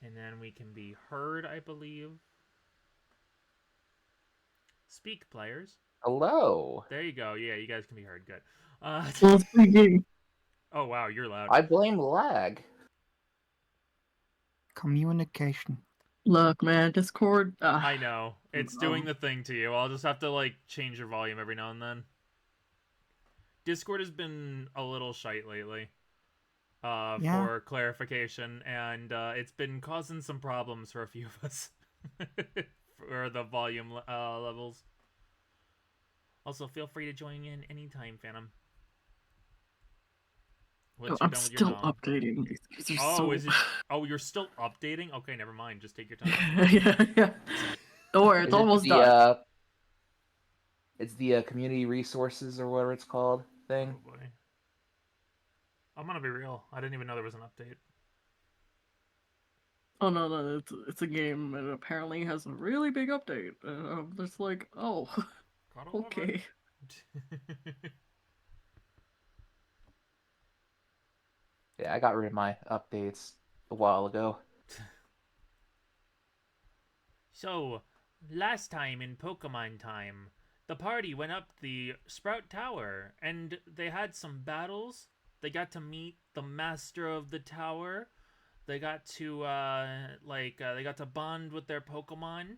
And then we can be heard, I believe. Speak, players. Hello. There you go. Yeah, you guys can be heard. Good. Well, speaking. Oh, wow, you're loud. I blame lag. Communication. Look, man, Discord. I know. It's doing the thing to you. I'll just have to, like, change your volume every now and then. Discord has been a little shite lately. For clarification, and it's been causing some problems for a few of us. For the volume levels. Also, feel free to join in anytime, Phantom. I'm still updating. Is it? Oh, you're still updating? Okay, never mind. Just take your time. yeah. Don't worry, it's almost done. It's the community resources or whatever it's called thing. Oh boy. I'm gonna be real. I didn't even know there was an update. Oh no, it's a game and it apparently has a really big update. I'm just like, oh, okay. Yeah, I got rid of my updates a while ago. So, last time in Pokemon time, the party went up the Sprout Tower, and they had some battles. They got to meet the master of the tower. They got to, they got to bond with their Pokemon.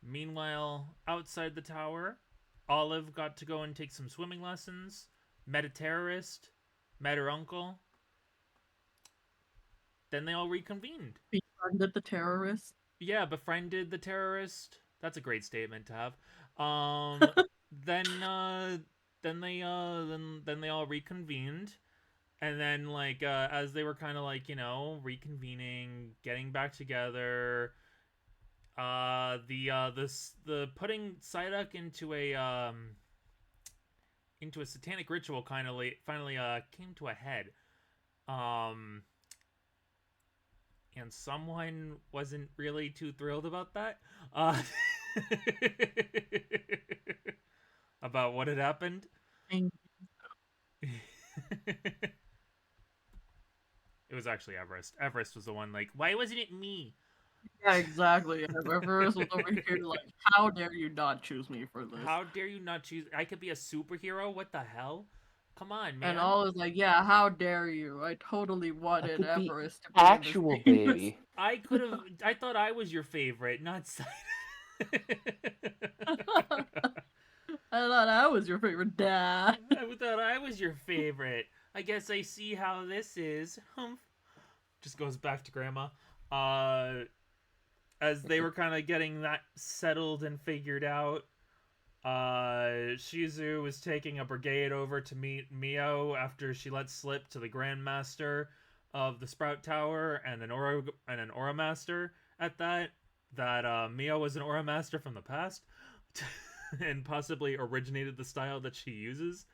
Meanwhile, outside the tower, Olive got to go and take some swimming lessons. Met a terrorist. Met her uncle. Then they all reconvened. Befriended the terrorist. Yeah, befriended the terrorist. That's a great statement to have. Then they all reconvened, and then as they were kind of reconvening, getting back together, the putting Psyduck into a satanic ritual finally came to a head. And someone wasn't really too thrilled about that. About what had happened. It was actually Everest. Everest was the one why wasn't it me? Yeah, exactly. Everest was over here how dare you not choose me for this? How dare you not choose? I could be a superhero? What the hell? Come on, man. And all was yeah, how dare you? I totally wanted Everest to be actual baby. I thought I was your favorite, not I thought I was your favorite dad. I thought I was your favorite. I guess I see how this is. Humph. Just goes back to Grandma. As they were kind of getting that settled and figured out, Shizu was taking a brigade over to meet Mio after she let slip to the Grandmaster of the Sprout Tower and an Aura Master at that Mio was an Aura Master from the past and possibly originated the style that she uses.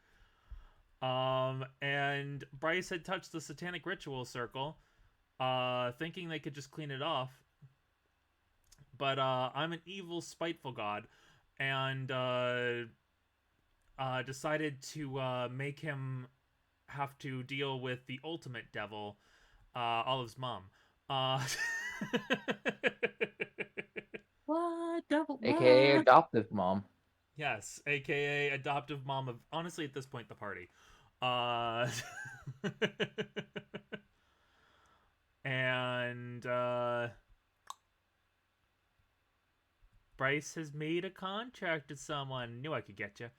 And Bryce had touched the Satanic Ritual Circle, thinking they could just clean it off. But I'm an evil, spiteful god, and decided to make him have to deal with the ultimate devil, Olive's mom. What? Devil? AKA adoptive mom. Yes, aka adoptive mom of, honestly, at this point, the party. And Bryce has made a contract with someone. Knew I could get you.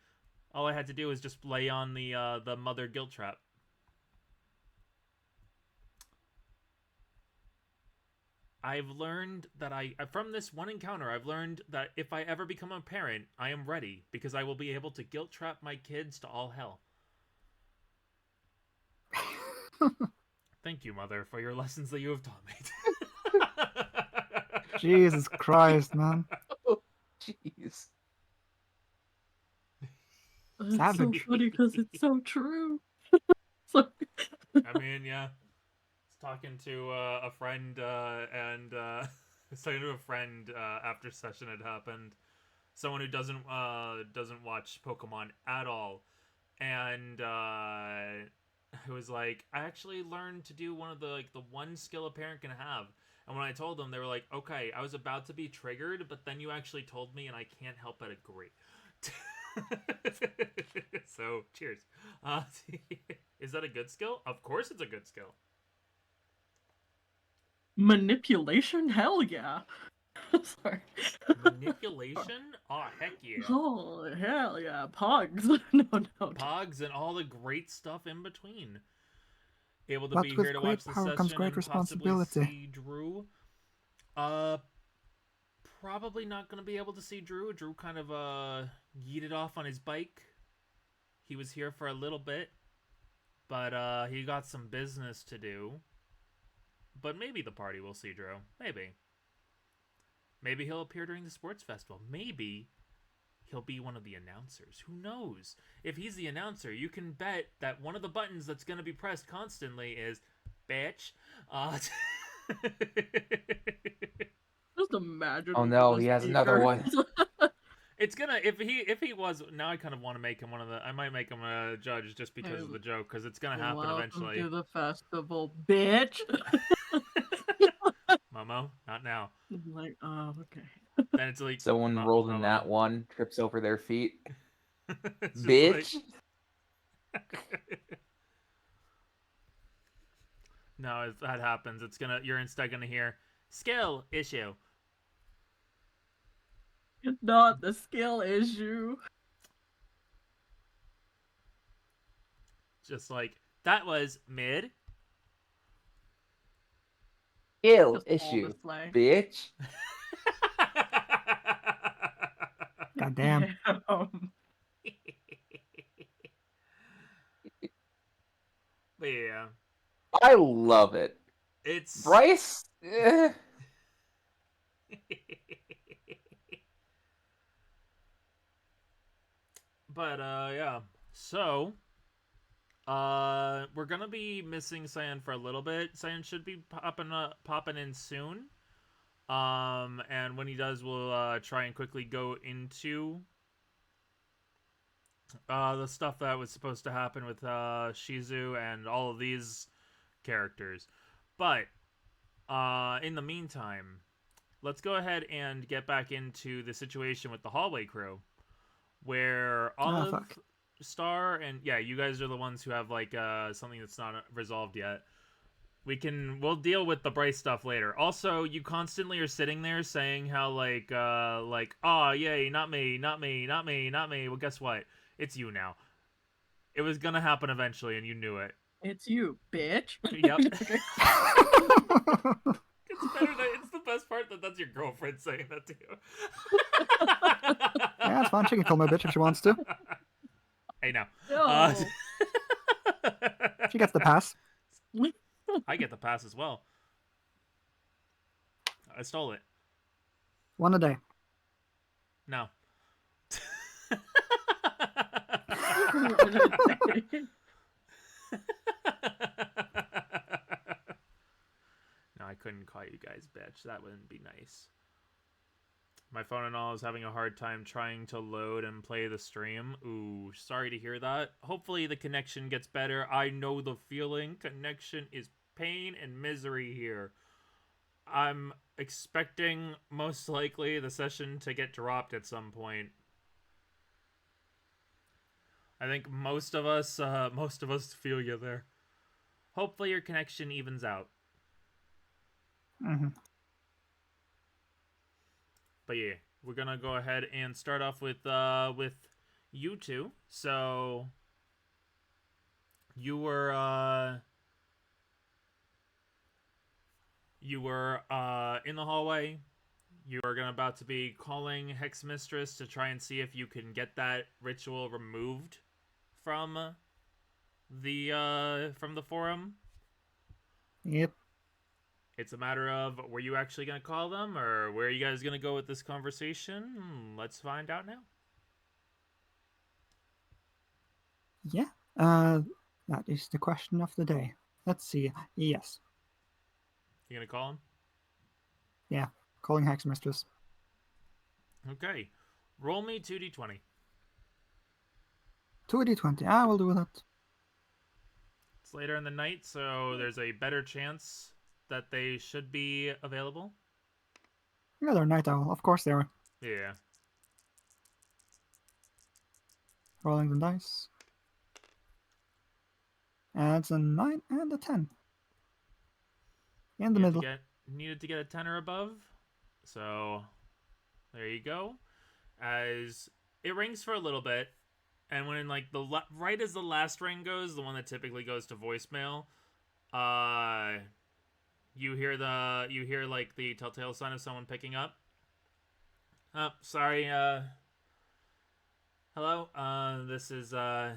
All I had to do was just lay on the mother guilt trap. I've learned that from this one encounter, I've learned that if I ever become a parent, I am ready, because I will be able to guilt trap my kids to all hell. Thank you, Mother, for your lessons that you have taught me. Jesus Christ, man. Oh, jeez. It's so funny because it's so true. I mean, yeah. Talking to a friend, and talking to a friend after session had happened. Someone who doesn't watch Pokemon at all, and I was like, I actually learned to do one of the one skill a parent can have. And when I told them, they were like, okay, I was about to be triggered, but then you actually told me, and I can't help but agree. So, cheers. Is that a good skill? Of course it's a good skill. Manipulation? Hell yeah. Sorry. Manipulation? Oh, heck yeah. Oh, hell yeah. Pogs. No. Pogs and all the great stuff in between. Able to But be with here to great watch the power comes session great and possibly responsibility. see Drew. Probably not gonna be able to see Drew. Drew kind of yeeted off on his bike. He was here for a little bit, but he got some business to do. But maybe the party will see Drew. Maybe. Maybe he'll appear during the sports festival. Maybe he'll be one of the announcers. Who knows? If he's the announcer, you can bet that one of the buttons that's going to be pressed constantly is bitch. Just imagine. Oh no, the he has another one. It's gonna if he was now. I kind of want to make him one of the. I might make him a judge just because of the joke, because it's gonna happen Welcome eventually. to the festival, bitch. Momo, not now. I'm like, oh, okay. Then it's like Someone rolls in Momo. that one, trips over their feet. It's just Bitch. No, if that happens, it's gonna. You're instead gonna hear skill issue. Not the skill issue. Just like that was mid. Skill Just all issue. the slang. Bitch. God damn. But yeah, I love it. it's Bryce? But yeah. So we're gonna be missing Cyan for a little bit. Cyan should be popping in soon. And when he does, we'll try and quickly go into the stuff that was supposed to happen with Shizu and all of these characters. But in the meantime, let's go ahead and get back into the situation with the hallway crew, where Olive, fuck. Star, and yeah, you guys are the ones who have like something that's not resolved yet. We'll deal with the Bryce stuff later. Also, you constantly are sitting there saying how oh yay, not me. Well, guess what? It's you now. It was gonna happen eventually, and you knew it. It's you, bitch. Yep. It's the best part that that's your girlfriend saying that to you. Yeah, it's fine. She can call me a bitch if she wants to. Hey, now. No. She gets the pass. I get the pass as well. I stole it. One a day. No. No, I couldn't call you guys bitch. That wouldn't be nice. My phone and all is having a hard time trying to load and play the stream. Ooh, sorry to hear that. Hopefully the connection gets better. I know the feeling. Connection is pain and misery here. I'm expecting most likely the session to get dropped at some point. I think most of us feel you there. Hopefully your connection evens out. Mm-hmm. But yeah, we're gonna go ahead and start off with you two. So you were in the hallway. You are about to be calling Hex Mistress to try and see if you can get that ritual removed from the forum. Yep. It's a matter of, were you actually going to call them, or where are you guys going to go with this conversation? Let's find out now. Yeah. That is the question of the day. Let's see. Yes. You going to call him? Yeah. Calling Hex Mistress. Okay. Roll me 2d20. 2d20. I will do that. It's later in the night, so there's a better chance that they should be available. Yeah, they're night owl. Of course they are. Yeah. Rolling the dice. And it's a 9 and a 10. In the middle. Needed to get a 10 or above. So there you go. As it rings for a little bit, and when like right as the last ring goes, the one that typically goes to voicemail, you hear like the telltale sign of someone picking up. Oh, sorry, hello, this is, I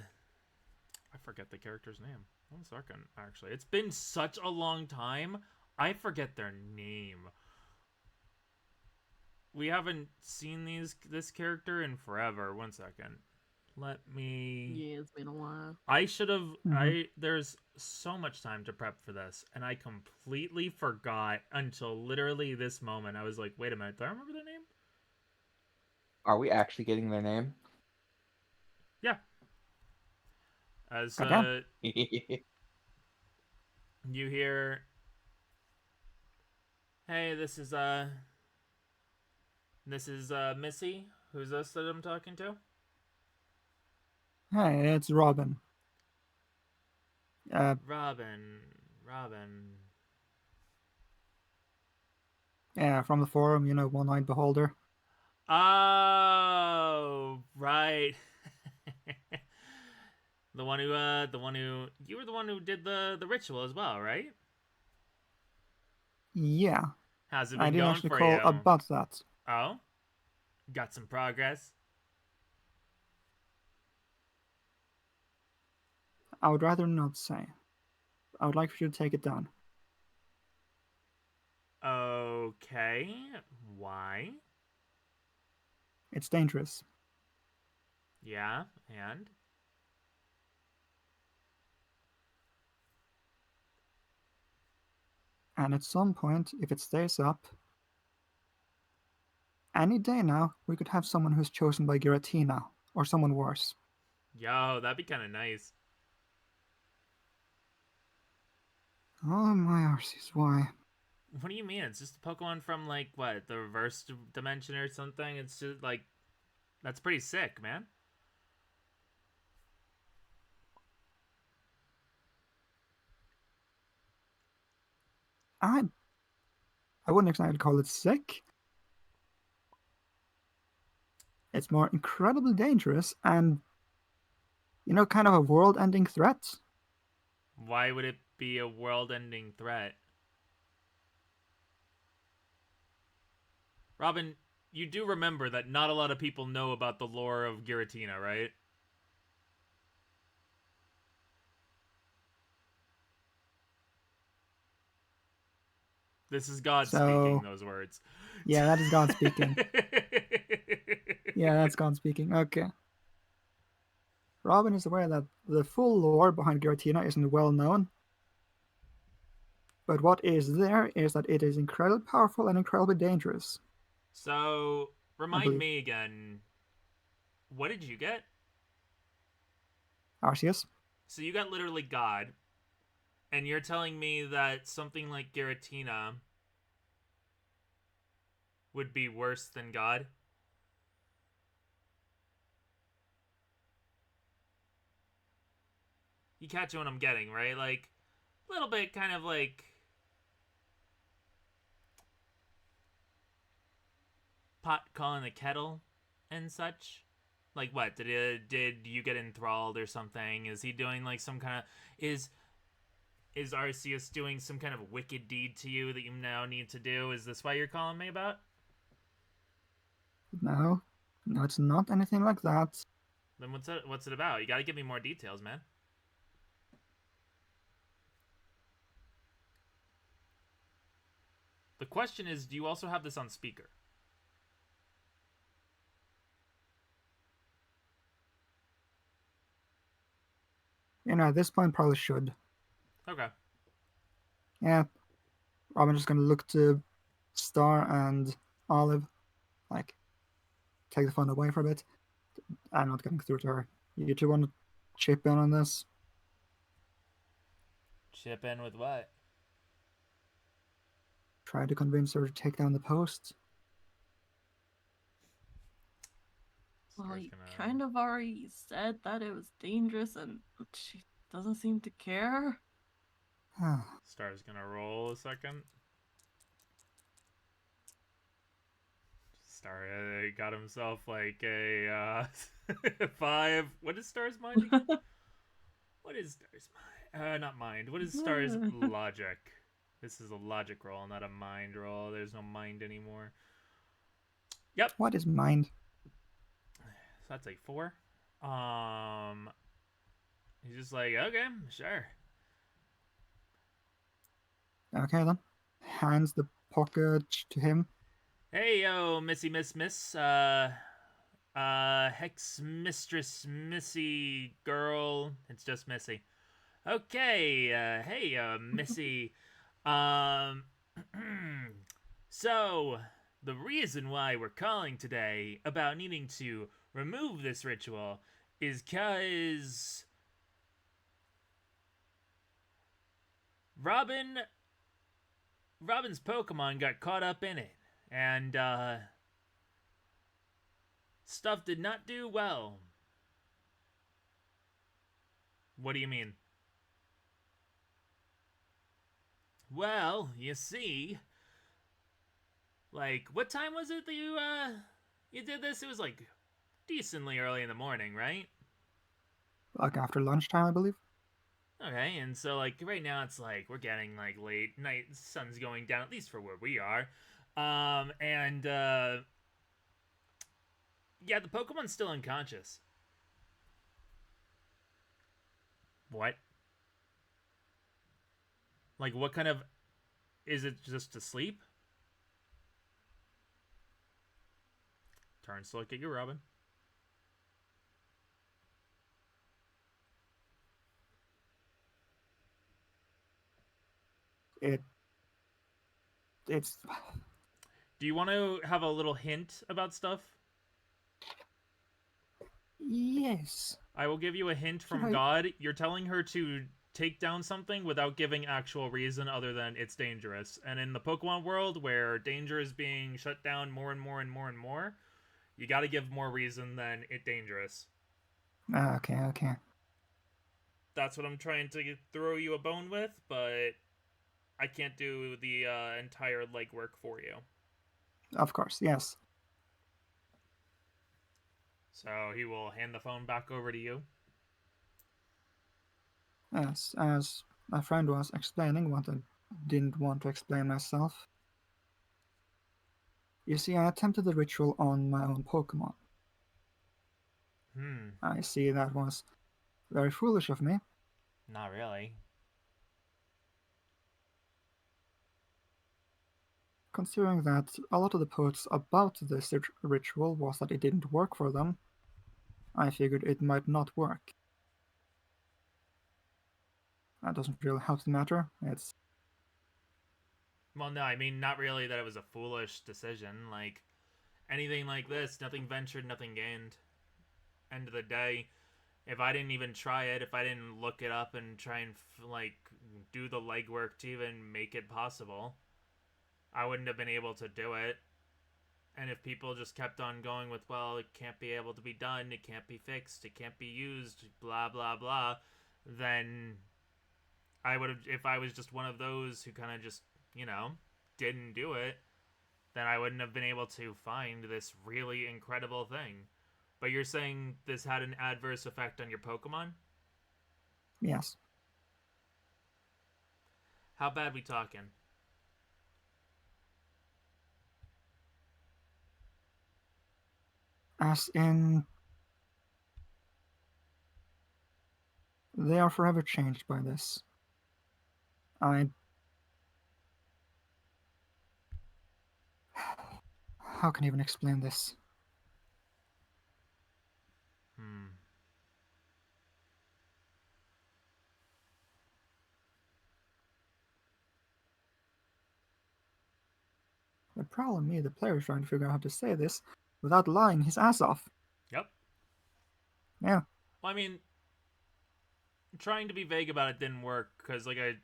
forget the character's name. 1 second, actually. It's been such a long time, I forget their name. We haven't seen this character in forever. 1 second. Let me... Yeah, it's been a while. I should have... Mhm. There's so much time to prep for this, and I completely forgot until literally this moment. I was like, wait a minute, do I remember their name? Are we actually getting their name? Yeah. As Goddamn. you hear, hey, this is Missy. Who's this that I'm talking to? Hey, it's Robin. Robin. Yeah, from the forum, you know, one-eyed beholder. Oh, right. You were the one who did the ritual as well, right? Yeah, How's it I been did going actually for call you? about that. Oh, got some progress. I would rather not say. I would like for you to take it down. Okay, why? It's dangerous. Yeah, and And at some point, if it stays up, any day now, we could have someone who's chosen by Giratina, or someone worse. yo, that'd be kind of nice. Oh my arses, why? What do you mean? It's just a Pokemon from like what, the reverse dimension or something? It's just like that's pretty sick, man. I wouldn't exactly call it sick. It's more incredibly dangerous and, you know, kind of a world-ending threat. Why would it be a world-ending threat? Robin, you do remember that not a lot of people know about the lore of Giratina, right? This is God speaking So, those words. yeah, that is God speaking. Yeah, that's God speaking. Okay. Robin is aware that the full lore behind Giratina isn't well known, but what is there is that it is incredibly powerful and incredibly dangerous, So, I remind believe. me again, what did you get? Arceus? So you got literally God, and you're telling me that something like Giratina would be worse than God? You catch what I'm getting, right? Like, a little bit kind of like pot calling the kettle and such. Like what? Did you get enthralled or something? Is he doing like some kind of is Arceus doing some kind of wicked deed to you that you now need to do? Is this why you're calling me about? No. No, it's not anything like that. Then what's it about? You got to give me more details, man. The question is, do you also have this on speaker? You know, at this point, probably should. Okay. Yeah, Robin's just gonna look to Star and Olive, like, take the phone away for a bit. I'm not getting through to her. You two want to chip in on this? Chip in with what? Try to convince her to take down the post. Well, Star's you gonna. kind of already said that it was dangerous, and she doesn't seem to care. Star's gonna roll a second. Star got himself like a 5. What is Star's mind again? What is Star's mind? Not mind. What is Star's logic? This is a logic roll, not a mind roll. There's no mind anymore. Yep. What is mind? So that's like 4. He's just like, okay, sure. Okay then. Hands the pocket to him. Hey yo, Missy Miss Hex Mistress Missy girl. It's just Missy. Okay, hey Missy. Um So the reason why we're calling today about needing to remove this ritual is cause Robin's Pokemon got caught up in it. And stuff did not do well. What do you mean? Well, you see, like, what time was it that you did this? It was like decently early in the morning, right? Like after lunchtime, I believe. Okay, and so like right now it's like we're getting like late night, sun's going down, at least for where we are. And yeah, the Pokemon's still unconscious. What? Like, what kind of... Is it just asleep? Turns to look at you, Robin. It's Do you want to have a little hint about stuff? yes. I will give you a hint from Right. God. You're telling her to take down something without giving actual reason other than it's dangerous. And in the Pokemon world, where danger is being shut down more and more and more and more, you got to give more reason than it dangerous. Okay. That's what I'm trying to throw you a bone with, but I can't do the entire legwork for you. Of course, yes. So he will hand the phone back over to you. Yes, as my friend was explaining what I didn't want to explain myself. You see, I attempted the ritual on my own Pokemon. I see that was very foolish of me. Not really. Considering that a lot of the quotes about this ritual was that it didn't work for them, I figured it might not work. That doesn't really help the matter. It's... Well, no, I mean, not really that it was a foolish decision. Like, anything like this, nothing ventured, nothing gained. End of the day, if I didn't even try it, if I didn't look it up and try and, like, do the legwork to even make it possible, I wouldn't have been able to do it. And if people just kept on going with, well, it can't be able to be done, it can't be fixed, it can't be used, blah, blah, blah, then I would have, if I was just one of those who kind of just, you know, didn't do it, then I wouldn't have been able to find this really incredible thing. But you're saying this had an adverse effect on your Pokemon? Yes. How bad we talking? As in... They are forever changed by this. How can I even explain this? The problem is the player is trying to figure out how to say this without lying his ass off. Yep. Yeah. Well, I mean, trying to be vague about it didn't work, because, like I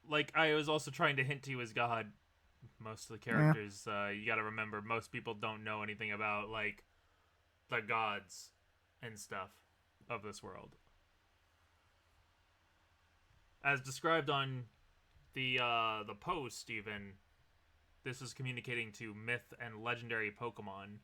like I was also trying to hint to you as God. Most of the Yeah. characters, you got to remember, most people don't know anything about like the gods and stuff of this world, as described on the post. Even this is communicating to myth and legendary Pokemon.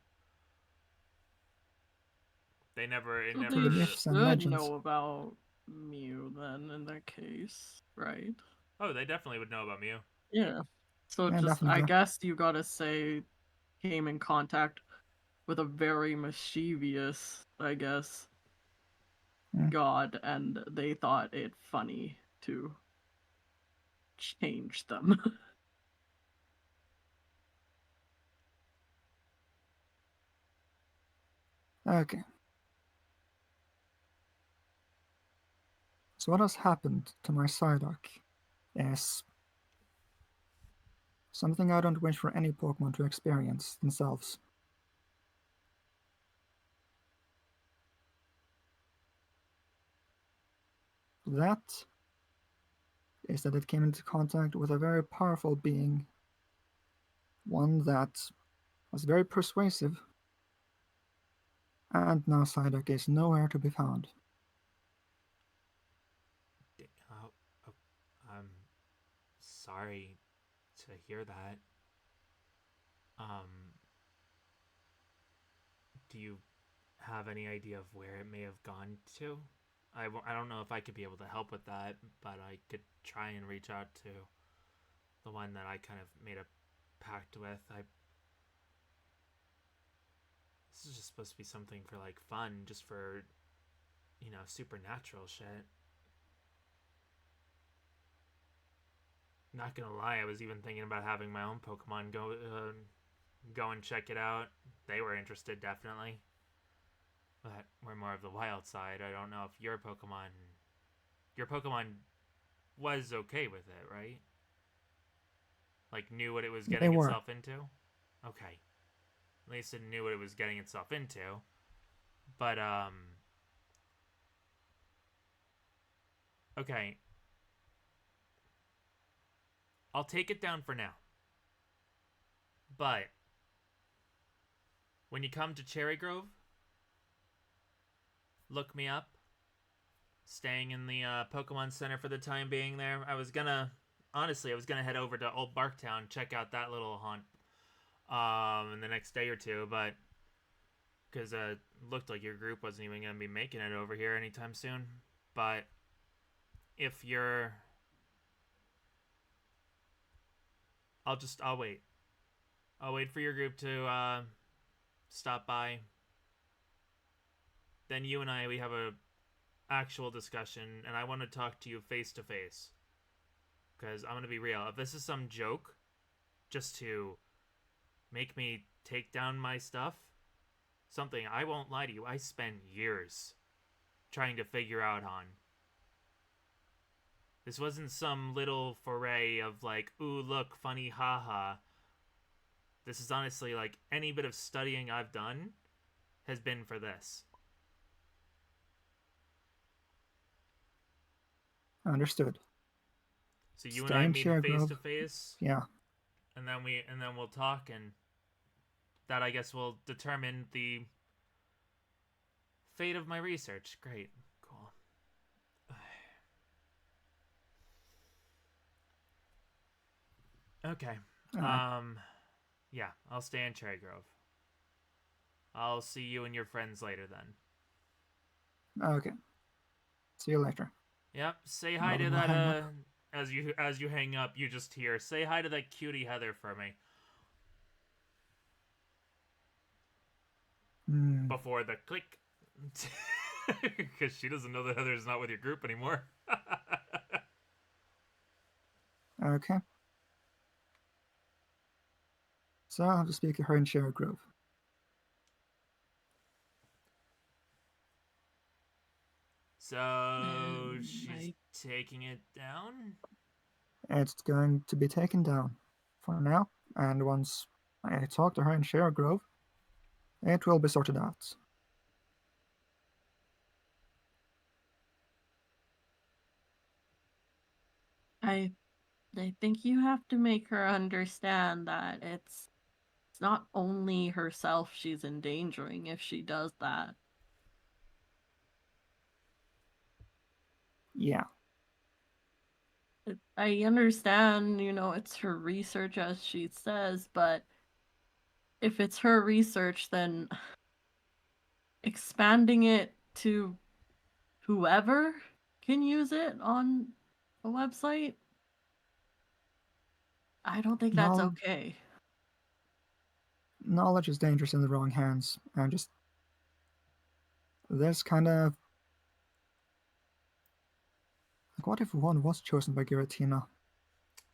They never, it So To the they never. myths and should legends. know about Mew then, in that case, right? Oh, they definitely would know about Mew. Yeah. So Yeah, just, I definitely. guess you gotta say, came in contact with a very mischievous, I guess, Mm. god, and they thought it funny to change them. Okay. So what has happened to my Psyduck is something I don't wish for any Pokemon to experience themselves. That is that it came into contact with a very powerful being, one that was very persuasive, and now Psyduck is nowhere to be found. Oh, oh, I'm sorry to hear that. Um, do you have any idea of where it may have gone to? I don't know if I could be able to help with that, but I could try and reach out to the one that I kind of made a pact with. This is just supposed to be something for like fun, just for, supernatural shit. Not gonna lie, I was even thinking about having my own Pokemon go and check it out. They were interested, definitely. But we're more of the wild side. I don't know if your Pokemon was okay with it, right? Like knew what it was They getting were. itself into. Okay, at least it knew what it was getting itself into. But okay, I'll take it down for now. But when you come to Cherry Grove, look me up. Staying in the Pokemon Center for the time being there. Honestly, I was gonna head over to Old Barktown, check out that little haunt in the next day or two, but because it looked like your group wasn't even gonna be making it over here anytime soon. But if you're, I'll wait. I'll wait for your group to stop by. Then you and we have a actual discussion, and I want to talk to you face to face. Because I'm gonna be real. If this is some joke, just to make me take down my stuff, something I won't lie to you, I spent years trying to figure out on. This wasn't some little foray of like, ooh, look, funny, haha. This is honestly like any bit of studying I've done has been for this. Understood. So you and Stay I in meet Cherry face Grove. to face, Yeah. and then we'll talk, and that I guess will determine the fate of my research. Great, cool. Okay. Alright. Yeah, I'll stay in Cherry Grove. I'll see you and your friends later then. Okay. See you later. Yep. Say hi Robin to will that. hang up. As you hang up, you just hear, say hi to that cutie Heather for me Hmm. before the click, because she doesn't know that Heather's not with your group anymore. Okay. So I'll have to speak to her in Cherry Grove. So she's I taking it down. It's going to be taken down for now, and once I talk to her in Cherry Grove, it will be sorted out. I I think you have to make her understand that it's not only herself she's endangering if she does that. Yeah. I understand, it's her research as she says, but if it's her research, then expanding it to whoever can use it on a website, I don't think that's No, okay. knowledge is dangerous in the wrong hands, and just there's kind of like, what if one was chosen by Giratina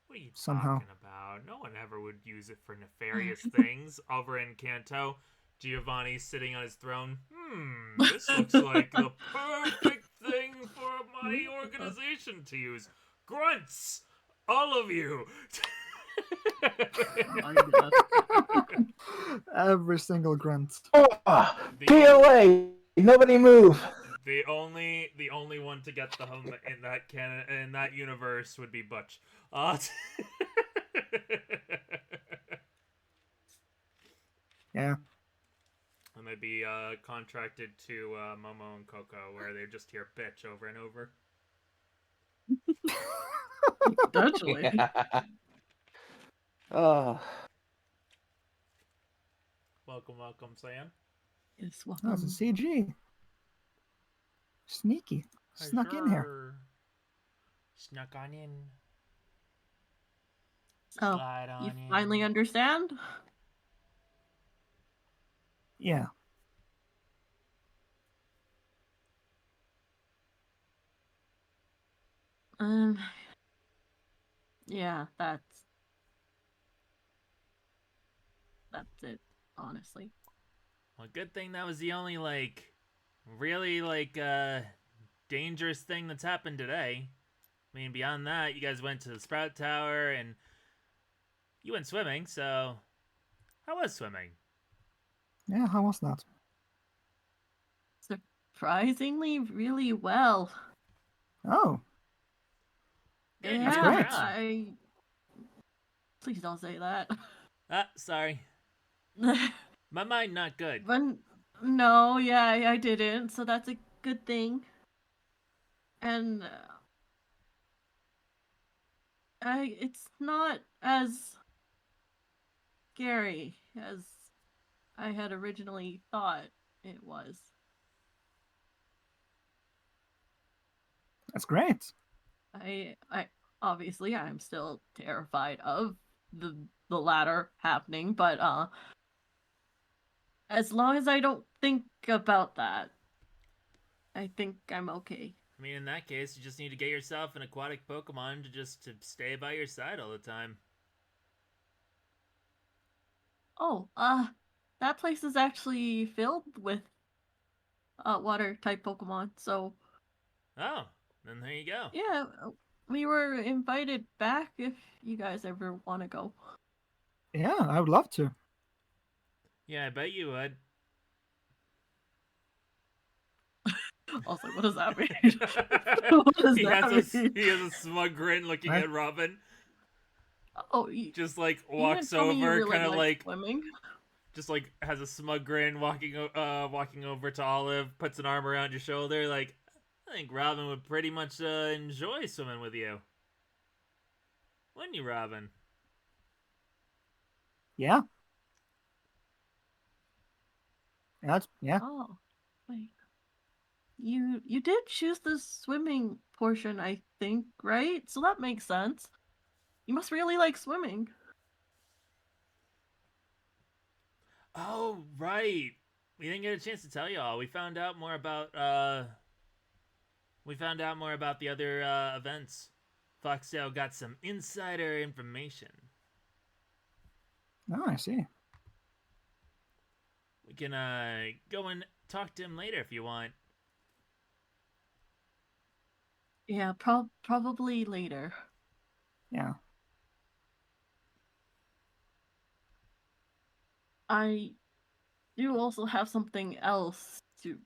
What are you somehow? talking about? No one ever would use it for nefarious things. Over in Kanto, Giovanni's sitting on his throne. This looks like the perfect thing for my organization to use. Grunts! All of you! My God. Every single grunt. Oh, The get away! Nobody move! The only one to get the helmet in that in that universe would be Butch. Yeah. And they'd be contracted to Momo and Coco, where they just hear bitch over and over. Potentially. Yeah. Oh, Welcome, Sam. It's That was a CG. Sneaky. Snuck in here. Snuck on in. Oh, Slide on you in. finally understand? Yeah. Um, yeah, that's it, honestly. Well, good thing that was the only really dangerous thing that's happened today. I mean, beyond that, you guys went to the Sprout Tower and you went swimming. So, how was swimming? Yeah, how was that? Surprisingly, really well. Oh, Good, you That's didn't great. drown. Please don't say that. Ah, sorry. My mind not good. But no, yeah, I didn't, so that's a good thing. And it's not as scary as I had originally thought it was. that's great. I obviously I'm still terrified of the latter happening, but as long as I don't think about that, I think I'm okay. I mean, in that case, you just need to get yourself an aquatic Pokemon to stay by your side all the time. Oh, that place is actually filled with water type Pokemon. So, Oh, then there you go. yeah, we were invited back if you guys ever want to go. Yeah, I would love to. Yeah, I bet you would. Also, what does that mean? What does that mean? He has a smug grin looking What? at Robin. Oh, Just like you didn't walks tell me you over, really kind of like swimming. just like has a smug grin, walking over to Olive, puts an arm around your shoulder. Like, I think Robin would pretty much enjoy swimming with you, wouldn't you, Robin? Yeah. Yeah. Oh, wait. You did choose the swimming portion, I think, right? So that makes sense. You must really like swimming. Oh, right. We didn't get a chance to tell y'all. We found out more about the other events. Foxtail got some insider information. Oh, I see. We can go and talk to him later if you want. Yeah, probably later. Yeah. I do also have something else to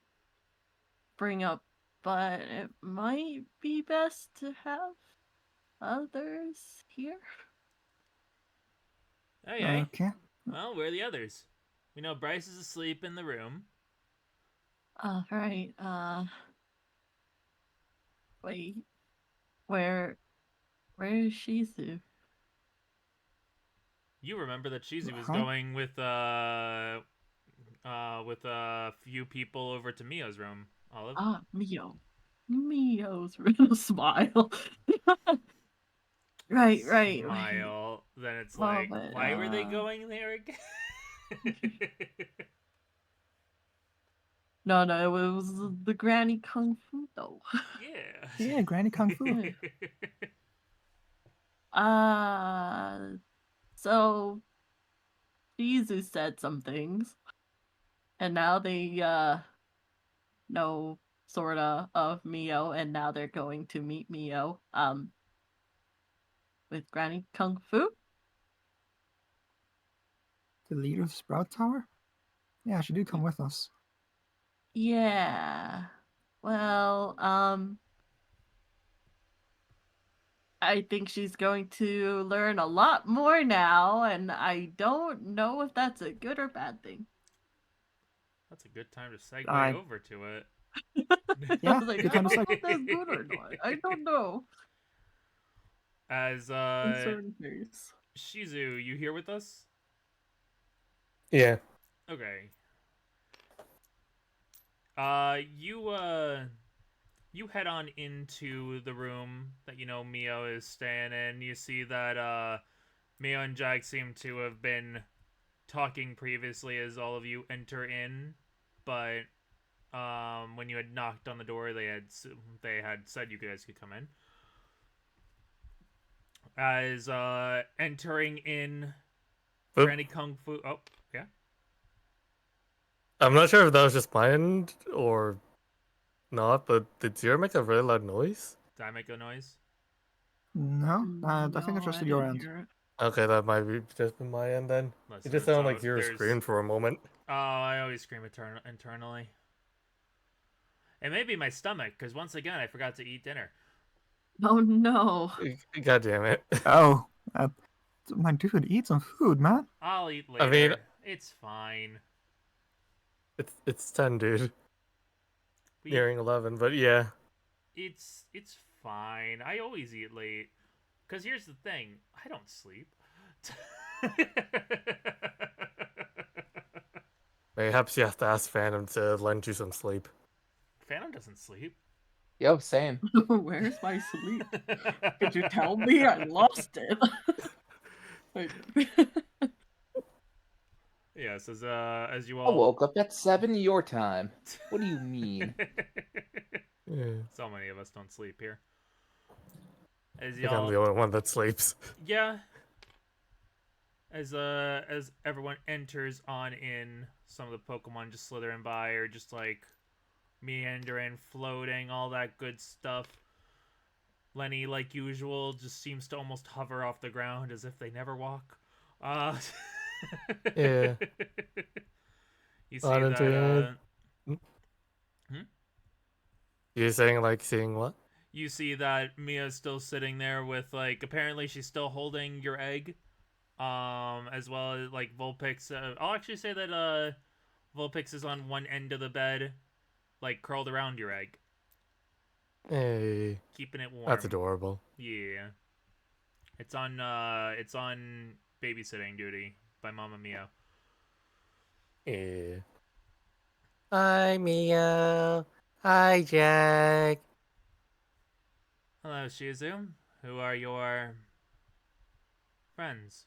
bring up, but it might be best to have others here? Okay. Okay. Well, where are the others? We know Bryce is asleep in the room. Right. Wait. Where is Shizu? You remember that Shizu was Huh? going with a few people over to Mio's room. Olive. Mio. Mio's gonna smile. Right. Smile. Then it's Well, like, but why were they going there again? no, it was the Granny Kung Fu though. Yeah. Yeah, Granny Kung Fu. So Jesus said some things, and now they know sorta of Mio, and now they're going to meet Mio with Granny Kung Fu. The leader of the Sprout Tower? Yeah, she did come with us. Yeah. Well, I think she's going to learn a lot more now, and I don't know if that's a good or bad thing. That's a good time to segue I- over to it. I Yeah, was like, good I time to don't know segue. if that's good or not. I don't know. As Concerned face. Shizu, you here with us? Yeah. Okay. You head on into the room that you know Mio is staying in. You see that Mio and Jack seem to have been talking previously as all of you enter in, but when you had knocked on the door, they had said you guys could come in. As entering in, Oop. Granny Kung Fu. Oh, yeah. I'm not sure if that was just my end or not, but did Zero make a really loud noise? Did I make a noise? No, I think No, it's just I at your didn't end. hear it. Okay, that might be just been my end then. Listen, It just it's sounded like all- Zero there's- screamed for a moment. Oh, I always scream internally. It may be my stomach, because once again, I forgot to eat dinner. Oh no. God damn it. Oh, my dude, eat some food, man. I'll eat I later. mean- It's fine. It's 10, dude. We, Nearing 11, but yeah. it's fine. I always eat late. Because here's the thing. I don't sleep. Perhaps you have to ask Phantom to lend you some sleep. Phantom doesn't sleep. Yo, same. Where's my sleep? Could you tell me? I lost it. Yes, as you I all woke up at 7 your time. What do you mean? Yeah. So many of us don't sleep here. As I think I'm y'all, the only one that sleeps. yeah. As everyone enters on in, some of the Pokemon just slithering by, or just like meandering, floating, all that good stuff. Lenny, like usual, just seems to almost hover off the ground as if they never walk. Yeah. You see Not into that, it. Hmm? You're saying like seeing what? you see that Mia's still sitting there with, like, apparently she's still holding your egg. As well as, like, Vulpix. I'll actually say that, Vulpix is on one end of the bed, like, curled around your egg. Hey. Keeping it warm. That's adorable. Yeah. It's on babysitting duty by Mama Mia. Yeah. Hi, Mia. Hi, Jack. Hello, Shizu. Who are your friends?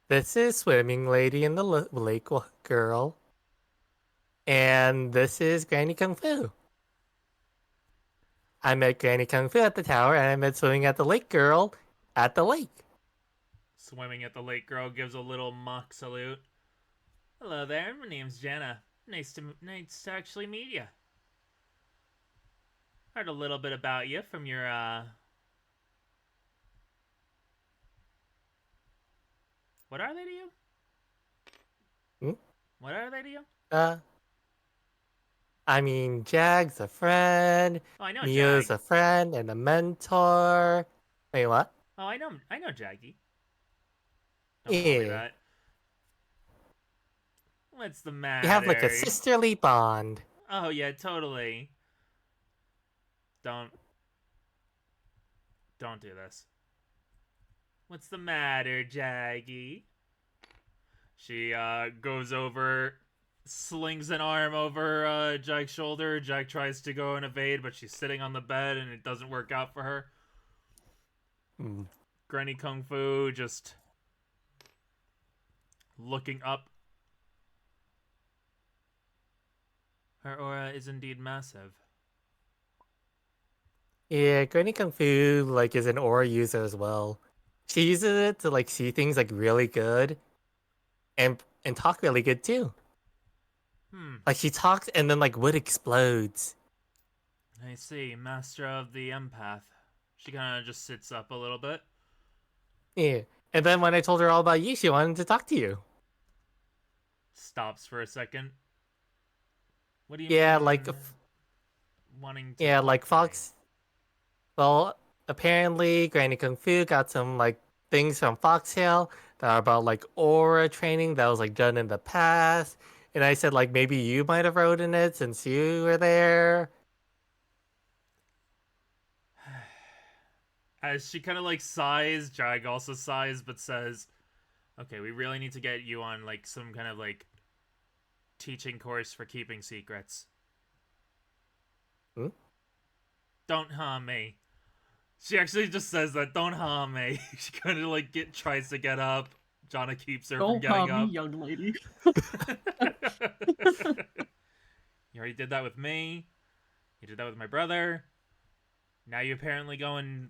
This is Swimming Lady and the Lake Girl. And this is Granny Kung Fu. I met Granny Kung Fu at the tower, and I met Swimming at the Lake Girl at the lake. Swimming at the lake girl gives a little mock salute. Hello there, my name's Jenna. Nice to actually meet you. Heard a little bit about you from your What are they to you? Hmm? What are they to you? I mean, Jag's a friend, Oh, I know Mia's Jag. a friend and a mentor. Wait, what? Oh, I know Jaggy. Don't call me Yeah. that. What's the You have like a matter? sisterly bond. Oh yeah, totally. Don't do this. What's the matter, Jaggy? She goes over, slings an arm over Jag's shoulder. Jag tries to go and evade, but she's sitting on the bed and it doesn't work out for her. Mm. Granny Kung Fu just looking up. Her aura is indeed massive. Yeah, Granny Kung Fu like is an aura user as well. She uses it to like see things like really good, and talk really good too. Like she talks and then like wood explodes. I see. Master of the Empath. She kind of just sits up a little bit. Yeah, and then when I told her all about you, she wanted to talk to you. Stops for a second. What do you Yeah, mean? like Wanting to yeah, talk like to me? Fox. Well, apparently Granny Kung Fu got some like things from Foxtail that are about like aura training that was like done in the past. And I said like maybe you might have wrote in it since you were there. As she kind of like sighs, Jag also sighs, but says, "Okay, we really need to get you on like some kind of like teaching course for keeping secrets." Hmm? Don't harm me. She actually just says that. Don't harm me. She kind of like tries to get up. Jonna keeps her from Don't getting harm me, up. young lady. You already did that with me. You did that with my brother. Now you apparently go and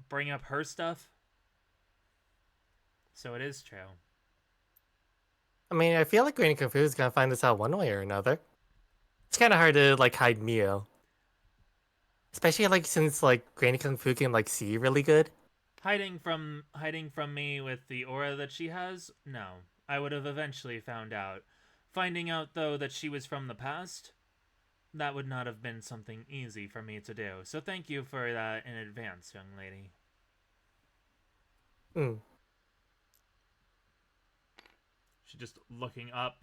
bring up her stuff. So it is true. I mean, I feel like Granny Kung Fu is gonna find this out one way or another. It's kind of hard to like hide Mio, especially like since like Granny Kung Fu can like see really good. Hiding from me with the aura that she has? No. I would have eventually found out. Finding out though that she was from the past, that would not have been something easy for me to do. So thank you for that in advance, young lady. Hmm. She's just looking up,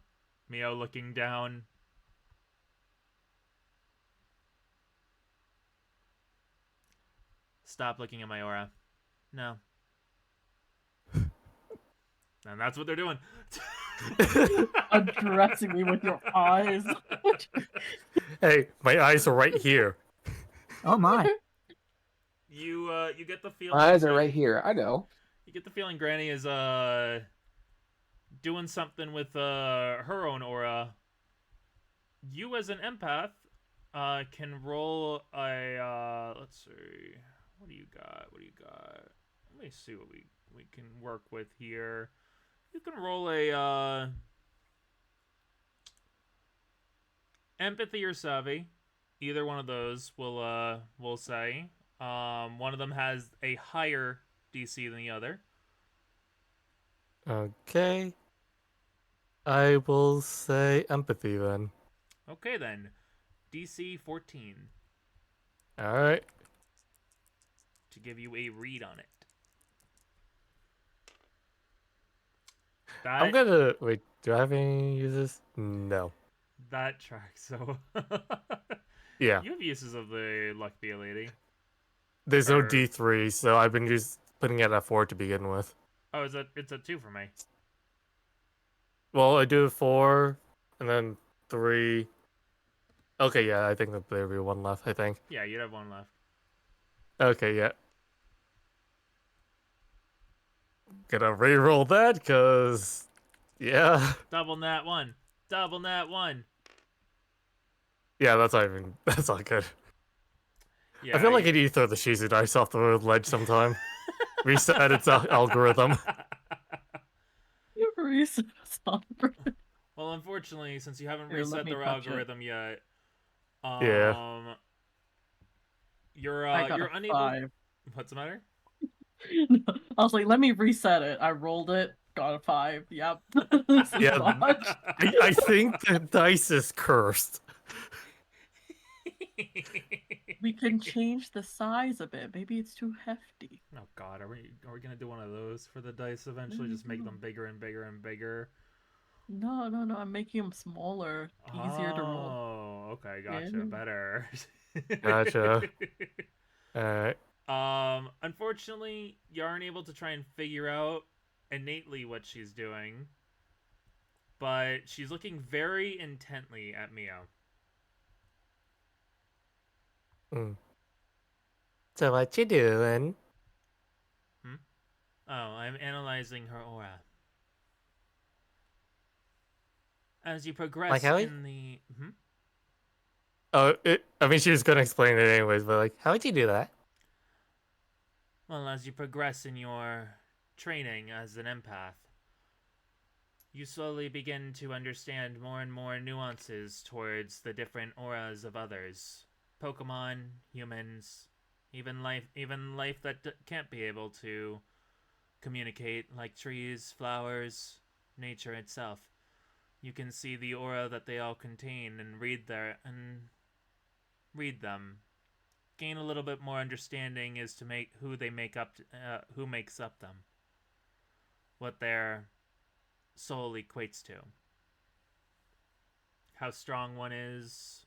Mio looking down. Stop looking at my aura. No. And that's what they're doing. Addressing me with your eyes. Hey, my eyes are right here. Oh my. You get the feeling. My eyes are right here. I know. You get the feeling Granny is doing something with her own aura. You as an empath can roll a let's see. What do you got? Let me see what we can work with here. You can roll a empathy or savvy. Either one of those will say. One of them has a higher DC than the other. Okay. I will say empathy then. Okay then. DC 14 Alright. to give you a read on it. I'm gonna wait, do I have any uses? No. That tracks, so Yeah. you have uses of the luck be a lady. There's no Or- D3, so I've been just putting it at 4 to begin with. Oh, it's a 2 for me. Well, I do 4, and then 3. Okay, yeah, I think that there'll be 1 left, I think. Yeah, you'd have 1 left. Okay, yeah. Gonna re-roll that, cause... Yeah. Double nat 1. Double nat 1. Yeah, that's not even... That's not good. Yeah, I feel like I need to throw the Shizu dice off the ledge sometime. Reset its algorithm. Reset us on. Well, unfortunately, since you haven't Here, let reset me their touch it. algorithm yet, Yeah. you're I got you're a unable. 5. What's the matter? I was like, let me reset it. I rolled it, got a 5. Yep. This is Yeah. botched. I think the dice is cursed. We can change the size a bit. Maybe it's too hefty. Oh God, are we gonna do one of those for the dice eventually? Just make them bigger and bigger and bigger. No, no, no. I'm making them smaller, easier to roll. Oh, okay, Yeah. gotcha. Better. Gotcha. Alright. Unfortunately, you aren't able to try and figure out innately what she's doing, but she's looking very intently at Mio. So what you doing? Oh, I'm analyzing her aura. As you progress Like how in the... I mean, she was gonna explain it anyways, but like, how would you do that? Well, as you progress in your training as an empath, you slowly begin to understand more and more nuances towards the different auras of others. Pokemon, humans, even life that can't be able to communicate, like trees, flowers, nature itself. You can see the aura that they all contain and read them. Gain a little bit more understanding as to who makes up them, what their soul equates to, how strong one is,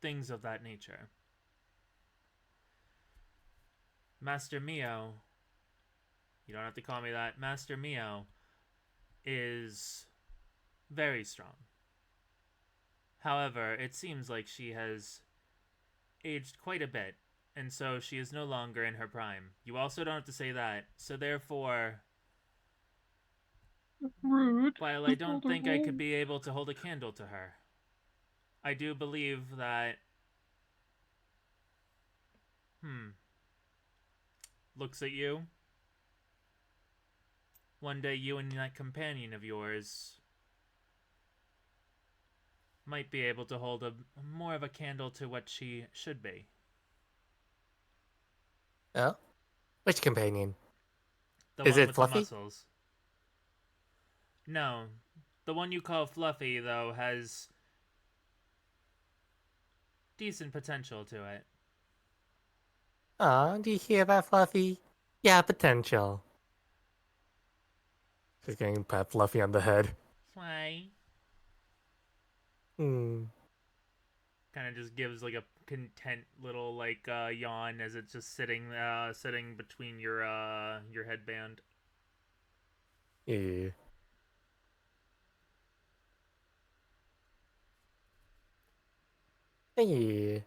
things of that nature. Master Mio, you don't have to call me that, Master Mio is very strong. However, it seems like she has aged quite a bit, and so she is no longer in her prime. You also don't have to say that, so therefore, Rude. while I don't think I could be able to hold a candle to her, I do believe that... Looks at you. One day you and that companion of yours might be able to hold more of a candle to what she should be. Oh, which companion? The Is one it with Fluffy? the muscles. No. The one you call Fluffy, though, has decent potential to it. Aw, do you hear that, Fluffy? Yeah, potential. She's getting pat Fluffy on the head. Why? Hmm. Kind of just gives like a content little yawn as it's just sitting between your headband. Yeah. Yeah.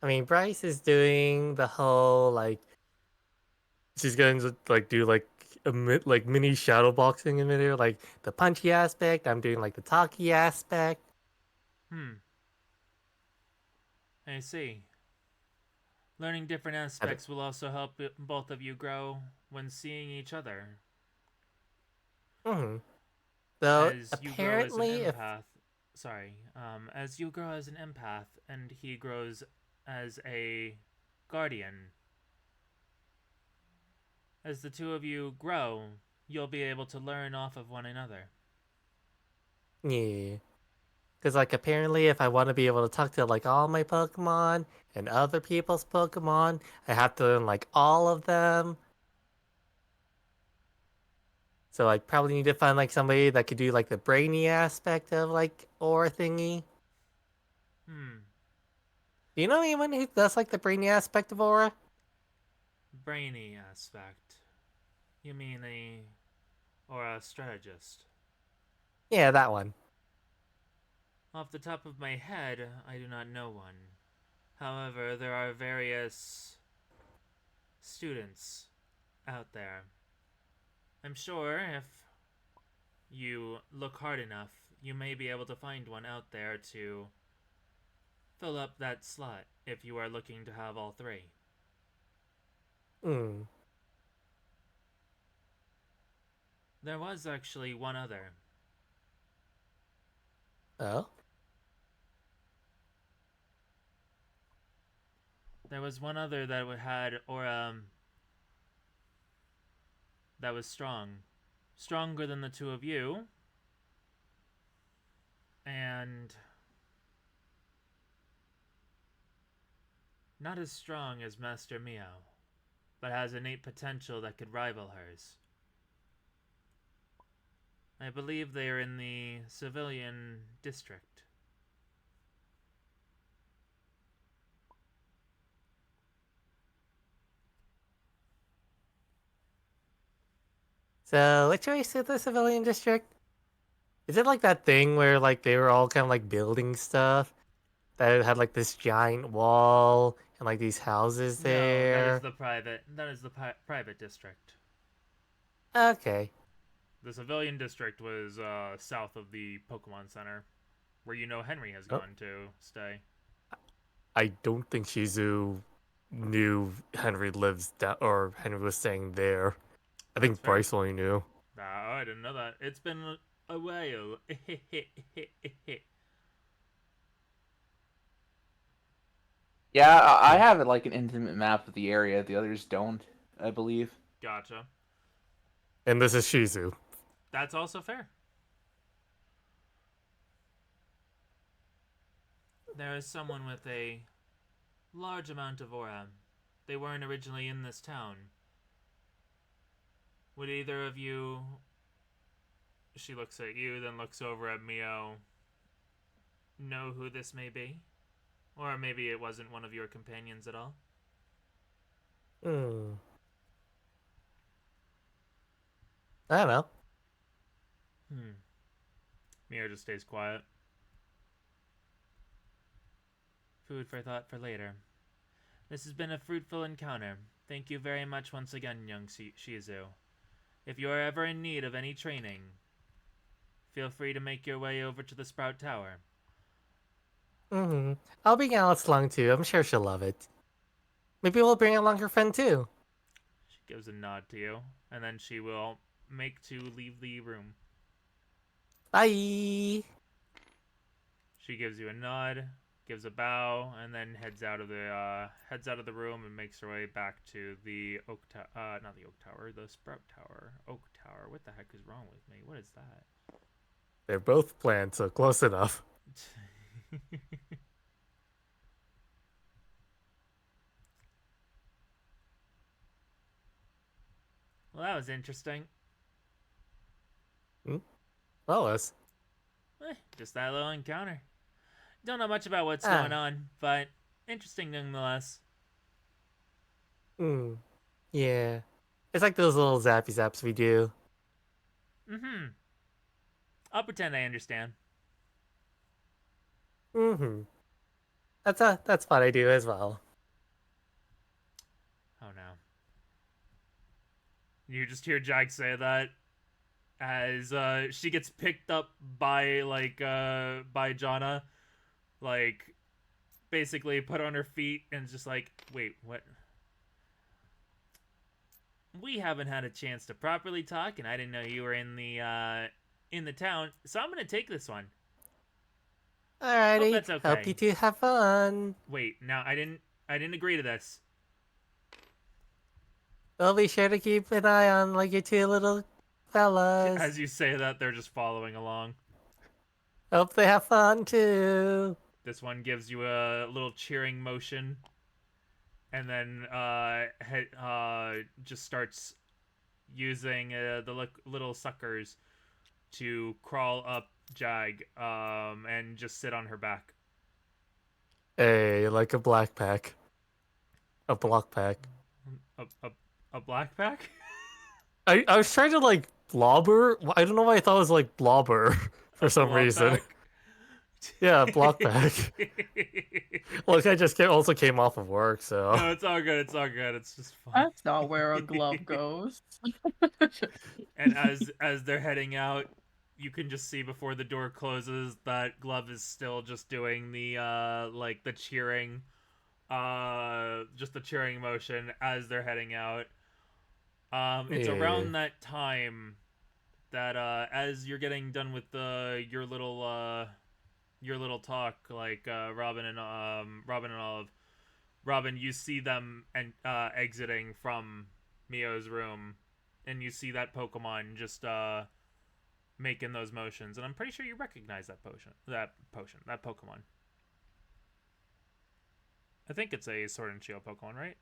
I mean, Bryce is doing the whole like. She's going to like do like like mini shadow boxing in there, like the punchy aspect. I'm doing like the talky aspect. I see. Learning different aspects will also help both of you grow when seeing each other. Hmm. So As you grow as an apparently, if empath, as you grow as an empath and he grows as a guardian, as the two of you grow, you'll be able to learn off of one another. yeah, because like apparently, if I want to be able to talk to like all my Pokemon and other people's Pokemon, I have to learn like all of them. So I probably need to find like somebody that could do like the brainy aspect of like aura thingy. Do you know anyone who does like the brainy aspect of aura? Brainy aspect. You mean a strategist? Yeah, that one. Off the top of my head, I do not know one. However, there are various students out there. I'm sure if you look hard enough, you may be able to find one out there to fill up that slot if you are looking to have all three. Hmm. There was actually one other. Oh? There was one other that had aura that was strong. Stronger than the two of you. And Not as strong as Master Meow, but has innate potential that could rival hers. I believe they are in the civilian district. So, which way is the civilian district? Is it like that thing where like they were all kind of like building stuff that had like this giant wall and like these houses No, that is there? the private. That is the private district. Okay. The civilian district was south of the Pokemon Center, where you know Henry has Oh, gone to stay. I don't think Shizu knew Henry lives that or Henry was staying there. I That's think fair. Bryce only knew. Oh, I didn't know that. It's been a while. Yeah, I have like an intimate map of the area. The others don't, I believe. Gotcha. And this is Shizu. That's also fair. There is someone with a large amount of aura. They weren't originally in this town. Would either of you... She looks at you, then looks over at Mio. Know who this may be? Or maybe it wasn't one of your companions at all? Hmm. I don't know. Mio just stays quiet. Food for thought for later. This has been a fruitful encounter. Thank you very much once again, young Shizu. If you are ever in need of any training, feel free to make your way over to the Sprout Tower. I'll bring Alex along too. I'm sure she'll love it. Maybe we'll bring along her friend too. She gives a nod to you, and then she will make to leave the room. Bye. She gives you a nod, gives a bow, and then heads out of the room and makes her way back to the Oak Tower. Not the Oak Tower, the Sprout Tower. Oak Tower. What the heck is wrong with me? What is that? They're both planned, so close enough. Well, that was interesting. Well, us. Just that little encounter. Don't know much about what's going on, but interesting nonetheless. Yeah. It's like those little zappy zaps we do. I'll pretend I understand. That's what I do as well. Oh no. You just hear Jag say that as she gets picked up by by Jonna, like basically put on her feet and just like, wait, what? We haven't had a chance to properly talk, and I didn't know you were in the town, so I'm gonna take this one. Alrighty. Hope that's okay. Hope you two have fun. Wait, now I didn't agree to this. We'll be sure to keep an eye on like your two little fellas. As you say that, they're just following along. Hope they have fun too. This one gives you a little cheering motion, and then just starts using the little suckers to crawl up Jag and just sit on her back. Hey, like a black pack. A block pack. A black pack? I was trying to like blobber. I don't know why I thought it was like blobber for some reason. Pack? Yeah, block pack. Look, I just also came off of work, so. No, it's all good. It's all good. It's just fun. That's not where a glove goes. And as they're heading out, you can just see before the door closes that Glove is still just doing the like the cheering, just the cheering motion as they're heading out. It's around that time that as you're getting done with your little talk, like Robin and Olive. Robin, you see them exiting from Mio's room, and you see that Pokemon just making those motions, and I'm pretty sure you recognize that Pokemon. I think it's a Sword and Shield Pokemon, right?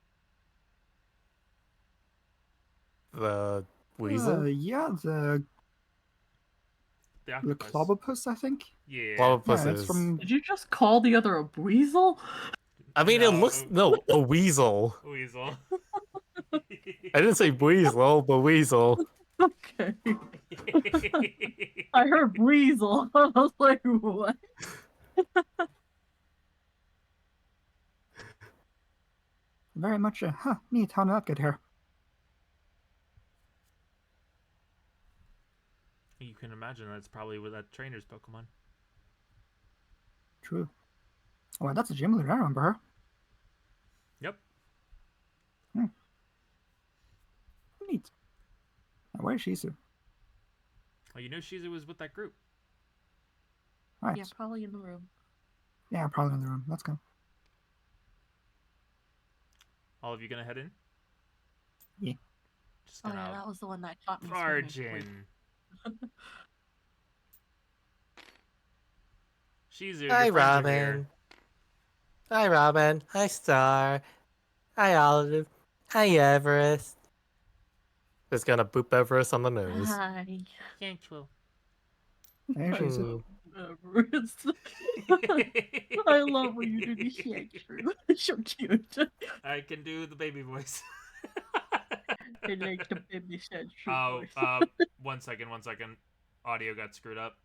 The weasel? Yeah, The the octopus. Clobopus, I think. Yeah. Clobbopus Yeah, it's is. from. Did you just call the other a weasel? I mean, it looks a weasel. Weasel. I didn't say weasel, but weasel. Okay. I heard weasel. I was like, what? Very much a, huh, neat, how did that get here? You can imagine that's probably with that trainer's Pokemon. True. Oh, that's a gym leader, I remember her. Yep. Neat. Now, where's Shizu? Well, you know Shizu was with that group. Right. Yeah, probably in the room. Yeah, probably in the room. Let's go. All of you gonna head in? Yeah. Just Oh gonna yeah, that was the one that caught me. barge swimming. in. Shizu, Hi, your friends are here. Robin. Hi, Robin. Hi, Star. Hi, Olive. Hi, Everest. Just gonna boop Everest on the nose. Hi. Thankful. Hey, Shizu. Everest. I love when you do the shit. It's so cute. I can do the baby voice. I like the baby shit. Oh, 1 second, 1 second. Audio got screwed up.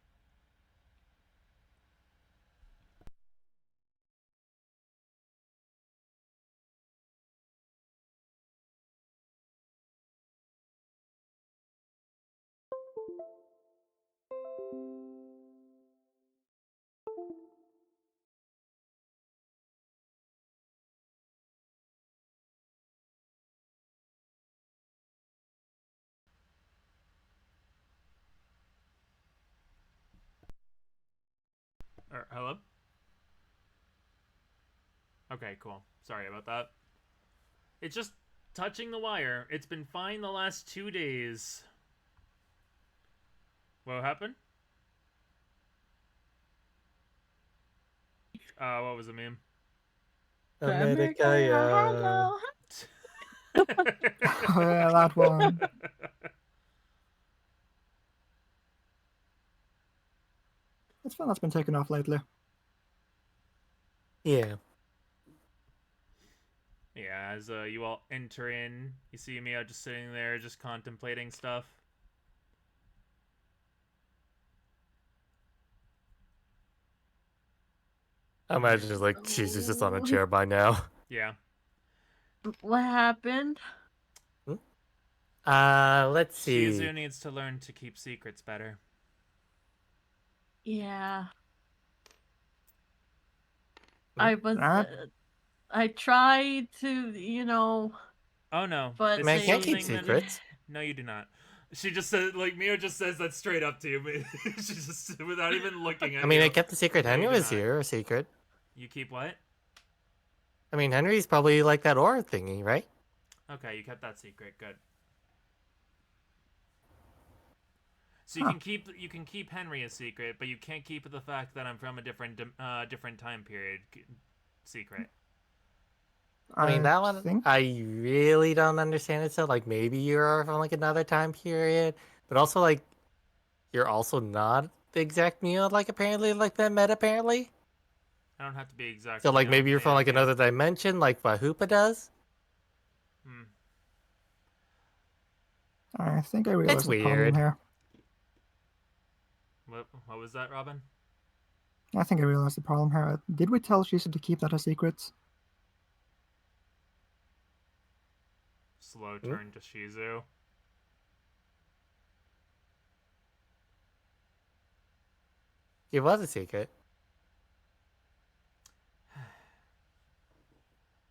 Hello? Okay, cool. Sorry about that. It's just touching the wire. It's been fine the last 2 days. What happened? What was the meme? America, yeah. Oh, yeah, that one. It's fun that's been taken off lately. Yeah. Yeah, as you all enter in, you see me just sitting there, just contemplating stuff. I imagine it's like, Jesus, just on a chair by now. Yeah. What happened? Let's see. Shizu needs to learn to keep secrets better. Yeah. That- I tried to, Oh no. But this Man, is I can't keep something that- secrets. No, you do not. She just said, like, Mio just says that straight up to you. She just, without even looking at I mean, you. I kept the secret. No, you Henry do was not. here, a secret. You keep what? I mean, Henry's probably like that aura thingy, right? Okay, you kept that secret. Good. So Huh. you can keep Henry a secret, but you can't keep the fact that I'm from a different time period secret. I mean, that one, think I really don't understand it. So, like, maybe you're from like another time period, but also like, you're also not the exact Mio, like apparently, like that met apparently. I don't have to be exact. So, like, maybe you're from like another dimension, like Vahupa does. Hmm. I think I realized the problem weird. here. What was that, Robin? I think I realized the problem here. Did we tell Shizu to keep that a secret? Slow turn to Shizu. It was a secret.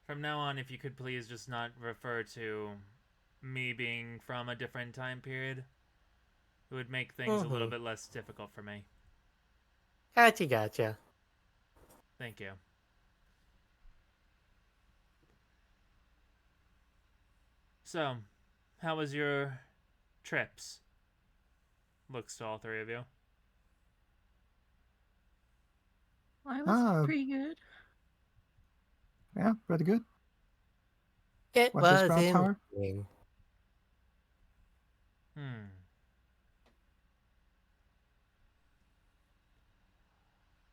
From now on, if you could please just not refer to me being from a different time period, it would make things a little bit less difficult for me. Gotcha. Thank you. So, how was your trips? Looks to all three of you. I was pretty good. Yeah, pretty good. It What is was Sprout Tower? interesting.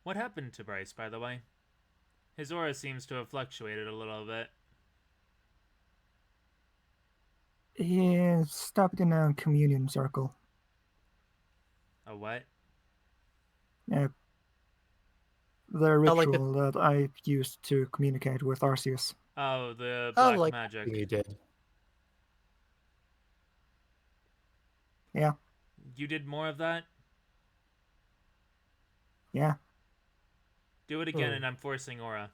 What happened to Bryce, by the way? His aura seems to have fluctuated a little bit. He stepped in a communion circle. A what? Yeah, the Oh, like ritual that I used to communicate with Arceus. Oh, the Oh, black like magic. you did. Yeah, You did more of that? yeah. Do it again and I'm forcing aura.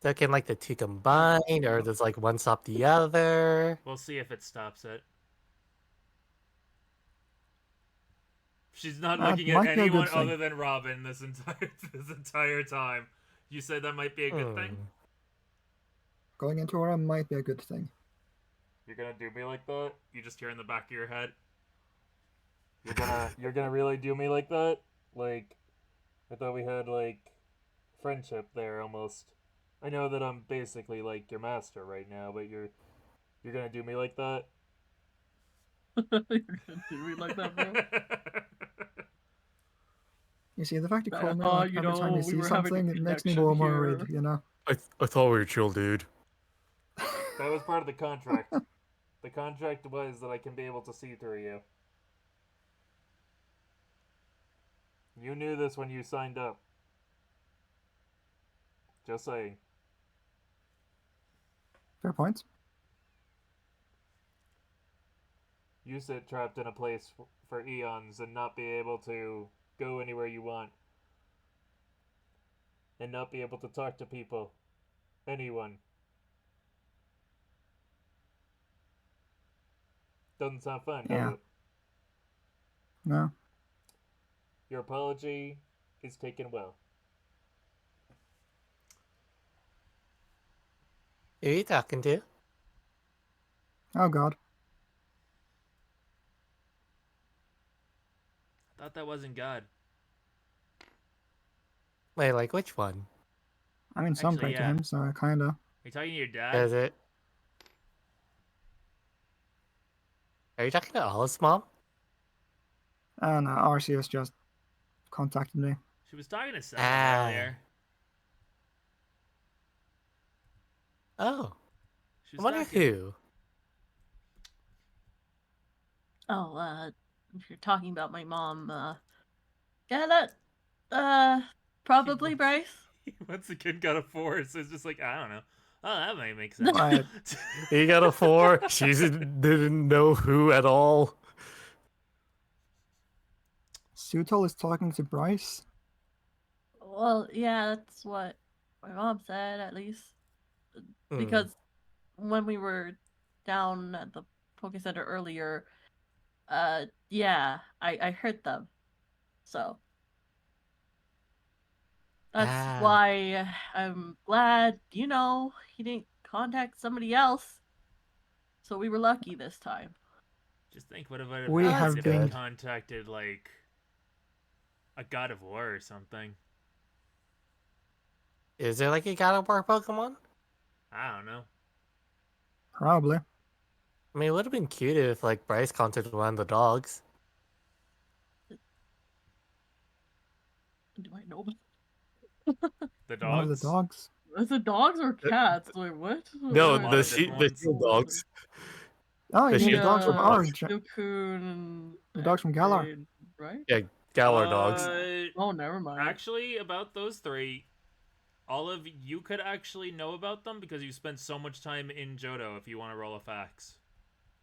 So can like the two combine, or does like one stop the other? We'll see if it stops it. She's not That looking at might be a good anyone thing. other than Robin this entire time. You said that might be a good thing? Going into aura might be a good thing. You're gonna do me like that? You just hear in the back of your head? You're gonna really do me like that? Like, I thought we had, like, friendship there almost. I know that I'm basically, like, your master right now, but you're gonna do me like that? You're gonna do me like that, bro. You see, the fact you call me Oh, like you every time know, you we see were having a something, it makes me connection more here. worried, you know? I thought we were chill, dude. That was part of the contract. The contract was that I can be able to see through you. You knew this when you signed up. Just saying. Fair point. You sit trapped in a place for eons and not be able to go anywhere you want. And not be able to talk to people. Anyone. Doesn't sound fun, Yeah. does it? No. Your apology is taken well. Who are you talking to? Oh god. I thought that wasn't God. Wait, like which one? I mean, some Actually, pray to yeah. him, so kinda. Are you talking to your dad? Is it? Are you talking to Alice's mom? And Arceus just contacted me. She was talking to someone Ah. earlier. Oh, She I was wonder talking. who. Oh, if you're talking about my mom, yeah, probably Bryce. Once the kid got a 4, so it's just like, I don't know. Oh, that might make sense. Right. He got a 4. She didn't know who at all. Sutol is talking to Bryce. Well, yeah, that's what my mom said, at least. Because when we were down at the Poke Center earlier, yeah, I heard them. So that's why I'm glad, he didn't contact somebody else. So we were lucky this time. Just think what it would have We happened have if been- he contacted, like, a God of War or something. Is there like a God of War Pokemon? I don't know. Probably. I mean, it would have been cute if like Bryce contacted one of the dogs. Do I know? The One of the dogs? dogs. Is it dogs or cats? Wait, what? No, Lot the of different ones. shield dogs. Oh, you The mean the shield dogs from dogs. our Silcoon and The dogs from Galar. X-Raid, right? Yeah, Galar dogs. Oh, never mind. Actually, about those 3, all of you could actually know about them because you spent so much time in Johto if you want to roll a fax.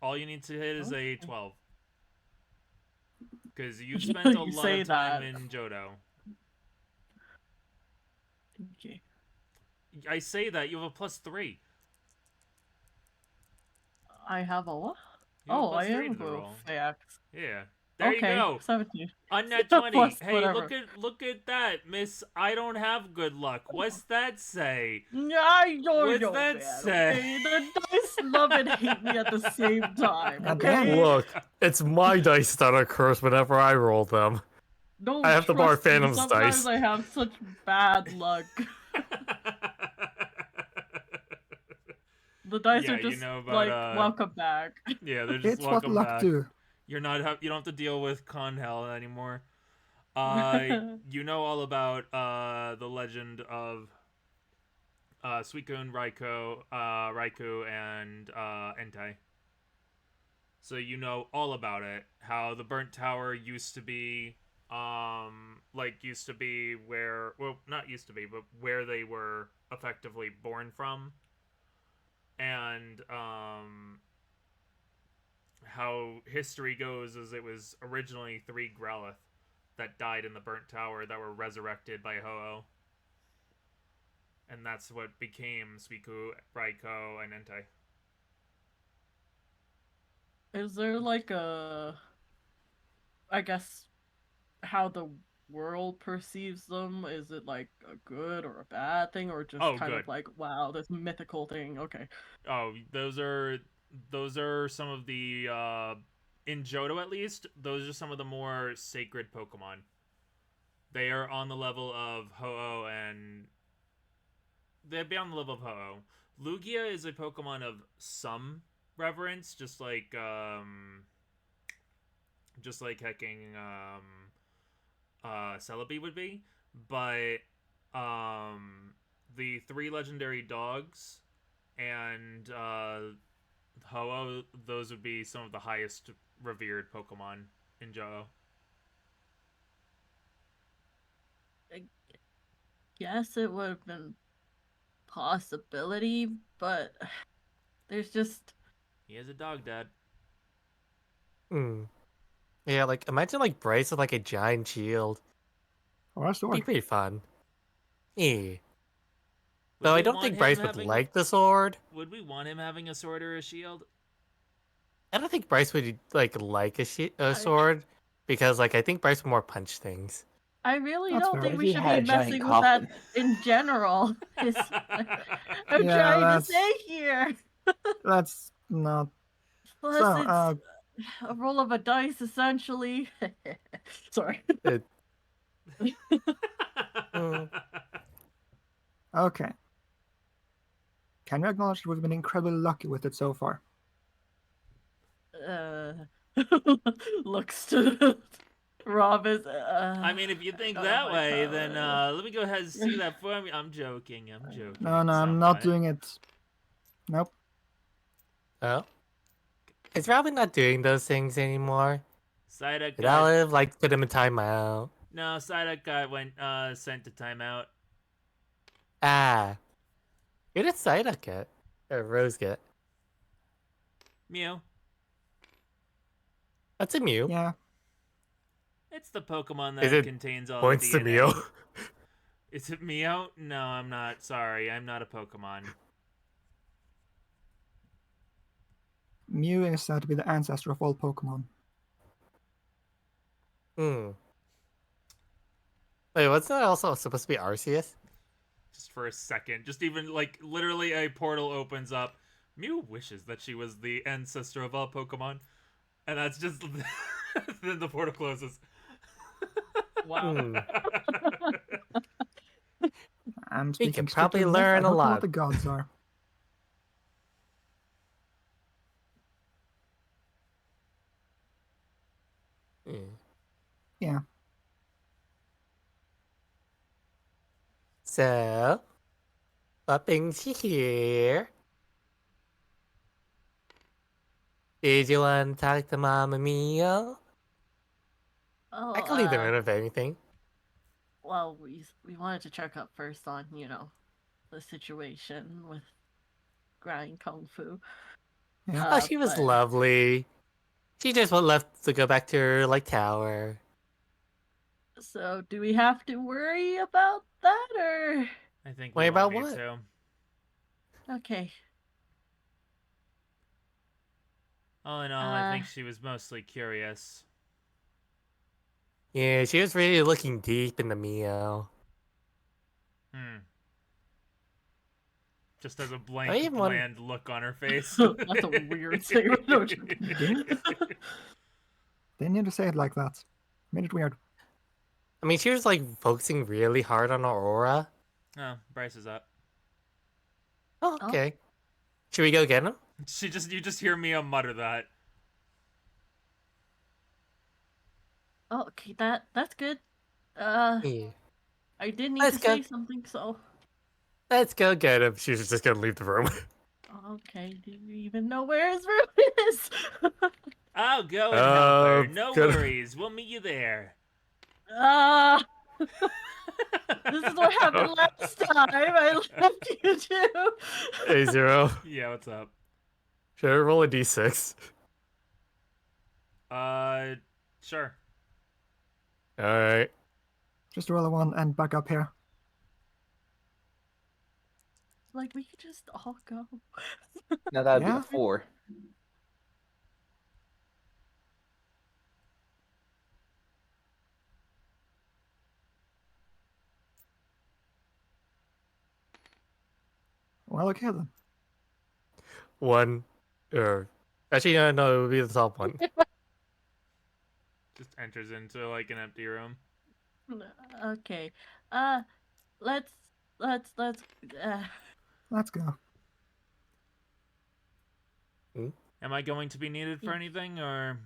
All you need to hit is a 12. Because you spent a You lot say of time that. in Johto. Okay. I say that, you have a +3. I have a what? You have a Oh, I +3 am to the a roll. fact. Yeah. There Okay, you go. 17. On that 20. Plus Hey, whatever. look at that, Miss. I don't have good luck. What's that say? I don't What's know, that man. say? Okay? The dice love and hate me at the same time. God Okay? damn. Look, it's my dice that are cursed whenever I roll them. No, I have to borrow trust me, Phantom's sometimes dice. I have such bad luck. The dice Yeah, are you just know about like, welcome back. yeah, they're just It's what welcome luck back. do. You don't have to deal with con hell anymore. You know all about the legend of Suicune, Raikou, and Entei. So you know all about it. How the burnt tower used to be, used to be where, well, not used to be, but where they were effectively born from, and how history goes is it was originally 3 Growlithe that died in the burnt tower that were resurrected by Ho-Oh. And that's what became Suicune, Raikou, and Entei. Is there like I guess, how the world perceives them? Is it like a good or a bad thing, or just Oh, kind good. of like, wow, this mythical thing? Okay. Oh, those are some of the in Johto at least, those are some of the more sacred Pokemon. They are on the level of Ho-Oh and they'd be on the level of Ho-Oh. Lugia is a Pokemon of some reverence, just like hecking Celebi would be, but the 3 legendary dogs and Ho-Oh, those would be some of the highest revered Pokemon in Johto. I guess it would have been possibility, but there's just He is a dog, Dad. Hmm. Yeah, like imagine like Bryce with like a giant shield. Or a Be sword. pretty fun. Yeah. Would Though I we don't want think him Bryce would having? like the sword. Would we want him having a sword or a shield? I don't think Bryce would like a sword because like I think Bryce would more punch things. I really That's don't fair. What think if we he should had be a giant messing with that coffin? in general. I'm Yeah, trying to that's- say here. That's not. Plus, So, it's a roll of a dice, essentially. Sorry. It, mm, okay. Can you acknowledge that we've been incredibly lucky with it so far? Uh, looks to Rob is. I mean, if you I think don't know that my way, then power. let me go ahead and see that for me. I'm joking. No, I'm not doing it. Nope. oh, is Robin not doing those things anymore? Psyduck Did got Olive like put him in timeout? no. Psyduck got sent to timeout. Ah, who did Psyduck get? Or Rose get? Mew. That's a Mew. Yeah. It's the Pokemon Is that it contains all points the to DNA. Mew? Is it Meow? No, I'm not. Sorry, I'm not a Pokemon. Mew is said to be the ancestor of all Pokemon. Hmm. Wait, wasn't that also supposed to be Arceus? Just for a second, just even like literally a portal opens up. Mew wishes that she was the ancestor of all Pokemon, and that's just then the portal closes. Wow. Hmm. I'm We speaking could strictly probably myth. I learn a don't know what lot. the gods are. Hmm. Yeah. So, what brings you here? Did you want to talk to Mama Mia? Oh, I can leave them in if anything. well, we wanted to check up first on, the situation with grind kung fu. Yeah. Oh, she was But lovely. She just left to go back to her like tower. so do we have to worry about that, or I think Worry we about won't what? need to. okay? All in all, I think she was mostly curious. Yeah, she was really looking deep into Mio. Just as a I blank, even want- bland look on her face. That's a weird statement. No, Didn't need to say it like that. Made it weird. I mean, she was like focusing really hard on her aura. Oh, Bryce is up. Oh, okay. Should we go get him? You just hear Mia mutter that. Oh, okay, that's good. Yeah. I did need Let's to go. say something, so Let's go get him. She was just gonna leave the room. okay. Do you even know where his room is? I'll go and help her. No good. worries. We'll meet you there. This is what happened last time. I left you two. Hey, Zero. Yeah, what's up? Should I roll a d6? Sure. Alright. Just roll a 1 and back up here. Like we could just all go. No, that would be Yeah. a 4. Well, okay then. 1. Actually, no, it would be the top one. Just enters into like an empty room. Okay. Let's. Let's go. Am I going to be needed for anything, or?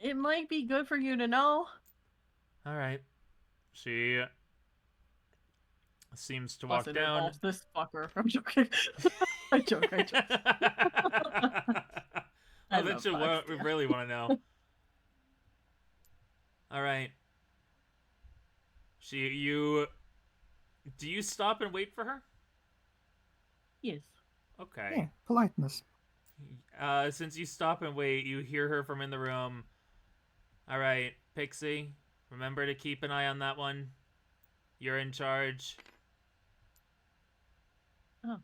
It might be good for you to know. All right. She seems to walk Plus, it down. involves this fucker. I'm joking. I joke. I bet you we really want to know. All right. Do you stop and wait for her? Yes. Okay. Yeah, politeness. Since you stop and wait, you hear her from in the room. All right, Pixie, remember to keep an eye on that one. You're in charge. Oh.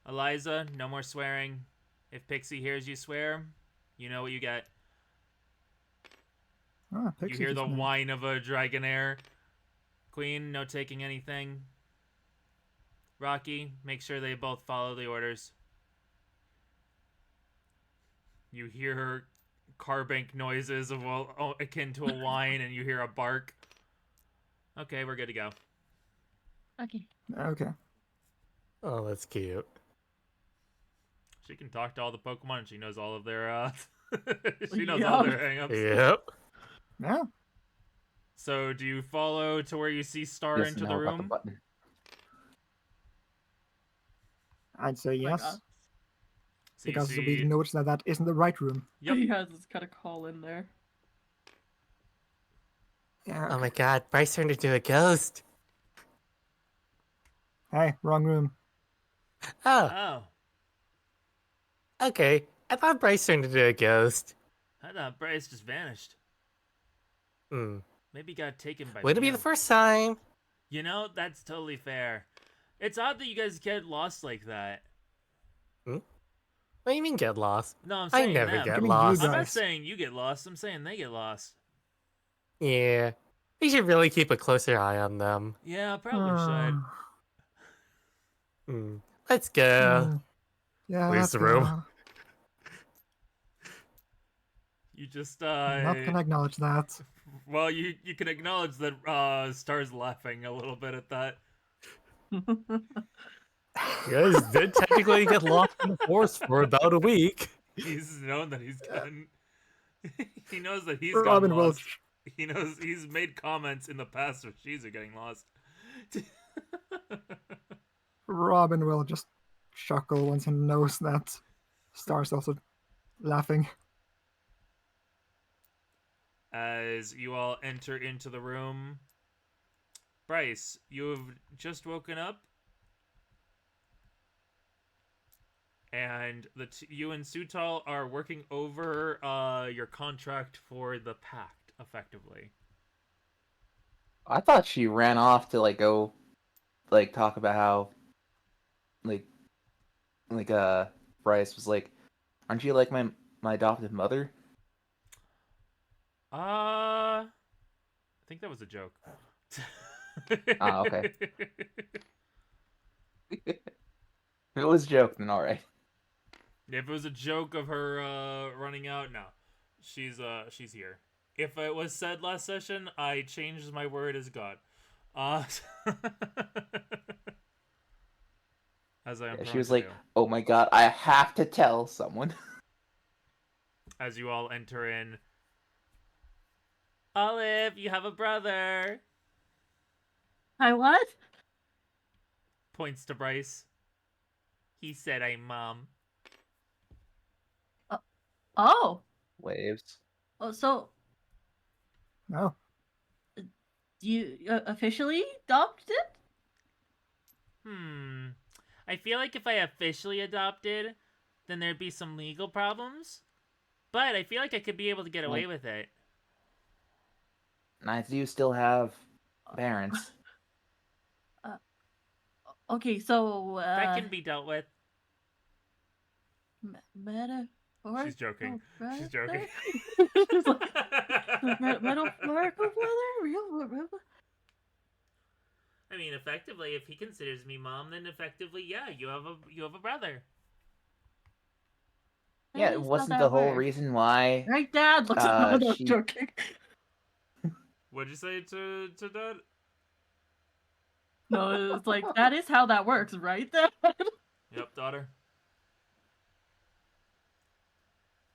Eliza, no more swearing. If Pixie hears you swear, you know what you get. Ah, You Pixie hear the just moved. whine of a dragonair. Queen, no taking anything. Rocky, make sure they both follow the orders. You hear car bank noises of akin to a whine, and you hear a bark. Okay, we're good to go. Okay. Okay. Oh, that's cute. She can talk to all the Pokemon, and she knows all of their, she knows all their hang-ups. Yep. Yeah. So, do you follow to where you see Star Yes, into know the about the room? button. I'd say Like, yes. So you Because see... we noticed that that isn't the right room. Yep. He has his kind of call in there. Yeah. Oh my god, Bryce turned into a ghost. Hey, wrong room. Oh, Oh, okay. I thought Bryce turned into a ghost. I thought Bryce just vanished. Hmm. Maybe he got taken by Wouldn't be Leo. the first time. You know, that's totally fair. It's odd that you guys get lost like that. What do you mean get lost? No, I'm I saying never them. get Give me lost. you I'm not guys. saying you get lost. I'm saying they get lost. Yeah. We should really keep a closer eye on them. Yeah, probably should. Let's go. Yeah, Leaves let's the room. go. You just I'm not gonna acknowledge that. well, you can acknowledge that Star's laughing a little bit at that. You guys did technically get lost in the forest for about a week. He's known that he's gotten. He knows that he's Robin gotten will. lost. He knows he's made comments in the past of Shizu getting lost. Robin will just chuckle once he knows that Star's also laughing. As you all enter into the room, Bryce, you have just woken up, and you and Sutal are working over your contract for the pact, effectively. I thought she ran off to go talk about how Bryce was like, "Aren't you like my adopted mother?" I think that was a joke. Ah, okay. If it was a joke, then all right. If it was a joke of her running out, no, she's here. If it was said last session, I changed my word as God. Uh, as I am Yeah, prone she was to like, do. "Oh my god, I have to tell someone." As you all enter in. Olive, you have a brother. I what? Points to Bryce. He said I'm mom. Oh, Waves. oh, so No. you officially adopted? I feel like if I officially adopted, then there'd be some legal problems. But I feel like I could be able to get away Like, with it. neither do you still have parents. Okay, so That can be dealt with. metaphor. She's joking. Brother? She's joking. It's like, metaphorical brother? Real? I mean, effectively, if he considers me mom, then effectively, yeah, you have a brother. Yeah, That it is how wasn't the that whole works. reason why Right, Dad? Looks at no, she joking. What'd you say to Dad? No, it's like, that is how that works, right, Dad? Yep, daughter.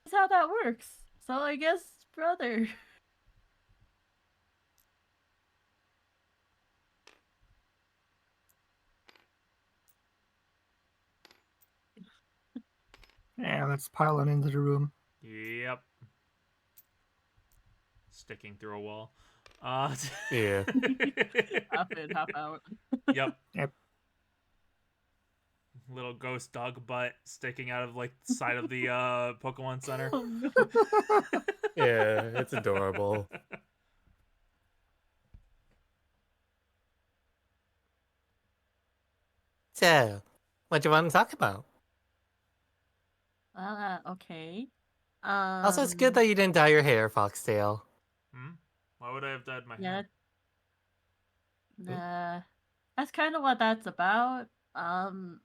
That's how that works. So I guess brother. Yeah, let's pile on into the room. Yep. Sticking through a wall. Yeah. Half in, half out. Yep. Yep. Little ghost dog butt sticking out of like the side of the Pokemon Center. Oh, no. Yeah, it's adorable. So, what do you want to talk about? Okay. Also, it's good that you didn't dye your hair, Foxtail. Why would I have dyed my Yeah. hair? That's kind of what that's about. Hmm?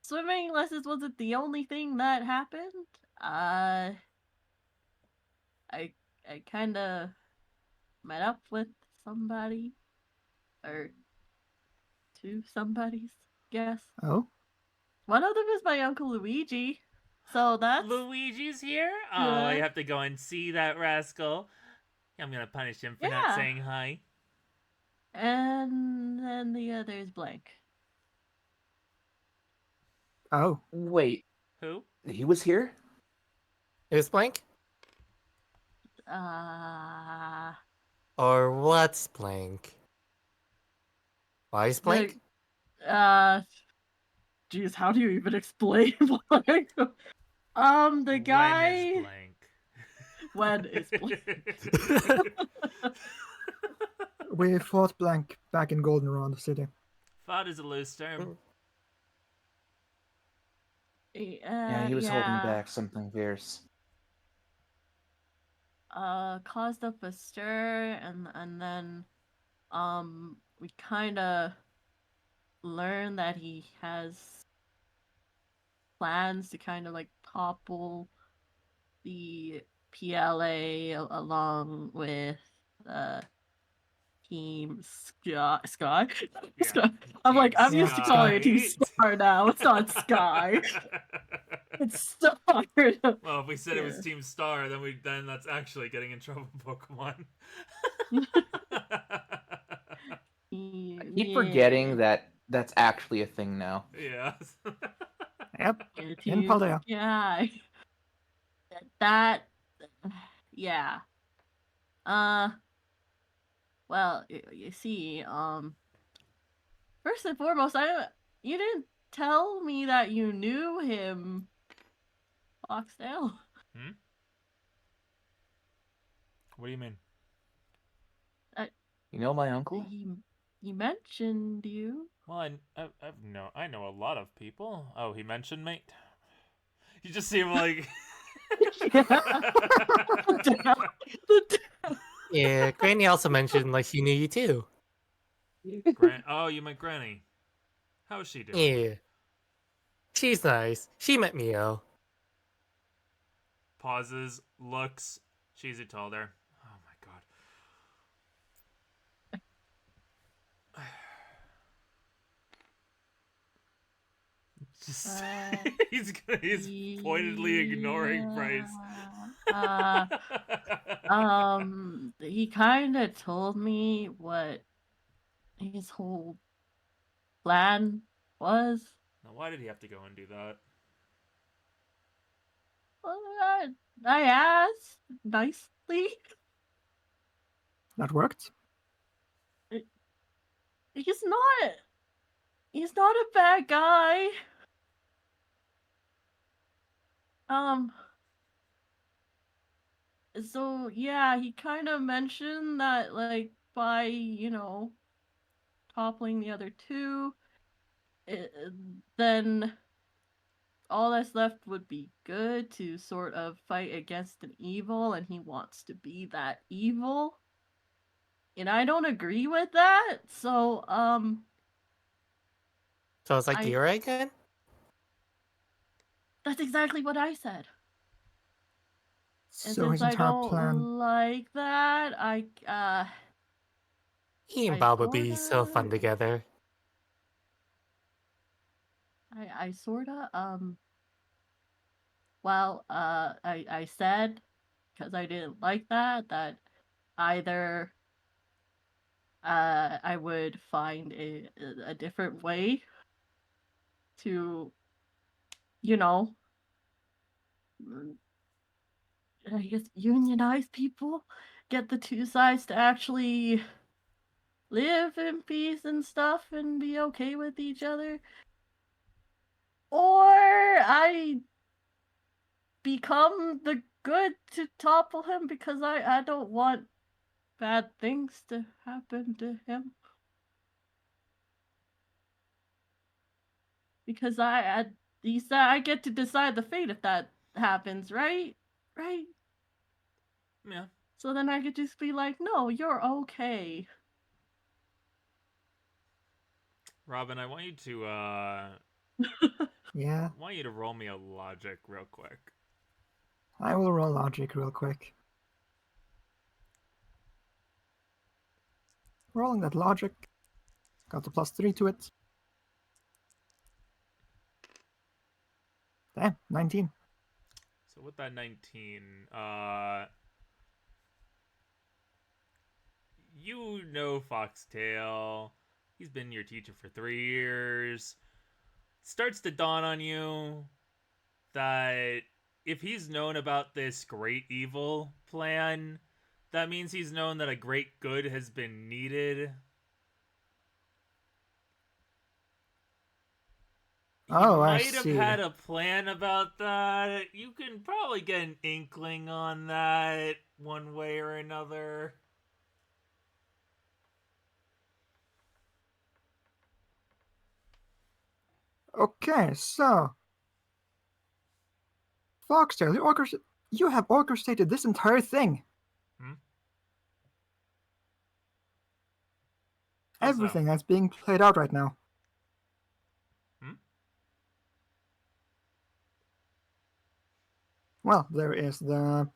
Swimming lessons wasn't the only thing that happened. I kind of met up with somebody, or two somebodies, guess. Oh? One of them is my Uncle Luigi. So that's Luigi's here? Oh, Yeah. I have to go and see that rascal. I'm gonna punish him for not Yeah. saying hi. And then the other is blank. Oh. Wait, Who? he was here? Is blank? Uh Or what's blank? Why is blank? Geez, how do you even explain blank? The When is guy blank? when is blank. We fought blank back in Goldenrod City. Fought is a loose term. Yeah, he was holding Yeah. back something fierce. Caused up a stir, and then we kind of learned that he has plans to kind of like topple the PLA along with Team Sky. Sky? Yeah. Sky. I'm like, I'm used to calling it Team Sky. Star now. It's not Sky. It's Star. Well, if we said it was Yeah. Team Star, then that's actually getting in trouble with Pokemon. I keep forgetting that that's actually a thing now. Yeah. Yep. Yeah, In Team Paldea. Sky. That. Yeah. Well, you see, first and foremost, you didn't tell me that you knew him, Foxdale. What do you mean? You know my uncle? He mentioned you. Well, I know a lot of people. Oh, he mentioned me. You just seem like. Yeah, Granny also mentioned like she knew you too. Oh, you meant Granny. How's she doing? Yeah. She's nice. She met Mio. pauses, looks. Shizu told her. Oh my god. Just, he's pointedly ignoring Bryce. He kind of told me what his whole plan was. Now, why did he have to go and do that? I asked nicely. That worked. He's not a bad guy. So yeah, he kind of mentioned that, like, by, toppling the other two, then all that's left would be good to sort of fight against an evil, and he wants to be that evil. And I don't agree with that, so, So it's like I- you're again? that's exactly what I said. And So since his I entire don't plan. like that, He and I Bob would be so sorta- fun together. I sorta, I said, because I didn't like that either I would find a different way to, I guess, unionize people, get the two sides to actually live in peace and stuff and be okay with each other. Or I become the good to topple him because I don't want bad things to happen to him. Because he said I get to decide the fate if that happens, right? Right? Yeah. So then I could just be like, no, you're okay. Robin, I want you to Yeah, roll me a logic real quick. I will roll logic real quick. Rolling that logic. Got the +3 to it. Damn, 19. So with that 19, you know Foxtail. He's been your teacher for 3 years. Starts to dawn on you that if he's known about this great evil plan, that means he's known that a great good has been needed. He Oh, I might have see. had a plan about that. You can probably get an inkling on that one way or another. Okay, so Foxtail, you have orchestrated this entire thing. Hmm? How so? Everything that's being played out right now. Hmm? Well, there is the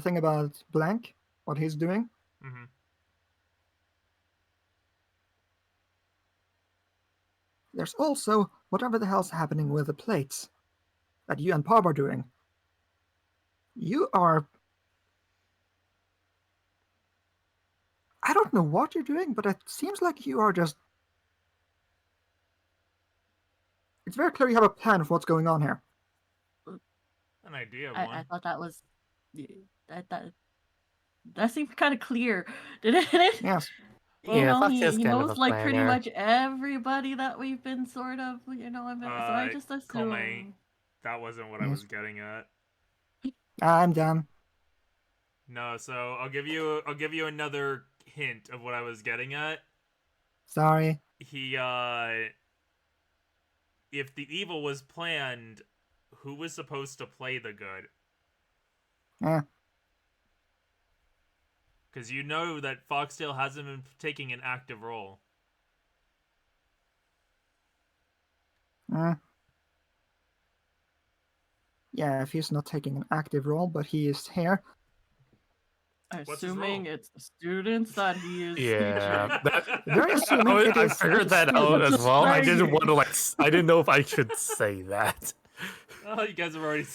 thing about Blank, what he's doing. Mm-hmm. There's also whatever the hell's happening with the plates that you and Bob are doing. You are... I don't know what you're doing, but it seems like you are just... It's very clear you have a plan of what's going on here. An idea of I one. thought that was that seemed kind of clear, didn't it? Yes. Yeah, Foxtail's he kind of knows a like pretty planner. much everybody that we've been sort of, so I just assume. Kome, that wasn't what I Yes. was getting at. I'm done. No, so I'll give you another hint of what I was getting at. Sorry. He if the evil was planned, who was supposed to play the good? Eh. Because you know that Foxtail hasn't been taking an active role. Yeah, yeah, if he's not taking an active role, but he is here. What's his Assuming role? it's the students that he is Yeah, teaching. Very assuming it I is figured the that out as students. well. I didn't Bragging. want to I didn't know if I should say that. Oh, you guys have already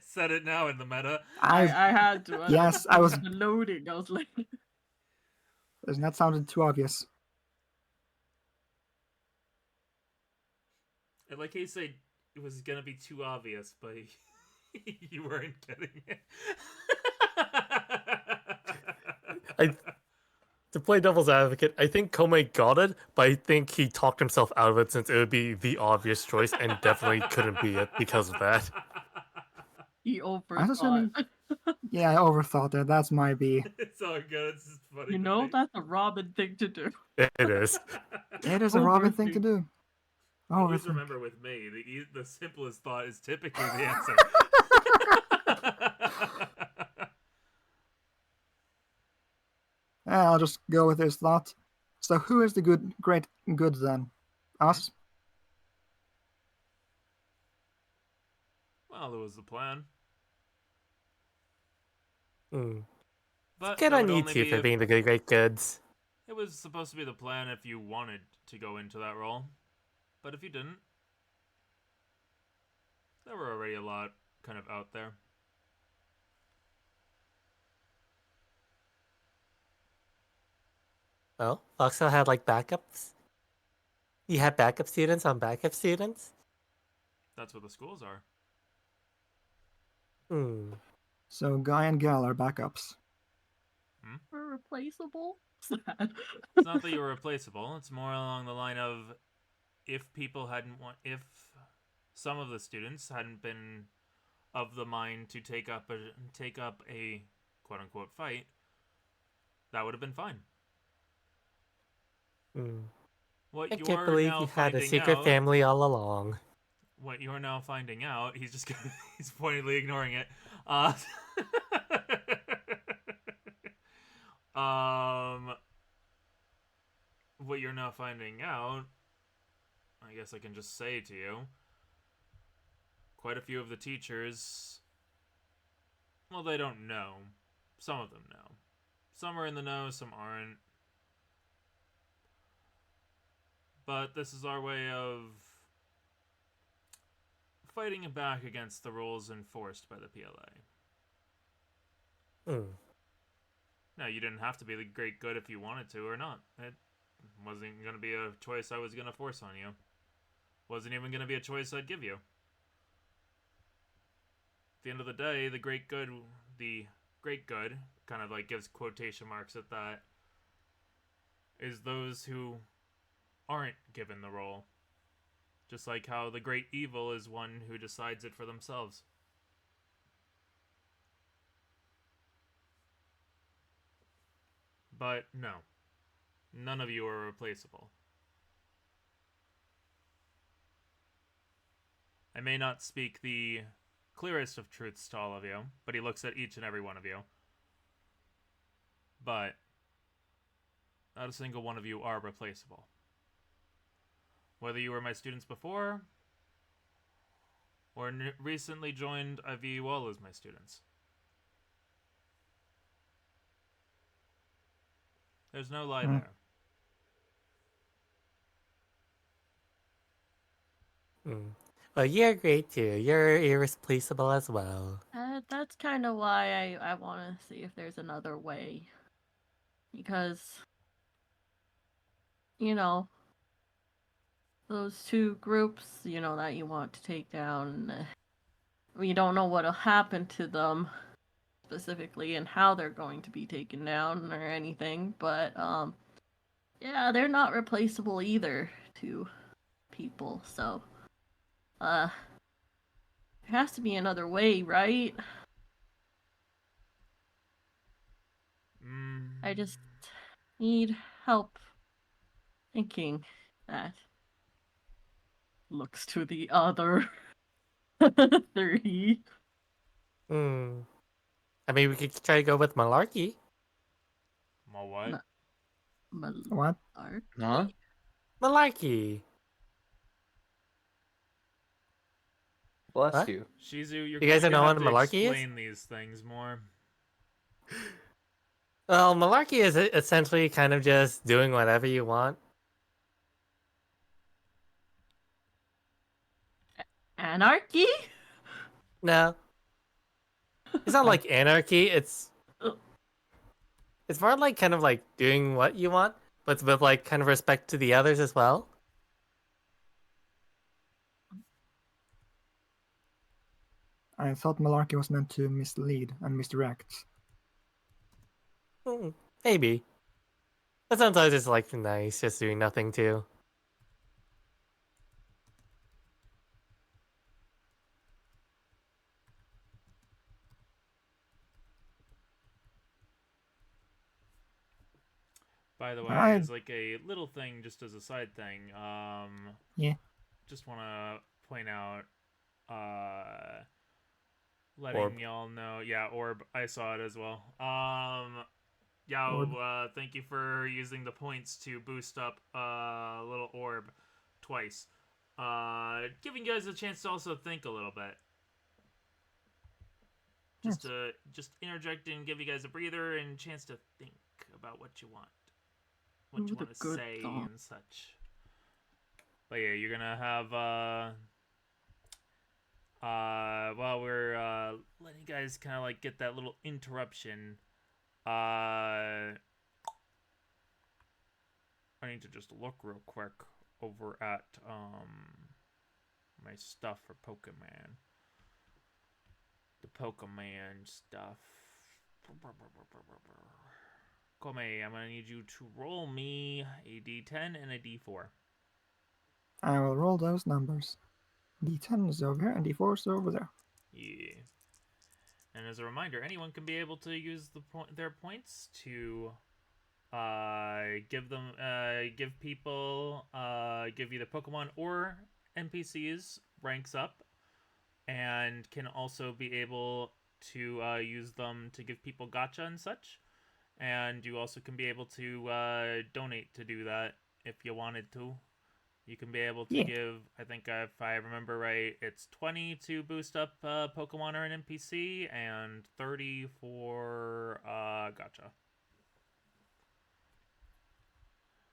said it now in the meta. I I had to. Yes, I was- loading. I was like, Doesn't that sound too obvious? And like he said, it was gonna be too obvious, but you weren't getting it. To play devil's advocate, I think Kome got it, but I think he talked himself out of it since it would be the obvious choice and definitely couldn't be it because of that. he I was overthought. assuming. Yeah, I overthought that. That's my B. It's all good. It's just funny. You to know, me. that's a Robin thing to do. It is. It is a Robin thing to do. Always Overthink. remember with me, the simplest thought is typically the answer. I'll just go with his thought. So who is the great good then? Us? Well, it was the plan. But Good that on would you only two be for if- being the great goods. It was supposed to be the plan if you wanted to go into that role. But if you didn't, there were already a lot kind of out there. Well, Foxhole had like backups. You had backup students on backup students? That's what the schools are. So Guy and Gal are backups. We're replaceable. Sad. It's not that you were replaceable. It's more along the line of if some of the students hadn't been of the mind to take up a quote unquote fight, that would have been fine. What I you're can't believe now you had a finding secret out, family all along. What you're now finding out, he's pointedly ignoring it. What you're now finding out, I guess I can just say to you, quite a few of the teachers, well, they don't know. Some of them know. Some are in the know, some aren't. But this is our way of fighting back against the rules enforced by the PLA. Now, you didn't have to be the great good if you wanted to or not. It wasn't going to be a choice I was going to force on you. Wasn't even going to be a choice I'd give you. At the end of the day, the great good, kind of like gives quotation marks at that, is those who aren't given the role. Just like how the great evil is one who decides it for themselves. But no, none of you are replaceable. I may not speak the clearest of truths to all of you, but he looks at each and every one of you. But not a single one of you are replaceable. Whether you were my students before, or recently joined, I view you all as my students. There's no lie there. Well, you're great too. You're irreplaceable as well. That's kind of why I want to see if there's another way. Because, you know, those two groups, you know, that you want to take down, we don't know what'll happen to them specifically and how they're going to be taken down or anything, but, yeah, they're not replaceable either to people, so, there has to be another way, right? I just need help thinking that. Looks to the other 3. I mean, we could try to go with Malarkey. My what? What? Malarkey. Bless What? you. Shizu, you're You guys going to don't know have what to malarkey is? explain these things more. Well, malarkey is essentially kind of just doing whatever you want. Anarchy? No, it's not like anarchy. It's more like kind of like doing what you want, but with like kind of respect to the others as well. I thought malarkey was meant to mislead and misdirect. Hmm, maybe. But sometimes it's like nice, just doing nothing too. By the way, I as like a little thing, just as a side thing, yeah. just want to point out, letting Orb. y'all know, yeah, Orb, I saw it as well. Orb. Thank you for using the points to boost up little Orb twice. Giving you guys a chance to also think a little bit. Yes. Just interject and give you guys a breather and a chance to think about what you want. What Ooh, you the want to good say thought. and such. But yeah, you're gonna have while we're letting you guys kind of like get that little interruption, I need to just look real quick over at my stuff for Pokemon. The Pokemon stuff. Kome, I'm gonna need you to roll me a D10 and a D4. I will roll those numbers. D10 is over here and D4 is over there. Yeah. And as a reminder, anyone can be able to use their points to give people give either Pokemon or NPCs ranks up, and can also be able to use them to give people gacha and such. And you also can be able to donate to do that if you wanted to. You can be able to Yeah. give, I think if I remember right, it's 20 to boost up Pokemon or an NPC, and 30 for gacha.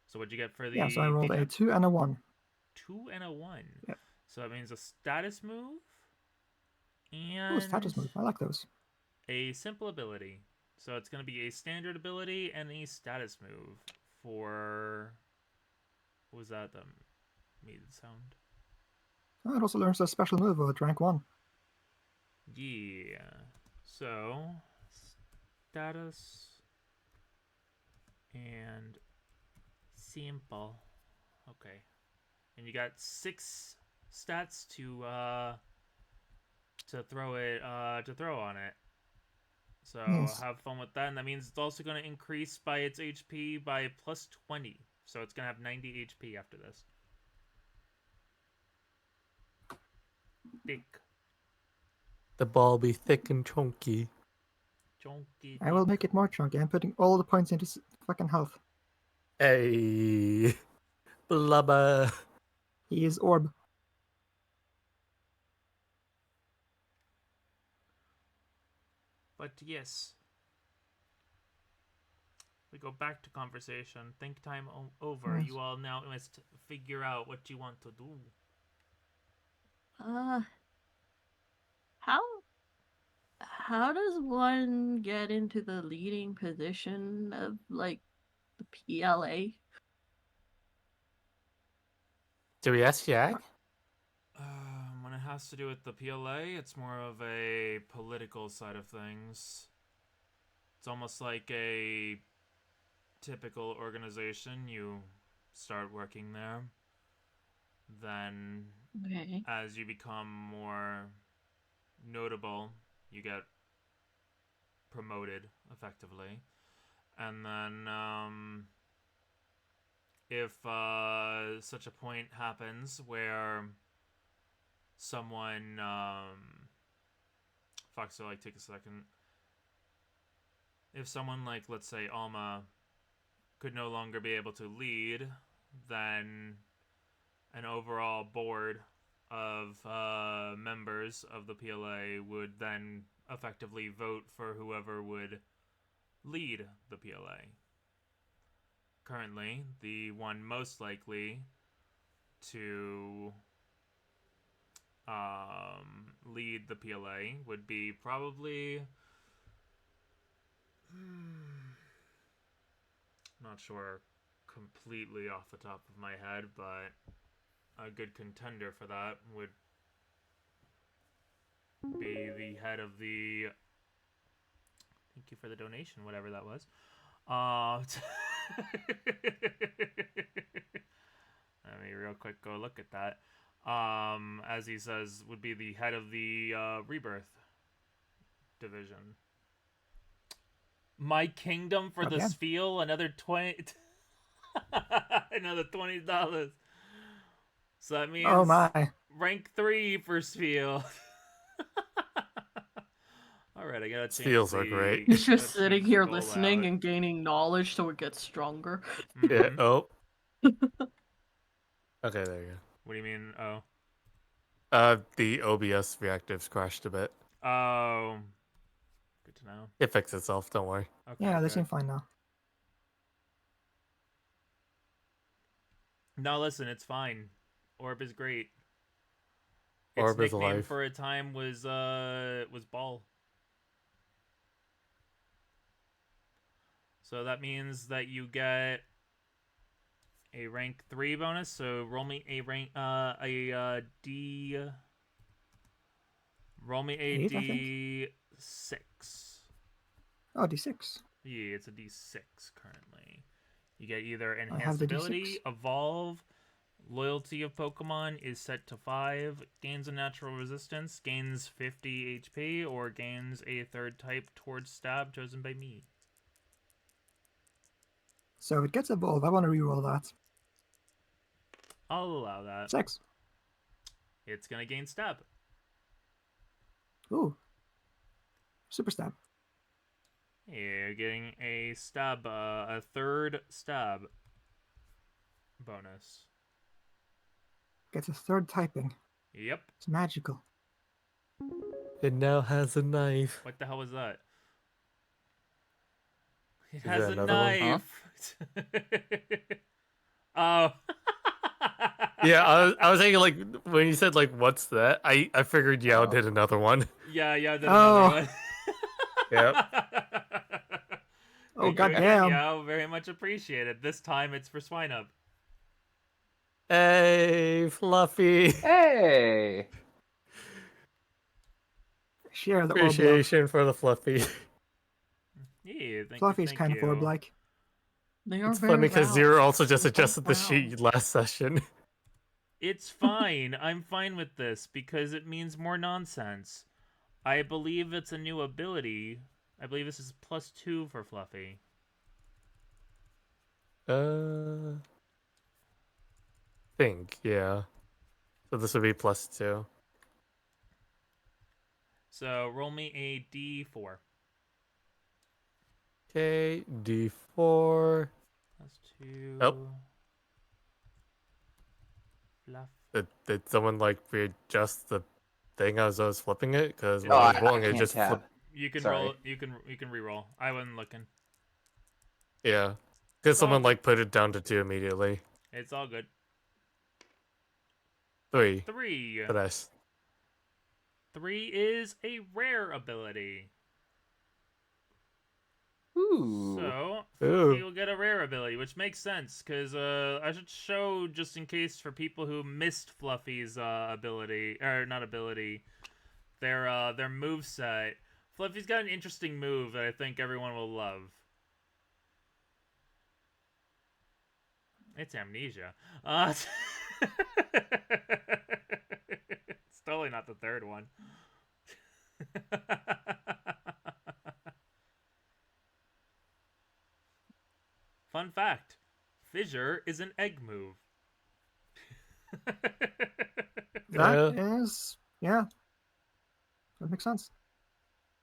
So what'd you get for the Yeah, so I rolled a D10? 2 and a 1. 2 and a 1. Yep. So that means a status move Oh, and status move. I like those. a simple ability. So it's going to be a standard ability and a status move for... What was that that made it sound? Oh, it also learns a special move at rank 1. Yeah. So, status and simple. Okay. And you got 6 stats to throw on it. So Yes. have fun with that. And that means it's also going to increase by its HP by plus 20. So it's going to have 90 HP after this. Thick. The ball be thick and chunky. Chunky. I will make it more chunky. I'm putting all the points into fucking health. Hey, blubber. He is Orb. But yes. We go back to conversation. Think time over. Yes. You all now must figure out what you want to do. How does one get into the leading position of like the PLA? Do we ask Jack? When it has to do with the PLA, it's more of a political side of things. It's almost like a typical organization. You start working there. Then, Okay. as you become more notable, you get promoted effectively. And then, if such a point happens where someone, fuck, so like take a second. If someone like, let's say, Alma could no longer be able to lead, then an overall board of members of the PLA would then effectively vote for whoever would lead the PLA. Currently, the one most likely to lead the PLA would be probably... not sure completely off the top of my head, but a good contender for that would be the head of the... Thank you for the donation, whatever that was. Let me real quick go look at that. As he says, would be the head of the Rebirth division. My Kingdom for the Okay. Spiel, another 20... another $20. So that means Oh my. rank 3 for Spiel. Alright, I gotta change Spiels are great. He's gotta just sitting change the here goal listening out. and gaining knowledge so it gets stronger. Yeah. Mhm. Oh. Okay, there you go. What do you mean? Oh. The OBS reactives crashed a bit. Oh. Good to know. It fixed itself. Don't worry. Okay, Yeah, they good. seem fine now. No, listen, it's fine. Orb is great. Orb Its is nickname alive. for a time was Ball. So that means that you get a rank 3 bonus. So roll me a rank D. Roll me a 8, I think. D6. Oh, D6. Yeah, it's a D6 currently. You get either I have enhanced the ability, D6. evolve, loyalty of Pokemon is set to 5, gains a natural resistance, gains 50 HP, or gains a third type towards stab chosen by me. So if it gets evolved, I want to reroll that. I'll allow that. 6. It's gonna gain stab. Ooh. Super stab. You're getting a stab, a third stab bonus. Gets a third typing. Yep. It's magical. It now has a knife. What the hell was that? It Is has there a another one? knife. Oh. Yeah, I was thinking like when you said like what's that? I figured Yao did another one. Yeah, that's Oh. another one. Yep. Oh, Thank you again, goddamn. Yao. Very much appreciated. This time it's for Swineup. Hey, Fluffy. Hey! Share the orb love. Appreciation for the Fluffy. Yeah, Fluffy's thank kind you. of orb-like. They are It's very funny because round. Zero also just They're adjusted the round. sheet last session. It's fine. I'm fine with this because it means more nonsense. I believe it's a new ability. I believe this is +2 for Fluffy. Think, yeah. So this would be +2. So roll me a D4. Okay, D4. +2. Oh. Fluff. Did someone like readjust the thing as I was flipping it? Because Oh, while I was I rolling it, can't just tab. flipped. You can Sorry. roll. You can re-roll. I wasn't looking. Yeah. Because It's all someone good. like put it down to 2 immediately. It's all good. 3. 3. But I. 3 is a rare ability. Ooh. So, Ooh. you'll get a rare ability, which makes sense, because I should show, just in case, for people who missed Fluffy's ability, or not ability, their moveset. Fluffy's got an interesting move that I think everyone will love. It's amnesia. It's totally not the third one. Fun fact, fissure is an egg move. That is... Yeah. That makes sense.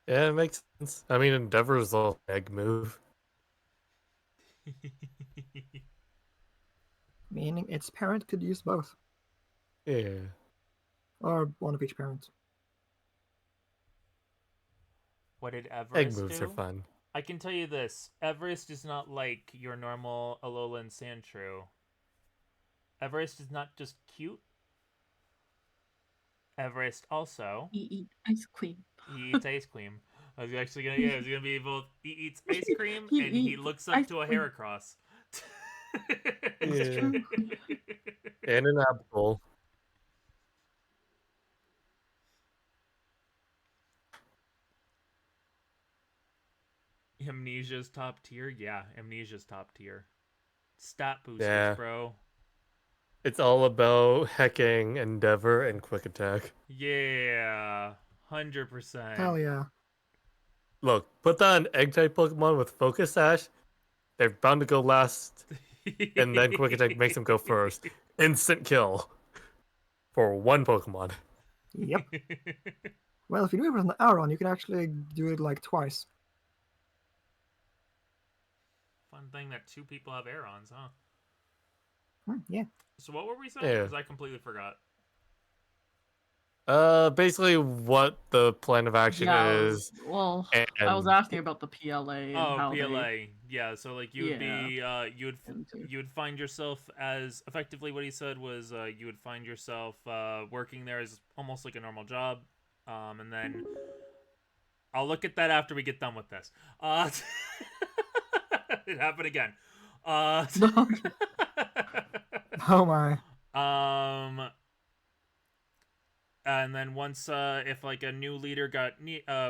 Yeah, it makes sense. I mean, Endeavor's little egg move. Meaning its parent could use both. Yeah. or one of each parent. What did Egg Everest moves are do? fun. I can tell you this: Everest is not like your normal Alolan Sandshrew. Everest is not just cute. Everest also He eat ice cream. he eats ice cream. I was actually gonna it was gonna be both. He eats ice cream He and he eats looks up ice to a cream. Heracross. It's Yeah. true. And an apple. Amnesia's top tier? Yeah, Amnesia's top tier. Stat boosters, Yeah. bro. It's all about hecking, Endeavor, and Quick Attack. Yeah. 100%. Hell yeah. Look, put that on Egg-type Pokemon with Focus Sash, they're bound to go last, and then Quick Attack makes them go first. Instant kill. For one Pokemon. Yep. Well, if you do it with an Aron, you can actually do it like twice. Fun thing that two people have Arons, huh? Yeah. So what were we saying? Yeah. Because I completely forgot. Basically what the plan of action Yeah. is, Well, and I was asking about the PLA and Oh, how PLA. Yeah, so like you would Yeah. be Into. you would find yourself as effectively what he said was you would find yourself working there as almost like a normal job. And then I'll look at that after we get done with this. It happened again. Oh my. And then once if like a new leader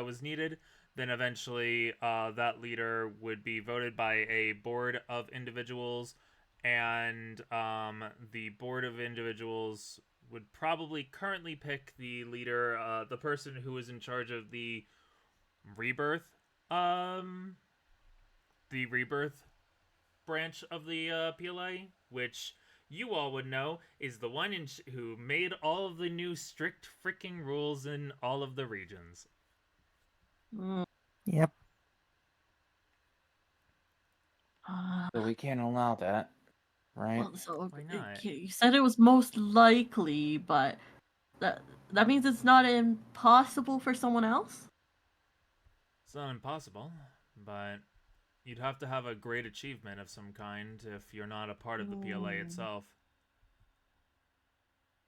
was needed, then eventually that leader would be voted by a board of individuals, and the board of individuals would probably currently pick the leader, the person who is in charge of rebirth um the rebirth branch of the PLA, which you all would know is the one who made all of the new strict freaking rules in all of the regions. Mm, Yep. So we can't allow that, right? well, so Why not? you said it was most likely, but that means it's not impossible for someone else. It's not impossible, but you'd have to have a great achievement of some kind if you're not a part of the PLA itself.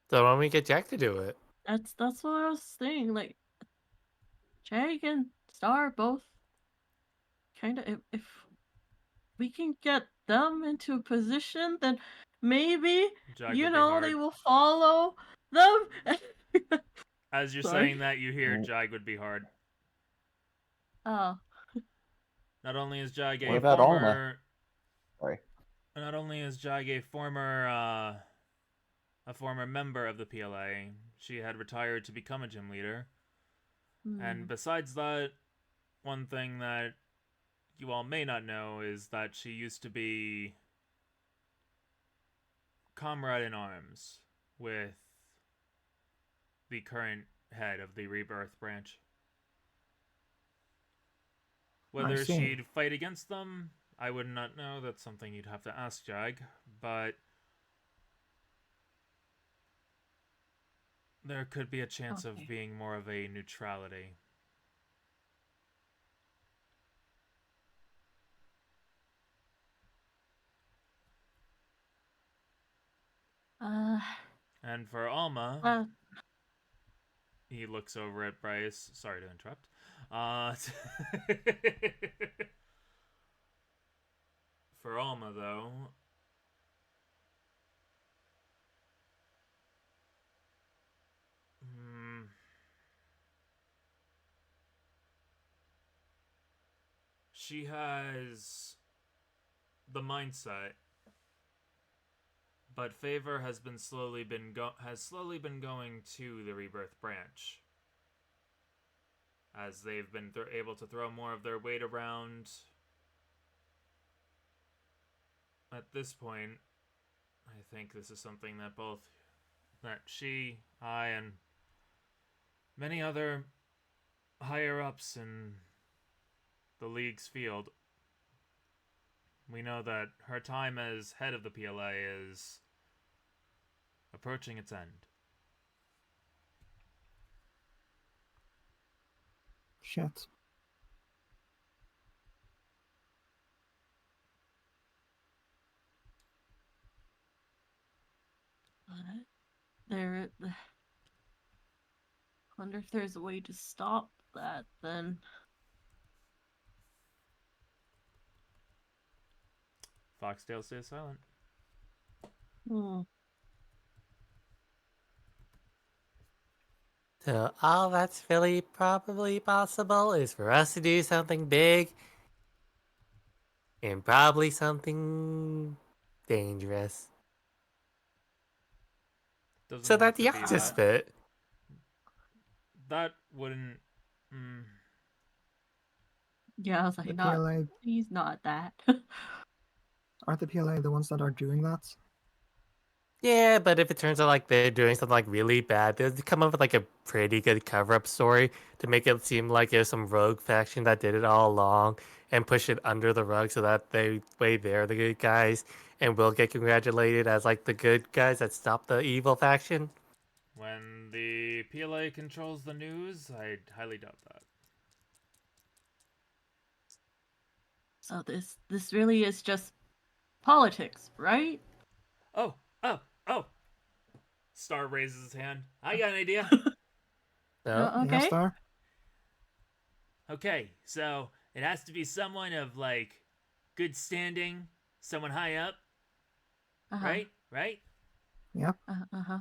so why don't we get Jack to do it? That's what I was saying. Like, Jag and Star both kind of. If we can get them into a position, then maybe Jag would be hard. they will follow them. As you're Sorry. saying that, you hear Jag would be hard. Oh, Not only is Jag What a about Alma? former, Sorry. not only is Jag a former member of the PLA, she had retired to become a gym leader. And besides that, one thing that you all may not know is that she used to be comrade in arms with the current head of the Rebirth branch. Whether see. she'd fight against them, I would not know. That's something you'd have to ask Jag. But there could be a chance of Okay. being more of a neutrality. And for Alma, he looks over at Bryce. Sorry to interrupt. For Alma, though, she has the mindset, but Favor has slowly been going to the Rebirth branch, as they've been able to throw more of their weight around. At this point, I think this is something that she, I, and many other higher ups in the league's field, we know that her time as head of the PLA is approaching its end. Shit. There. Wonder if there's a way to stop that then. Foxtail stays silent. Hmm. So all that's really probably possible is for us to do something big and probably something dangerous. Doesn't So have that to the be octopus that. fit. That wouldn't. Mm, Yeah, I was like, The not. PLA, He's not that. aren't the PLA the ones that are doing that? Yeah, but if it turns out like they're doing something like really bad, they'll come up with like a pretty good cover-up story to make it seem like there's some rogue faction that did it all along and push it under the rug so that they're the good guys and will get congratulated as like the good guys that stop the evil faction. when the PLA controls the news, I highly doubt that. So this really is just politics, right? Oh, oh, oh! Star raises his hand. I got an idea. No? Yeah, Okay. Star? Okay, so it has to be someone of like good standing, someone high up, Uh-huh. right? Right? Yep. Uh-huh.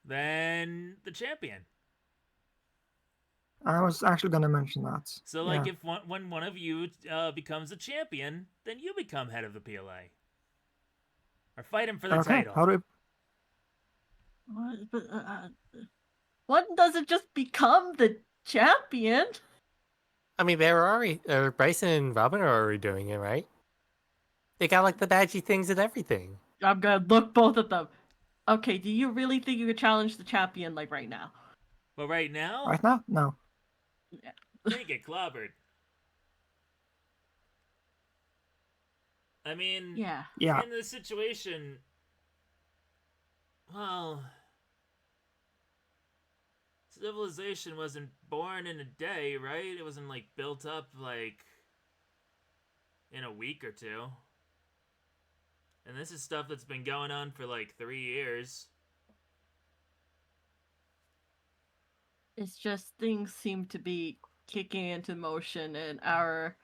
Then the champion. I was actually gonna mention that. So, Yeah. like, if when one of you becomes a champion, then you become head of the PLA, or fight him for the Okay, title. how do we... What? But one doesn't just become the champion. I mean, they're already, Bryson and Robin are already doing it, right? They got like the badgy things and everything. I'm gonna look both of them. Okay, do you really think you could challenge the champion like right now? But right now, Right now? No. they get clobbered. I mean, Yeah. Yeah. in this situation, well, civilization wasn't born in a day, right? It wasn't like built up like in a week or two. And this is stuff that's been going on for like 3 years. It's just things seem to be kicking into motion and our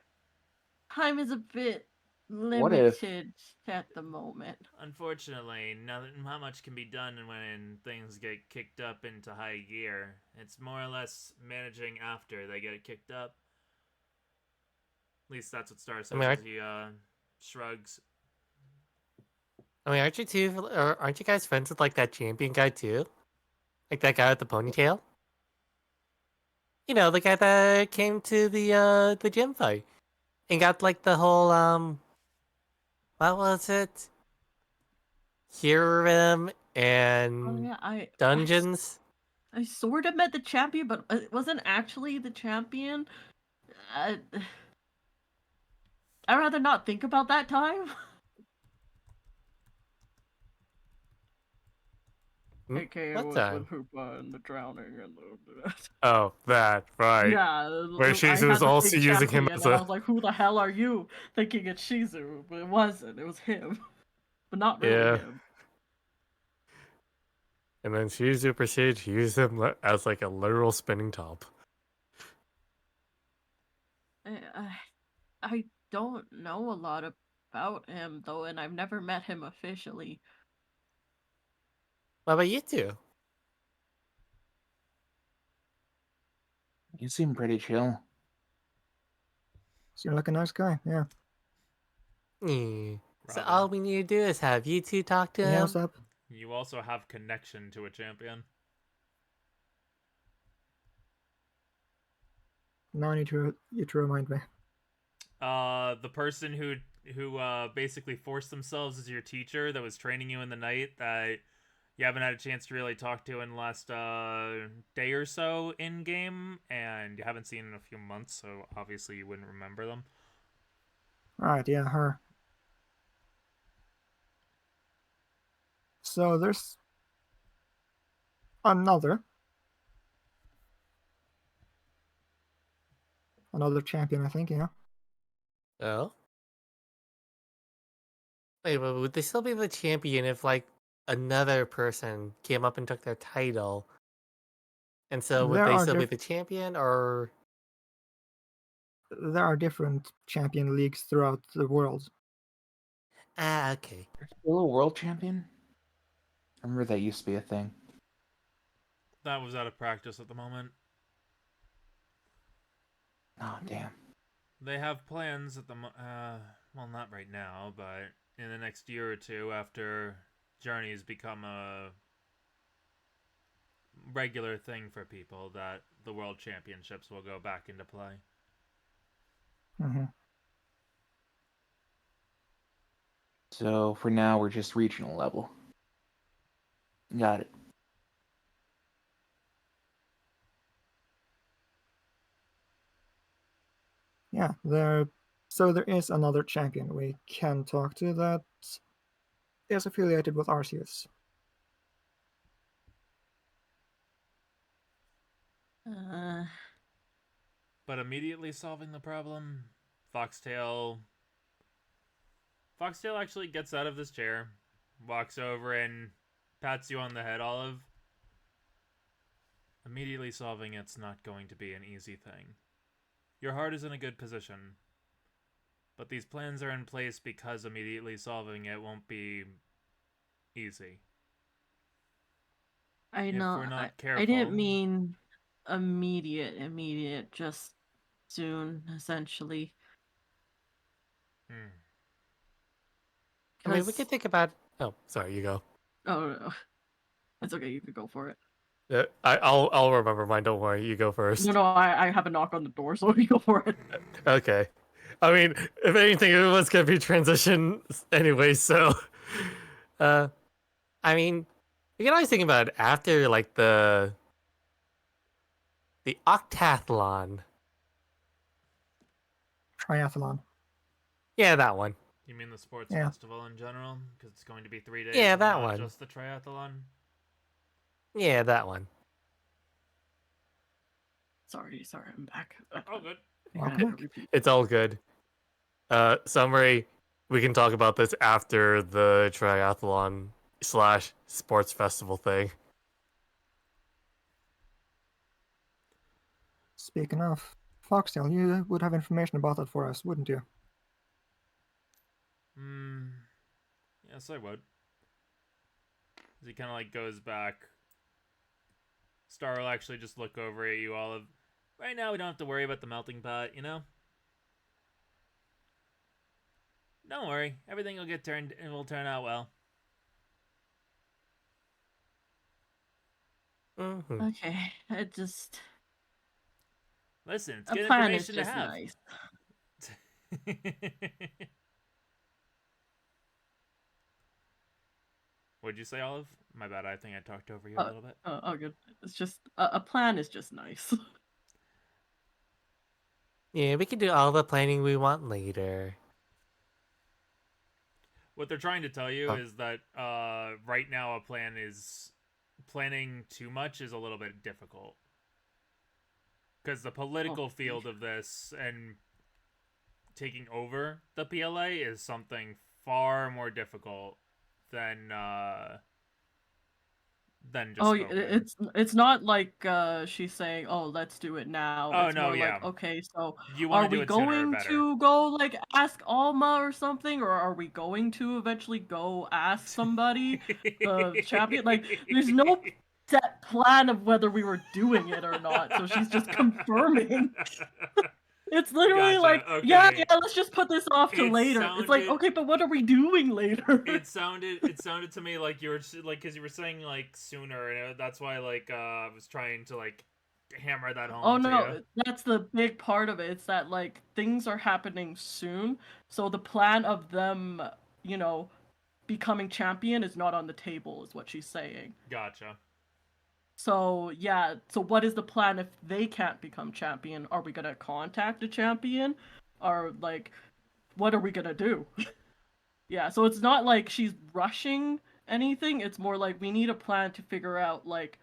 time is a bit What if- limited at the moment. Unfortunately, not much can be done when things get kicked up into high gear. It's more or less managing after they get it kicked up. At least that's what Star says as he shrugs. I mean, aren't you guys friends with like that champion guy too? Like that guy with the ponytail? You know, the guy that came to the gym fight and got like the whole what was it? Hiram and Oh yeah, dungeons. I sort of met the champion, but it wasn't actually the champion. I'd rather not think about that time. AKA What was time? with Hoopa and the drowning and the Oh, that right. yeah. Where I Shizu had was the also big using him champion, as and I a was like, "Who the hell are you?" Thinking it's Shizu, but it wasn't. It was him, but not really yeah. him. And then Shizu proceeded to use him as like a literal spinning top. I don't know a lot about him though, and I've never met him officially. What about you two? You seem pretty chill. Seem like a nice guy, yeah. Yeah. So Robin, all we need to do is have you two talk to Yeah, him. what's up? you also have connection to a champion. Now I need you to remind me. The person who basically forced themselves as your teacher that was training you in the night that you haven't had a chance to really talk to in the last day or so in game, and you haven't seen in a few months, so obviously you wouldn't remember them. Alright, yeah, her. So there's another another champion, I think, yeah. Oh. Wait, but would they still be the champion if like another person came up and took their title? And so would There they are still be the champion or there are different champion leagues throughout the world. okay. There's still a world champion? I remember that used to be a thing. That was out of practice at the moment. Oh, damn. They have plans at the well, not right now, but in the next year or two, after Journey's become a regular thing for people, that the World Championships will go back into play. Hmm. So for now, we're just regional level. Got it. Yeah, so there is another champion we can talk to that is affiliated with Arceus. But immediately solving the problem, Foxtail actually gets out of this chair, walks over and pats you on the head, Olive. Immediately solving it's not going to be an easy thing. Your heart is in a good position, but these plans are in place because immediately solving it won't be easy. I If know. we're not I careful. didn't mean immediate, just soon, essentially. I mean, we 'Cause- could think about. Oh, sorry, you go. Oh, no. It's okay, you could go for it. I'll remember mine. Don't worry. You go first. No, I have a knock on the door, so you go for it. Okay. I mean, if anything, it was gonna be transition anyway. So, I mean, you can always think about it after like the octathlon. Triathlon. Yeah, that one. You mean the sports Yeah. festival in general? Because it's going to be 3 days. Yeah, and that not one. Just the triathlon. Yeah, that one. Sorry, I'm back. Oh, good. I Okay. gotta repeat. It's all good. Summary. We can talk about this after the triathlon / sports festival thing. Speaking of Foxtail, you would have information about that for us, wouldn't you? Yes, I would. As he kind of like goes back. Star will actually just look over at you, Olive. Right now, we don't have to worry about the melting pot, you know? Don't worry. Everything will get turned and will turn out well. Mm-hmm. Okay, it just Listen, it's a good plan is information to just have. nice. What'd you say, Olive? My bad, I think I talked over you a little bit. Oh, good. It's just a plan is just nice. Yeah, we can do all the planning we want later. What they're trying to tell you Oh. is that right now planning too much is a little bit difficult. Because the political field of this and taking over the PLA is something far more difficult than just voting. it's not like she's saying, "Oh, let's do it now." Oh, It's no, more yeah. like, okay, so You are want to do we it sooner or going better. to go like ask Alma or something, or are we going to eventually go ask somebody, the champion? Like, there's no set plan of whether we were doing it or not. So she's just confirming. It's literally Gotcha, like, okay. yeah, let's just put this off to It later. It's like, sounded- okay, but what are we doing later? It sounded to me like you were like, because you were saying like sooner, and that's why like I was trying to like hammer that home. Oh to no, you. that's the big part of it. It's that like things are happening soon, so the plan of them, becoming champion is not on the table, is what she's saying. Gotcha. So yeah, so what is the plan if they can't become champion? Are we gonna contact a champion? Or like, what are we gonna do? Yeah, so it's not like she's rushing anything. It's more like we need a plan to figure out like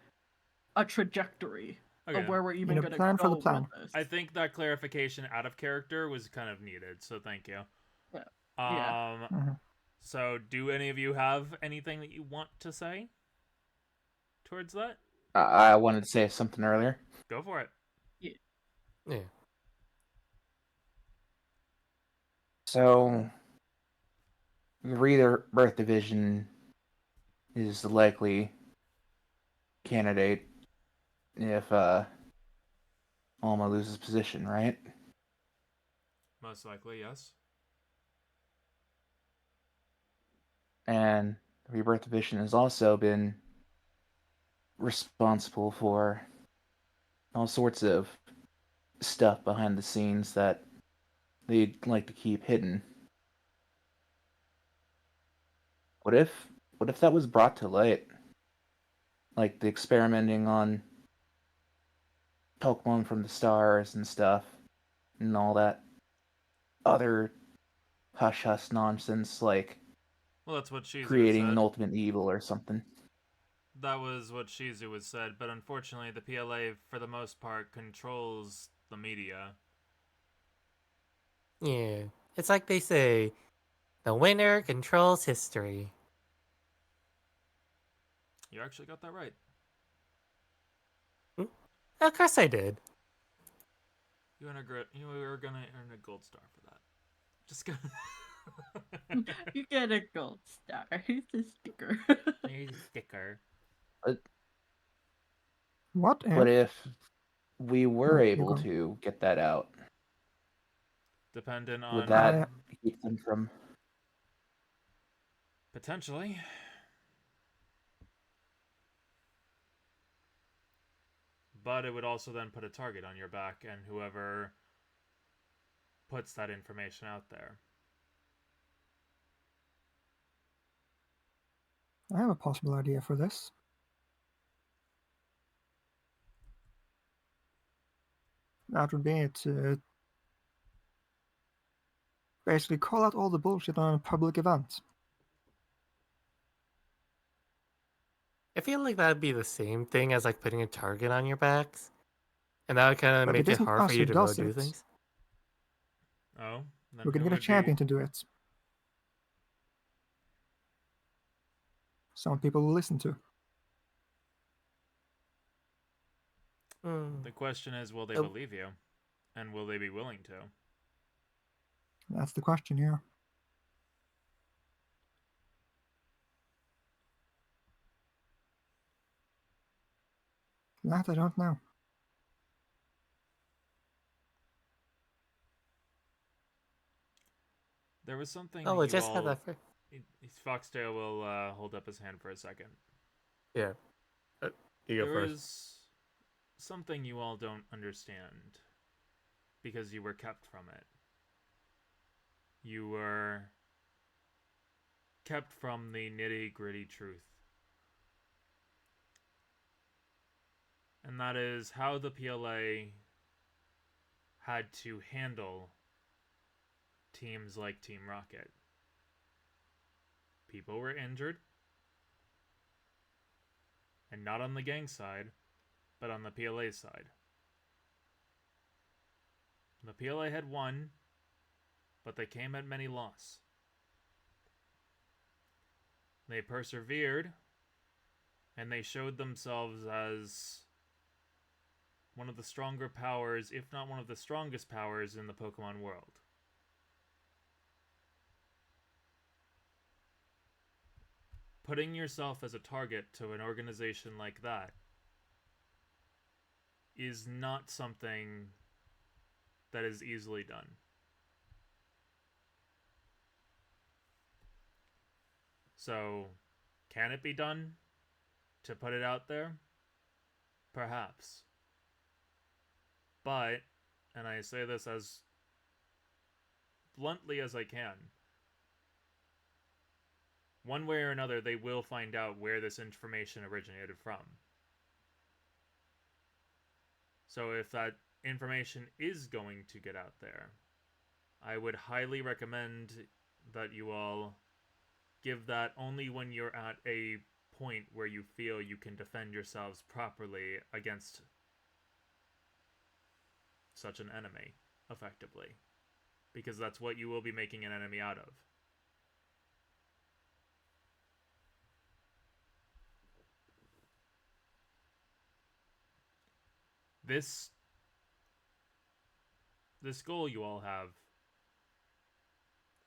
a trajectory. Okay. of where we're even know, going to plan for go the plan. with this. I think that clarification out of character was kind of needed, so thank you. Yeah. Mhm. So do any of you have anything that you want to say towards that? I wanted to say something earlier. Go for it. Yeah. So, the Rebirth Division is the likely candidate if Alma loses position, right? Most likely, yes. And the Rebirth Division has also been responsible for all sorts of stuff behind the scenes that they'd like to keep hidden. What if that was brought to light? Like the experimenting on Pokemon from the stars and stuff, and all that other hush hush nonsense, like Well, that's what Shizu creating said. an ultimate evil or something. That was what Shizu was said, but unfortunately the PLA for the most part controls the media. Yeah. It's like they say, the winner controls history. You actually got that right. Of course I did. You were gonna earn a gold star for that. Just gonna You get a gold star. It's a sticker. Here's a sticker. What But if? if we were Oh, you able go. to get that out, Dependent would on that keep them from? potentially. But it would also then put a target on your back and whoever puts that information out there. I have a possible idea for this. That would be to basically call out all the bullshit on a public event. I feel like that'd be the same thing as like putting a target on your backs. And that would kind of But make it it isn't hard for us you who to go does do it. things. Oh, then We're gonna who get a would champion be? to do it. Some people will listen to. Hmm. The question is, will they Oh. believe you? And will they be willing to? That's the question here. That I don't know. There was something Oh, that we you just had all... that for... Foxtail will hold up his hand for a second. Yeah. You go There first. is something you all don't understand because you were kept from it. You were kept from the nitty-gritty truth. And that is how the PLA had to handle teams like Team Rocket. People were injured, and not on the gang side, but on the PLA side. The PLA had won, but they came at many loss. They persevered, and they showed themselves as one of the stronger powers, if not one of the strongest powers in the Pokemon world. Putting yourself as a target to an organization like that is not something that is easily done. So, can it be done to put it out there? Perhaps. But, and I say this as bluntly as I can, one way or another, they will find out where this information originated from. So if that information is going to get out there, I would highly recommend that you all give that only when you're at a point where you feel you can defend yourselves properly against such an enemy, effectively. Because that's what you will be making an enemy out of. This goal you all have,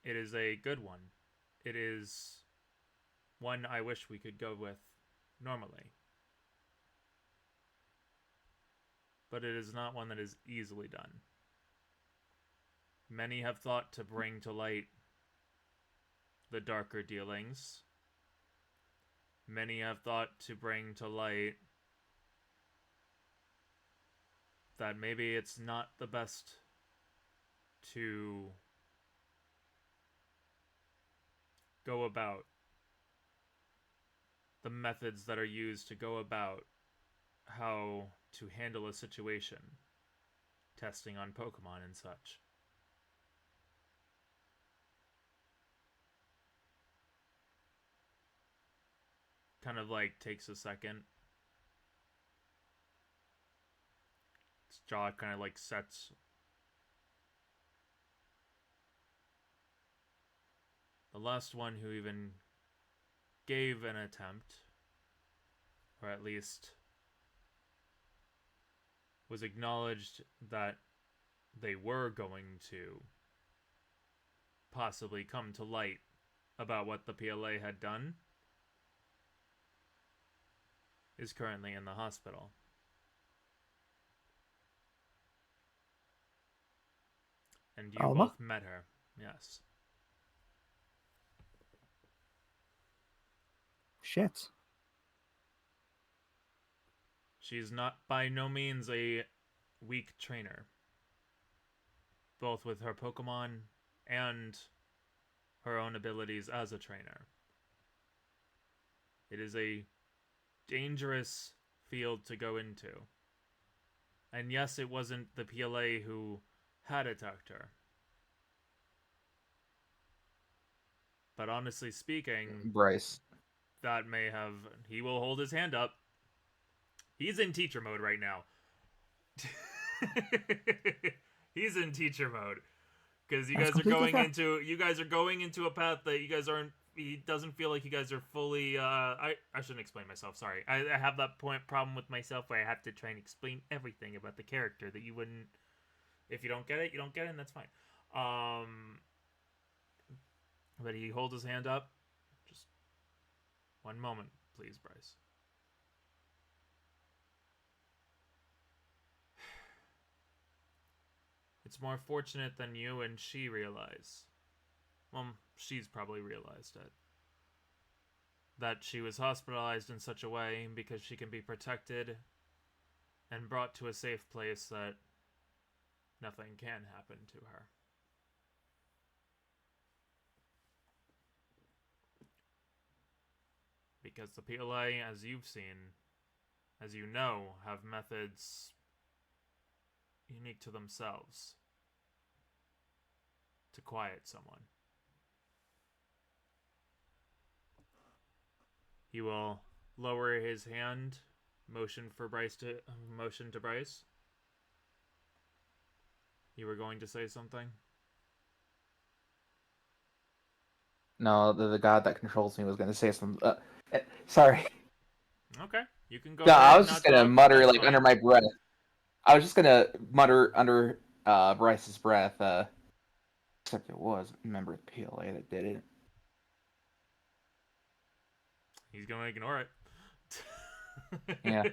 it is a good one. It is one I wish we could go with normally. But it is not one that is easily done. Many have thought to bring to light the darker dealings. Many have thought to bring to light that maybe it's not the best to go about the methods that are used to go about how to handle a situation, testing on Pokemon and such. Kind of like takes a second. His jaw kind of like sets. The last one who even gave an attempt, or at least was acknowledged that they were going to possibly come to light about what the PLA had done, is currently in the hospital. And you Alma? both met her, yes. Shit. She's not by no means a weak trainer, both with her Pokemon and her own abilities as a trainer. It is a dangerous field to go into. And yes, it wasn't the PLA who had attacked her. But honestly speaking, Bryce. that may have... He will hold his hand up. He's in teacher mode right now. He's in teacher mode. Because you That's guys are completely going into a path that you guys aren't... He doesn't feel like you guys are fully... I shouldn't explain myself, sorry. I have that problem with myself where I have to try and explain everything about the character that you wouldn't... If you don't get it, you don't get it, and that's fine. But he holds his hand up. Just one moment, please, Bryce. It's more fortunate than you and she realize. Well, she's probably realized it. That she was hospitalized in such a way because she can be protected and brought to a safe place that nothing can happen to her. Because the PLA, as you've seen, as you know, have methods unique to themselves to quiet someone. He will lower his hand, motion to Bryce. You were going to say something? No, the god that controls me was going to say something. Sorry. Okay, you can go No, ahead. I was just going to mutter, That's like, fine. under my breath. I was just going to mutter under Bryce's breath, except it was a member of PLA that did it. He's going to ignore it. Yeah.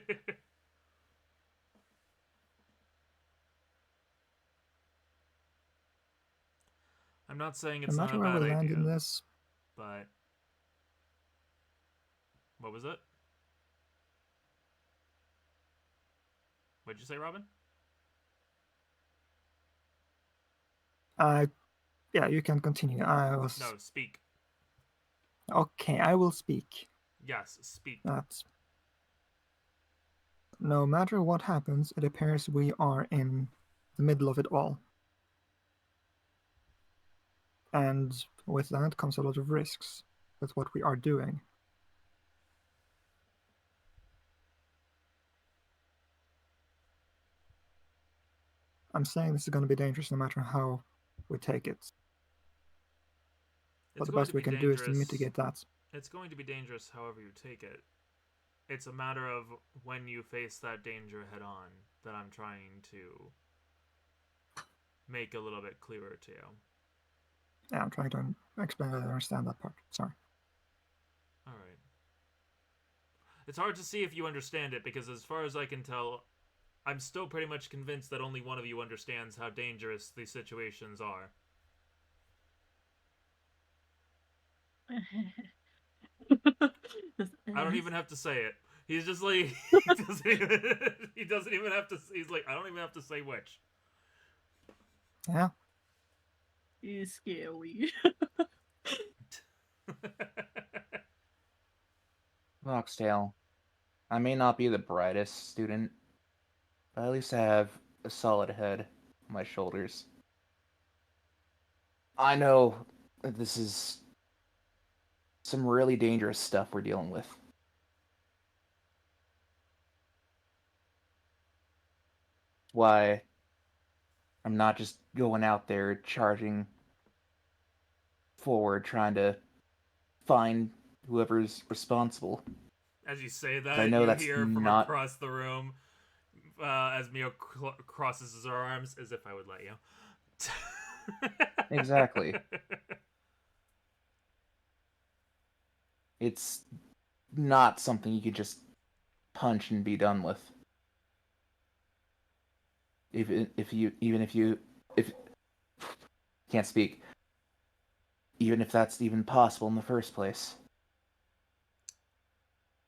I'm not saying No it's not matter a where bad we land idea, in this, but... What was it? What'd you say, Robin? yeah, you can continue. I was No, speak. okay. I will speak. Yes, speak. That no matter what happens, it appears we are in the middle of it all, and with that comes a lot of risks. That's what we are doing. I'm saying this is going to be dangerous no matter how we take it. But It's the going best to we be can do is to dangerous. mitigate that. It's going to be dangerous however you take it. It's a matter of when you face that danger head on that I'm trying to make a little bit clearer to you. Yeah, I'm trying to explain that I understand that part. Sorry. Alright. It's hard to see if you understand it because, as far as I can tell, I'm still pretty much convinced that only one of you understands how dangerous these situations are. I don't even have to say it. He's just like he doesn't even have to. He's like, I don't even have to say which. Yeah. He's scary. Foxtail, I may not be the brightest student, but at least I have a solid head on my shoulders. I know that this is some really dangerous stuff we're dealing with. Why I'm not just going out there charging forward trying to find whoever's responsible. As you say I that, know you that's hear from not across the room, as Mio crosses his arms, as if I would let you. exactly. It's not something you could just punch and be done with. Even if you can't speak, even if that's even possible in the first place.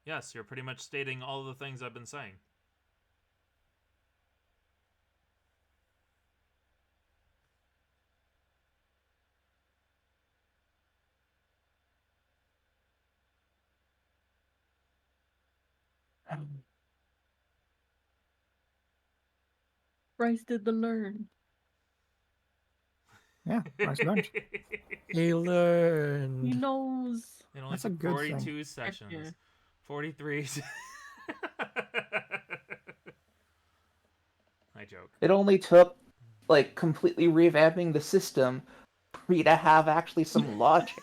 Yes, you're pretty much stating all the things I've been saying. Bryce did the learn. Yeah, Bryce learned. He He learned. knows. It only That's a took good 42 thing. sessions. Yeah. 43. I joke. It only took, like, completely revamping the system for me to have actually some logic.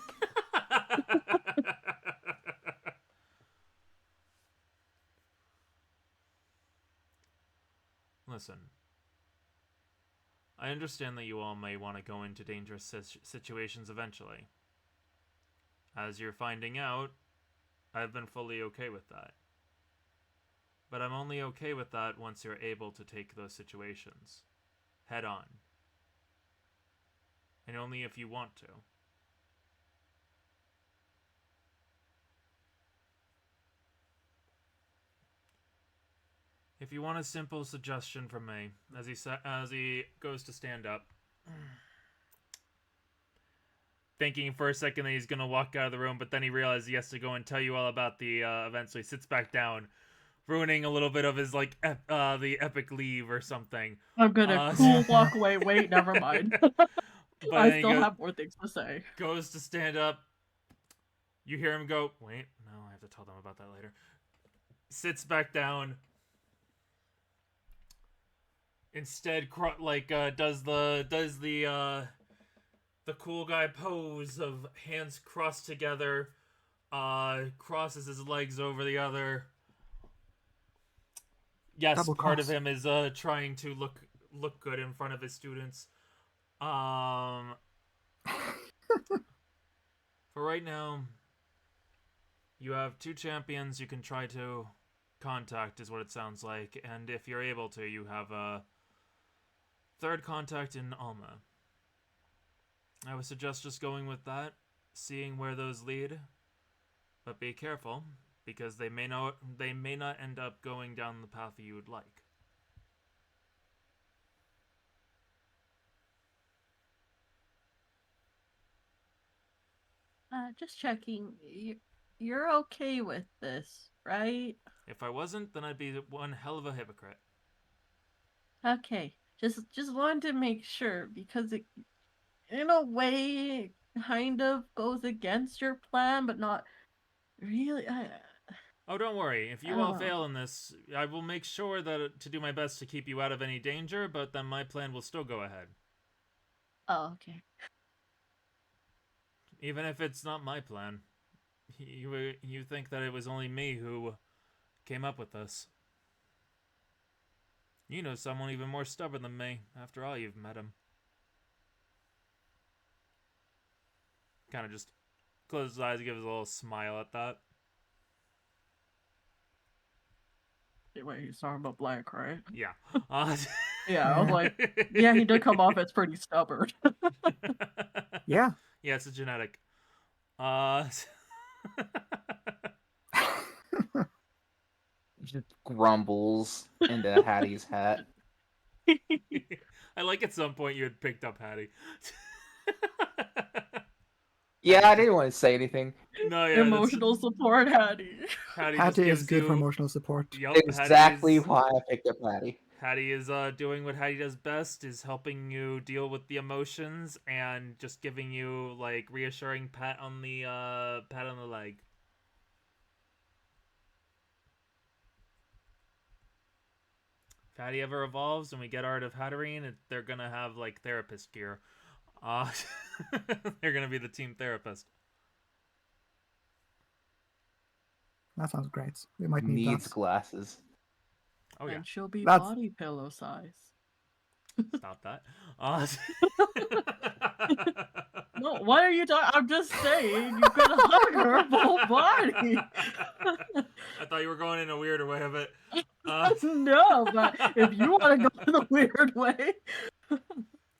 Listen. I understand that you all may want to go into dangerous situations eventually. As you're finding out, I've been fully okay with that. But I'm only okay with that once you're able to take those situations head on. And only if you want to. If you want a simple suggestion from me, as he goes to stand up, thinking for a second that he's gonna walk out of the room, but then he realizes he has to go and tell you all about the event, so he sits back down, ruining a little bit of his the epic leave or something. I'm gonna cool walk away. Wait, never mind. But I then still have more things to say. goes to stand up. You hear him go, wait, no, I have to tell them about that later. Sits back down. Instead, does the cool guy pose of hands crossed together, crosses his legs over the other. Yes, Double part cross. of him is trying to look good in front of his students. For right now, you have 2 champions you can try to contact, is what it sounds like, and if you're able to, you have a 3rd contact in Alma. I would suggest just going with that, seeing where those lead, but be careful because they may not end up going down the path you would like. Just checking. You're okay with this, right? If I wasn't, then I'd be one hell of a hypocrite. Okay. Just wanted to make sure because it, in a way, kind of goes against your plan, but not really. Oh, don't worry. If you all Oh. fail in this, I will make sure to do my best to keep you out of any danger, but then my plan will still go ahead. Oh, okay. Even if it's not my plan. You think that it was only me who came up with this. You know someone even more stubborn than me. After all, you've met him. Kind of just closes his eyes and gives a little smile at that. Wait, he's talking about Blank, right? Yeah. Yeah, I was like, yeah, he did come off as pretty stubborn. Yeah. Yeah, it's a genetic. Just grumbles into Hattie's hat. I like at some point you had picked up Hattie. Yeah, I didn't want to say anything. No, yeah, Emotional support, Hattie. Hattie just Hattie is gives good for you- emotional support. Yup, Exactly why I picked up Hattie. Hattie is doing what Hattie does best, is helping you deal with the emotions and just giving you like reassuring pat on the leg. If Hattie ever evolves and we get Art of Hatterene, they're gonna have like therapist gear. They're gonna be the team therapist. That sounds great. We might need Needs that. glasses. Oh yeah, And she'll be That's- body pillow size. stop that. No, what are you talking? I'm just saying, you could hug her full body. I thought you were going in a weirder way of it. No, but if you want to go the weird way.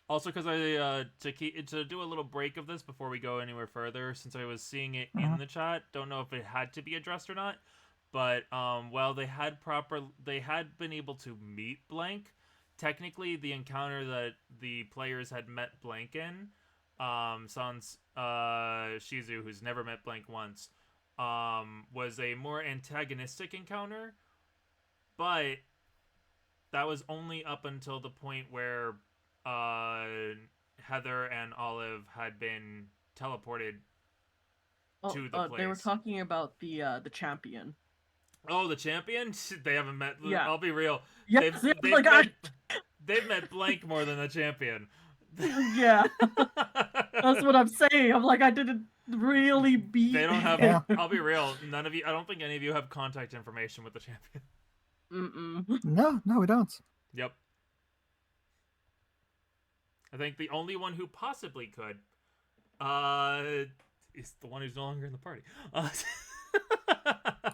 Also, because I to do a little break of this before we go anywhere further, since I was seeing it in the chat, don't know if it had to be addressed or not, but well, they had been able to meet Blank. Technically, the encounter that the players had met Blank in, sans Shizu, who's never met Blank once, was a more antagonistic encounter, but that was only up until the point where Heather and Olive had been teleported to the place. They were talking about the champion. Oh, the champion? They haven't met. Yeah. I'll be real. Yes, They've met Blank more than the champion. Yeah, that's what I'm saying. I'm like, I didn't really beat. They don't have. Yeah. I'll be real. None of you. I don't think any of you have contact information with the champion. Mm-mm. No, we don't. Yep. I think the only one who possibly could, is the one who's no longer in the party.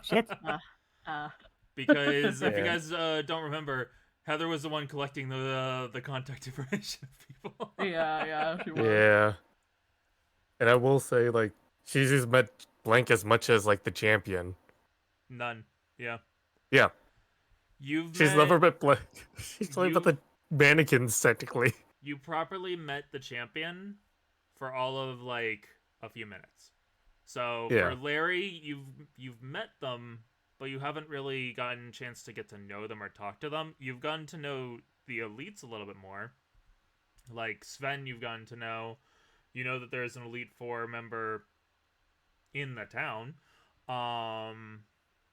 Shit. Because if you Yeah. guys don't remember, Heather was the one collecting the contact information of people. Yeah, she was. Yeah. And I will say, like, she's just met Blank as much as, like, the champion. None. Yeah. Yeah. met, She's never met Blank. She's only met the mannequins, technically. You properly met the champion for all of, like, a few minutes. So, Yeah. for Larry, you've met them, but you haven't really gotten a chance to get to know them or talk to them. You've gotten to know the elites a little bit more. Like, Sven, you've gotten to know. You know that there's an Elite Four member in the town,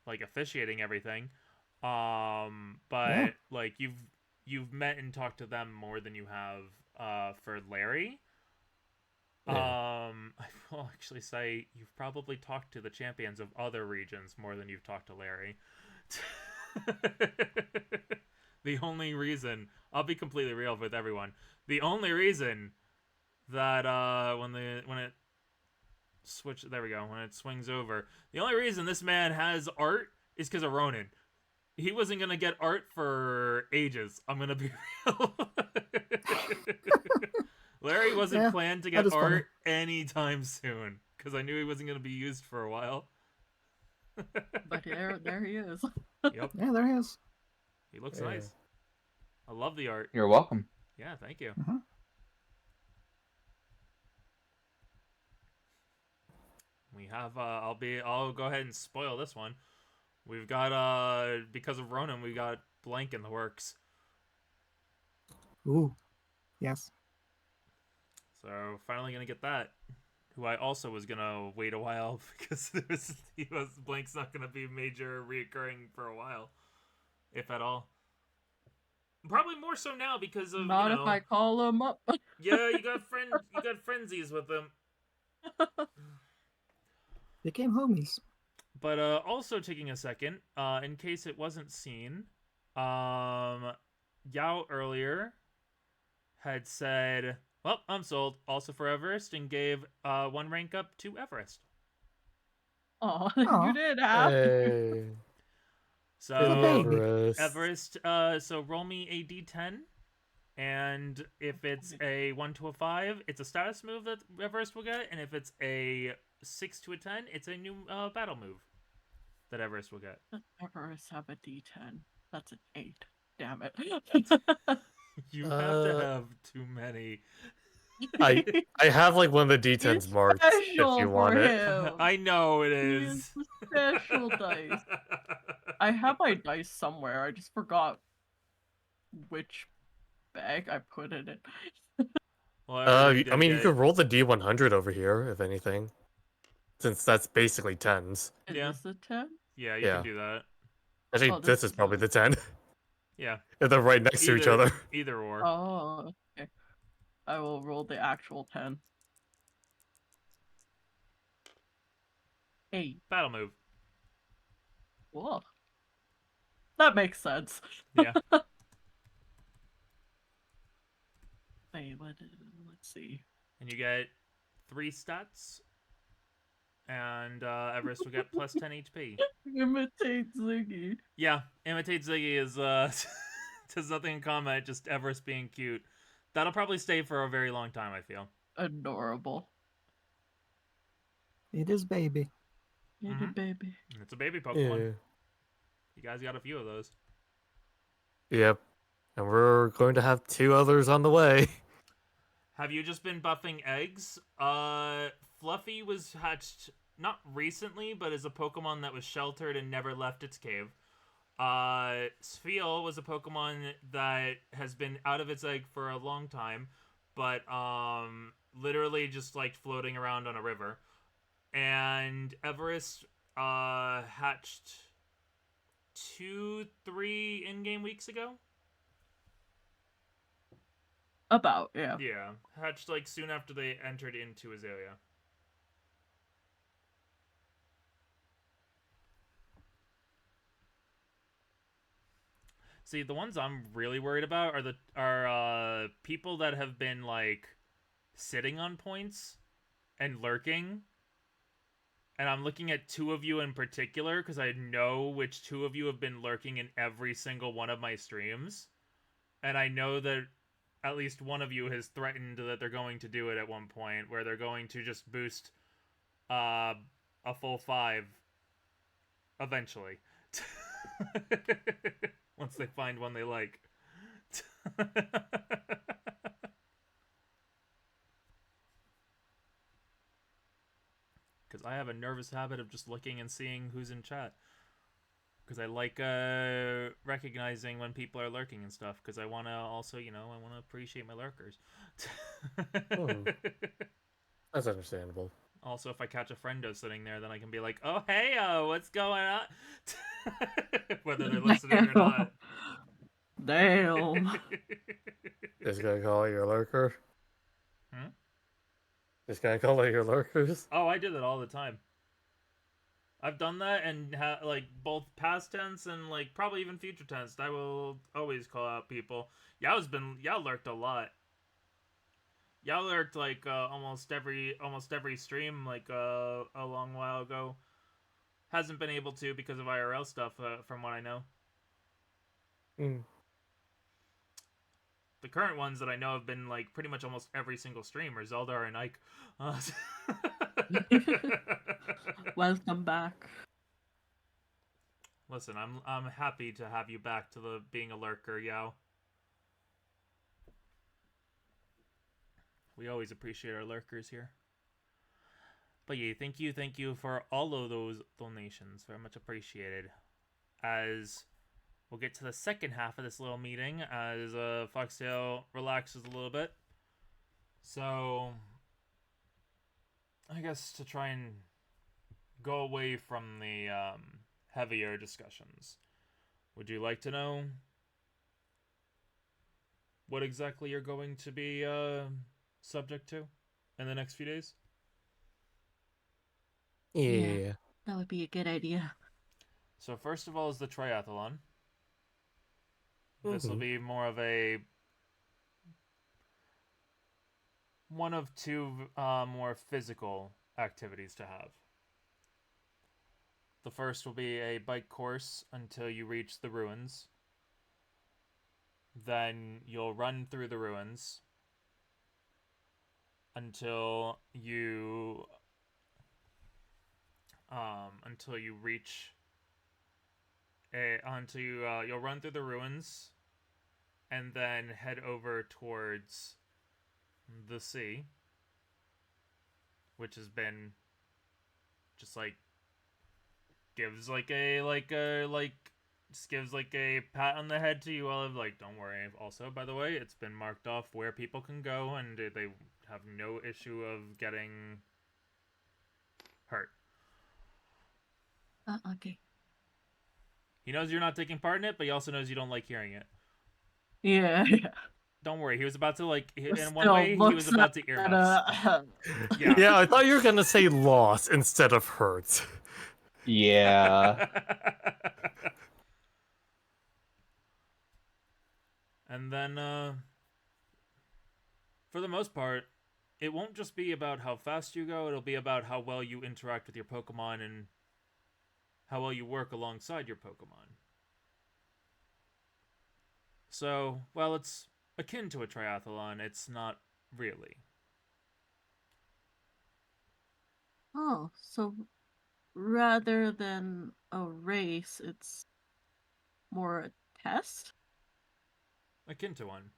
like officiating everything. But like you've met and talked to them more than you have for Larry. Yeah. I will actually say you've probably talked to the champions of other regions more than you've talked to Larry. The only reason, I'll be completely real with everyone. The only reason that when it swings over, the only reason this man has art is because of Ronin. He wasn't gonna get art for ages. I'm gonna be real. Larry wasn't planned to get that is art funny. anytime soon because I knew he wasn't gonna be used for a while. But there he is. Yep, Yeah, there he is. he looks Yeah. nice. I love the art. You're welcome. Yeah, thank you. Mhm. We have I'll go ahead and spoil this one. We've got because of Ronan, we got Blank in the works. Ooh. Yes. So finally gonna get that. who I also was gonna wait a while because Blank's not gonna be major reoccurring for a while, if at all. Probably more so now because of Not if I call him up. Yeah, you got frenzies with them. Became homies. But also taking a second, in case it wasn't seen, Yao earlier had said, "Well, I'm sold." Also for Everest, and gave 1 rank up to Everest. Oh, Aw. you did have to. Hey. So baby. Everest. so roll me a d10, and if it's a 1 to a 5, it's a status move that Everest will get, and if it's a 6 to a 10, it's a new battle move that Everest will get. Everest have a D10. That's an 8. Damn it. You have to have too many. I have like one of the D10s It's marked if special you for want it. him. I know it He is. is a special dice. I have my dice somewhere. I just forgot which bag I put it in. Well, everybody I mean, you did could roll the D100 over here, if anything. Since that's basically 10s. Is Yeah. this a 10? Yeah, you Yeah. can do that. Actually, Oh, this this is is probably a- the 10. Yeah. If they're right next to each other. Either or. Oh, okay. I will roll the actual 10. 8. Battle move. Whoa. That makes sense. Yeah. Wait, let's see. And you get 3 stats. And Everest will get plus 10 HP. Imitate Ziggy. Yeah, imitate Ziggy is does nothing in combat, just Everest being cute. That'll probably stay for a very long time, I feel. Adorable. It is baby. Little baby. It's a baby Pokemon. Yeah. You guys got a few of those. Yep. And we're going to have 2 others on the way. Have you just been buffing eggs? Fluffy was hatched not recently, but is a Pokemon that was sheltered and never left its cave. Spheal was a Pokemon that has been out of its egg for a long time, but literally just like floating around on a river. And Everest hatched 2-3 in-game weeks ago. About, yeah. Yeah, hatched like soon after they entered into Azalea. See, the ones I'm really worried about are people that have been like sitting on points and lurking. And I'm looking at 2 of you in particular because I know which 2 of you have been lurking in every single one of my streams. And I know that at least one of you has threatened that they're going to do it at one point, where they're going to just boost a full 5 eventually. Once they find one they like. Because I have a nervous habit of just looking and seeing who's in chat. Because I like recognizing when people are lurking and stuff. Because I want to also, I want to appreciate my lurkers. Oh. That's understandable. Also, if I catch a friendo sitting there, then I can be like, "Oh, hey, what's going on?" Whether they're listening or not. Damn. Just gonna call it your lurker? Hmm? Just gonna call it your lurkers? Oh, I do that all the time. I've done that, and like both past tense and like probably even future tense. I will always call out people. Y'all lurked a lot. Y'all lurked like almost every stream like a long while ago. Hasn't been able to because of IRL stuff, from what I know. Mm. The current ones that I know have been like pretty much almost every single stream are Zeldar and Ike. Welcome back. Listen, I'm happy to have you back to the being a lurker, Yao. We always appreciate our lurkers here. But yeah, thank you for all of those donations. Very much appreciated. As we'll get to the second half of this little meeting as Foxtail relaxes a little bit. So I guess to try and go away from the heavier discussions, would you like to know what exactly you're going to be subject to in the next few days? Yeah. That would be a good idea. So first of all is the triathlon. This will Mhm. be more of a one of two more physical activities to have. The first will be a bike course until you reach the ruins. Then you'll run through the ruins until you reach you'll run through the ruins and then head over towards the sea, which has been just like gives like a just gives like a pat on the head to you all of like, don't worry. Also, by the way, it's been marked off where people can go and they have no issue of getting hurt. Okay. He knows you're not taking part in it, but he also knows you don't like hearing it. Yeah. Don't worry. He was about to in one Still way, he looks was about to at, earmuffs. Yeah. Yeah, I thought you were gonna say loss instead of hurt. Yeah. And then, for the most part, it won't just be about how fast you go, it'll be about how well you interact with your Pokemon and how well you work alongside your Pokemon. So, while it's akin to a triathlon, it's not really. Oh, so rather than a race, it's more a test? Akin to one.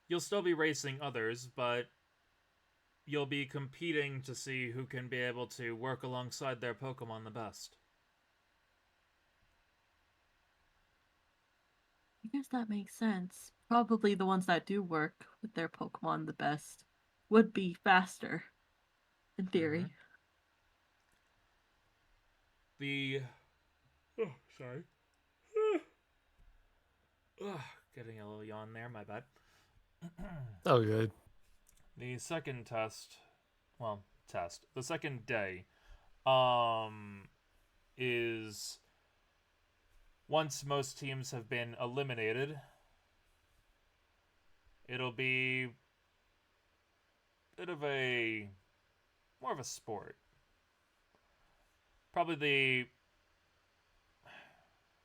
You'll still be racing others, but you'll be competing to see who can be able to work alongside their Pokemon the best. I guess that makes sense. Probably the ones that do work with their Pokemon the best would be faster, in theory. The sorry. Getting a little yawn there, my bad. Oh, good. The second the second day, is once most teams have been eliminated, it'll be more of a sport. Probably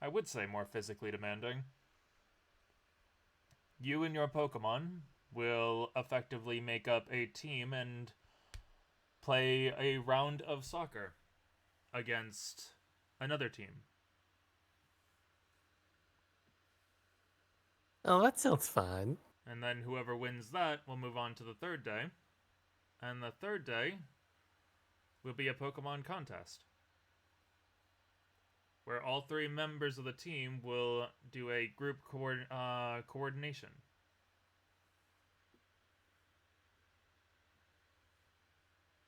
I would say more physically demanding. You and your Pokemon will effectively make up a team and play a round of soccer against another team. Oh, that sounds fun. And then whoever wins that will move on to the third day. And the third day will be a Pokemon contest, where all three members of the team will do a group coordination.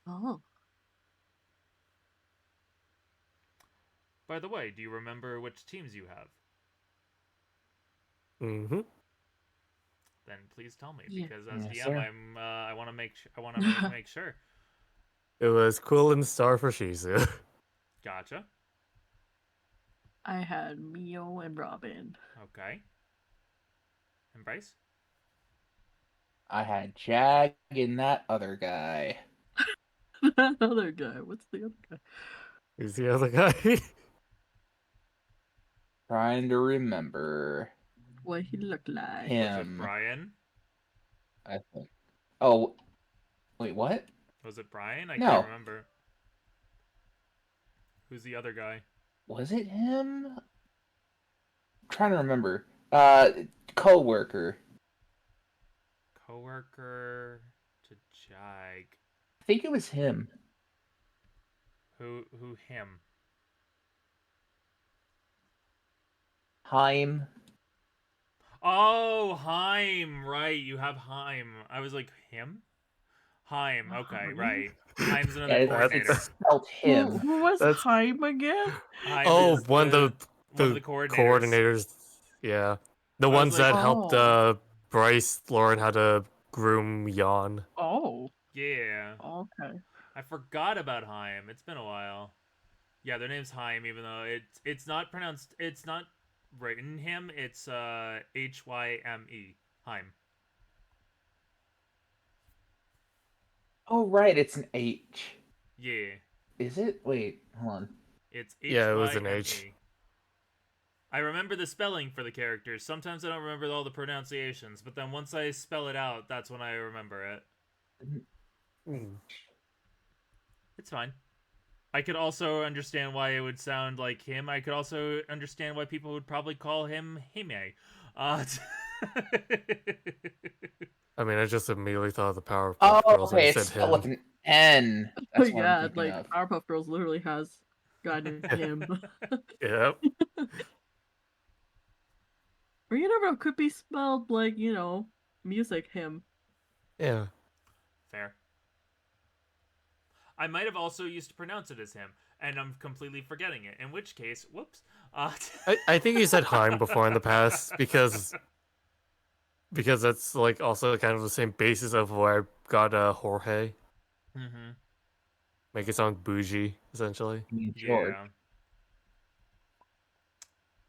Oh. By the way, do you remember which teams you have? Mm-hmm. Then please tell me, Yeah. because as Yes, DM, sir. I want to make sure. It was Cool and Star for Shizu. Gotcha. I had Mio and Robin. Okay. And Bryce? I had Jag and that other guy. That other guy. What's the other guy? Who's the other guy? Trying to remember What he looked like. Was it him. Brian? I think. Oh, wait, what? Was it Brian? I No. can't remember. Who's the other guy? Was it him? I'm trying to remember. Co-worker. Coworker to Jag. I think it was him. Who him? Heim. Oh, Heim, right. You have Heim. I was like, him? Haim. Okay, Haim? right. Haim's Yeah, another coordinator. it's spelled him. Who was That's- Haim again? Haim Oh, is one of one of the coordinators. Yeah, the I was ones like, that helped Oh. Bryce learn how to groom Yawn. Oh. Yeah. Okay. I forgot about Haim. It's been a while. Yeah, their name's Haim, even though it's not pronounced. It's not written him. It's Hyme. Haim. Oh, right, it's an H. Yeah. Is it? Wait, hold on. It's Yeah, it was an Hyme. H. I remember the spelling for the characters. Sometimes I don't remember all the pronunciations, but then once I spell it out, that's when I remember it. Mm. It's fine. I could also understand why it would sound like him. I could also understand why people would probably call him Hime. I mean, I just immediately thought of the Powerpuff Oh, Girls and okay, I it's said spelled him. with an N. That's what I'm Yeah, thinking like of. Powerpuff Girls literally has guy named him. Yep. Or you never know, could be spelled like, music him. Yeah. Fair. I might have also used to pronounce it as him, and I'm completely forgetting it. In which case, whoops. I think you said Haim before in the past because that's like also kind of the same basis of where I got Jorge. Mm-hmm. Make it sound bougie, essentially. I mean, George. Yeah.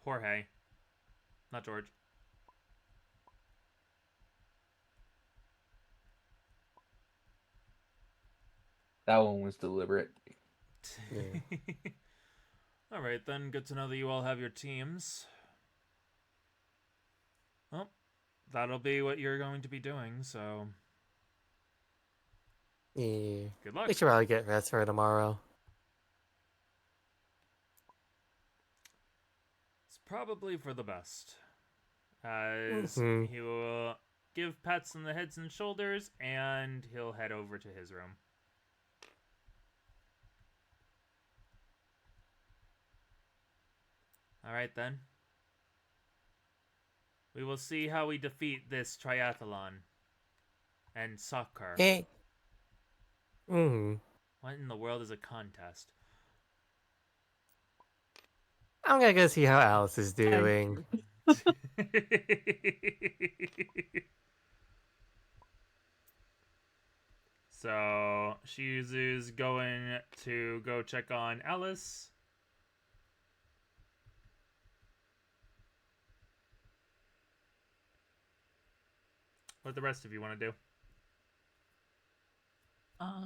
Jorge. Not George. That one was deliberate. Yeah. Alright then, good to know that you all have your teams. Well, that'll be what you're going to be doing, so Yeah. good luck. We should probably get rest for tomorrow. It's probably for the best. As Mhm. he will give pats on the heads and shoulders, and he'll head over to his room. Alright then. We will see how we defeat this triathlon. And soccer. Hey. Mm. What in the world is a contest? I'm gonna go see how Alice is doing. So, Shizu's going to go check on Alice. What the rest of you want to do?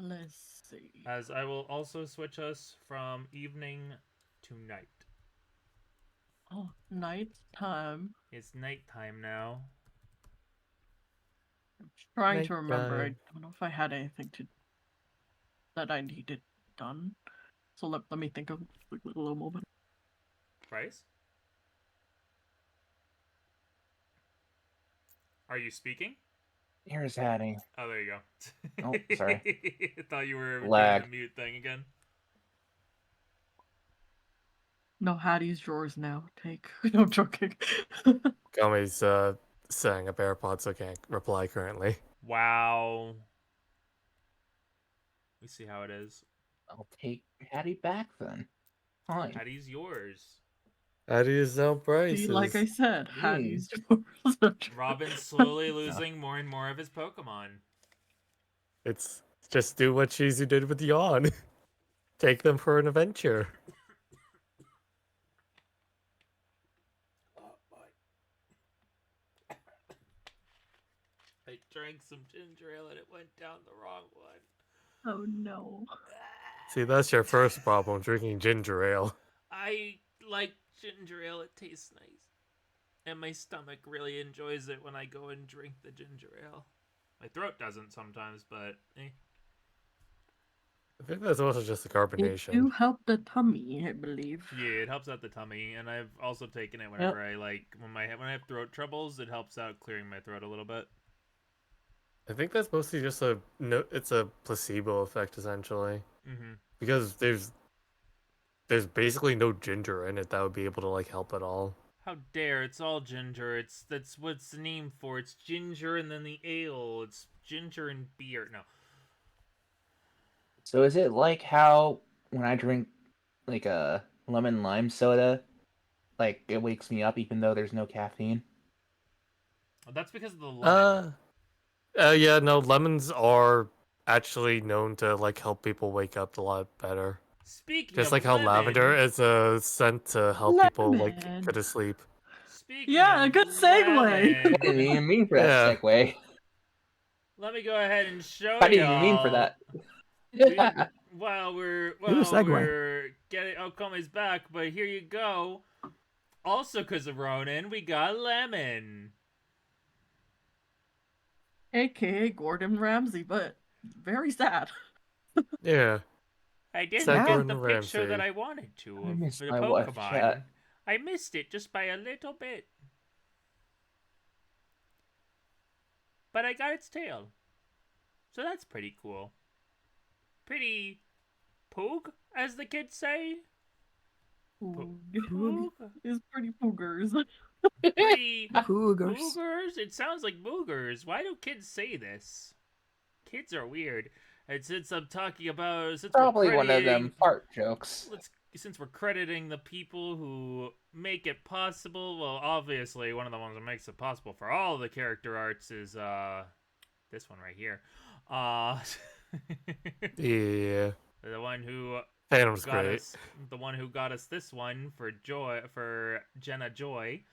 Let's see. As I will also switch us from evening to night. Oh, night time. It's nighttime now. I'm trying to remember. I Nighttime. don't know if I had anything that I needed done. So let me think of a little moment. Bryce? Are you speaking? Here's Hattie. Oh, there you go. Oh, sorry. I thought you were Lag. doing the mute thing again. No, Hattie's drawers now. Take. No, I'm joking. Kami's setting up AirPods, so can't reply currently. Wow. We see how it is. I'll take Hattie back then. Fine. Hattie's yours. How do you sell See, prices? like I said, Hattie's drawers. Robin's slowly losing more and more of his Pokemon. It's just do what Shizu did with Yawn. Take them for an adventure. Oh boy. I drank some ginger ale and it went down the wrong one. Oh no. See, that's your first problem, drinking ginger ale. I like ginger ale, it tastes nice. And my stomach really enjoys it when I go and drink the ginger ale. My throat doesn't sometimes, but eh. I think that's also just the It carbonation. do help the tummy, I believe. Yeah, it helps out the tummy, and I've also taken it whenever I when I have throat troubles. It helps out clearing my throat a little bit. I think that's mostly just it's a placebo effect essentially, Mm-hmm. because there's basically no ginger in it that would be able to like help at all. How dare! It's all ginger. That's what's the name for. It's ginger and then the ale. It's ginger and beer. No. So is it like how when I drink like a lemon lime soda, like it wakes me up even though there's no caffeine? That's because of the lemon. Yeah, no, lemons are actually known to like help people wake up a lot better. Speaking Just of like how lemon, lavender is a scent to help people like Lemon. go to sleep. speaking Yeah, of good segue. I didn't lemon, even mean for that Yeah. segue. let me go ahead and show I didn't even mean for y'all. that. While we're Ooh, segue. getting Kome's back, but here you go. Also, because of Ronin, we got lemon. AKA Gordon Ramsay, but very sad. Yeah. I didn't Second get the picture Ramsay. that I wanted to I of miss the my wife, Pokemon. chat. I missed it just by a little bit. But I got its tail. So that's pretty cool. Pretty poog, as the kids say. Poog. Poog? Is pretty poogers. Pretty Cougars. boogers? It sounds like boogers. Why do kids say this? Kids are weird. And since I'm talking about, since Probably we're one of crediting, them fart jokes. since we're crediting the people who make it possible, well, obviously one of the ones that makes it possible for all the character arts is this one right here. Yeah. The one who Phantom's got great. us, the one who got us this one for Jenna Joy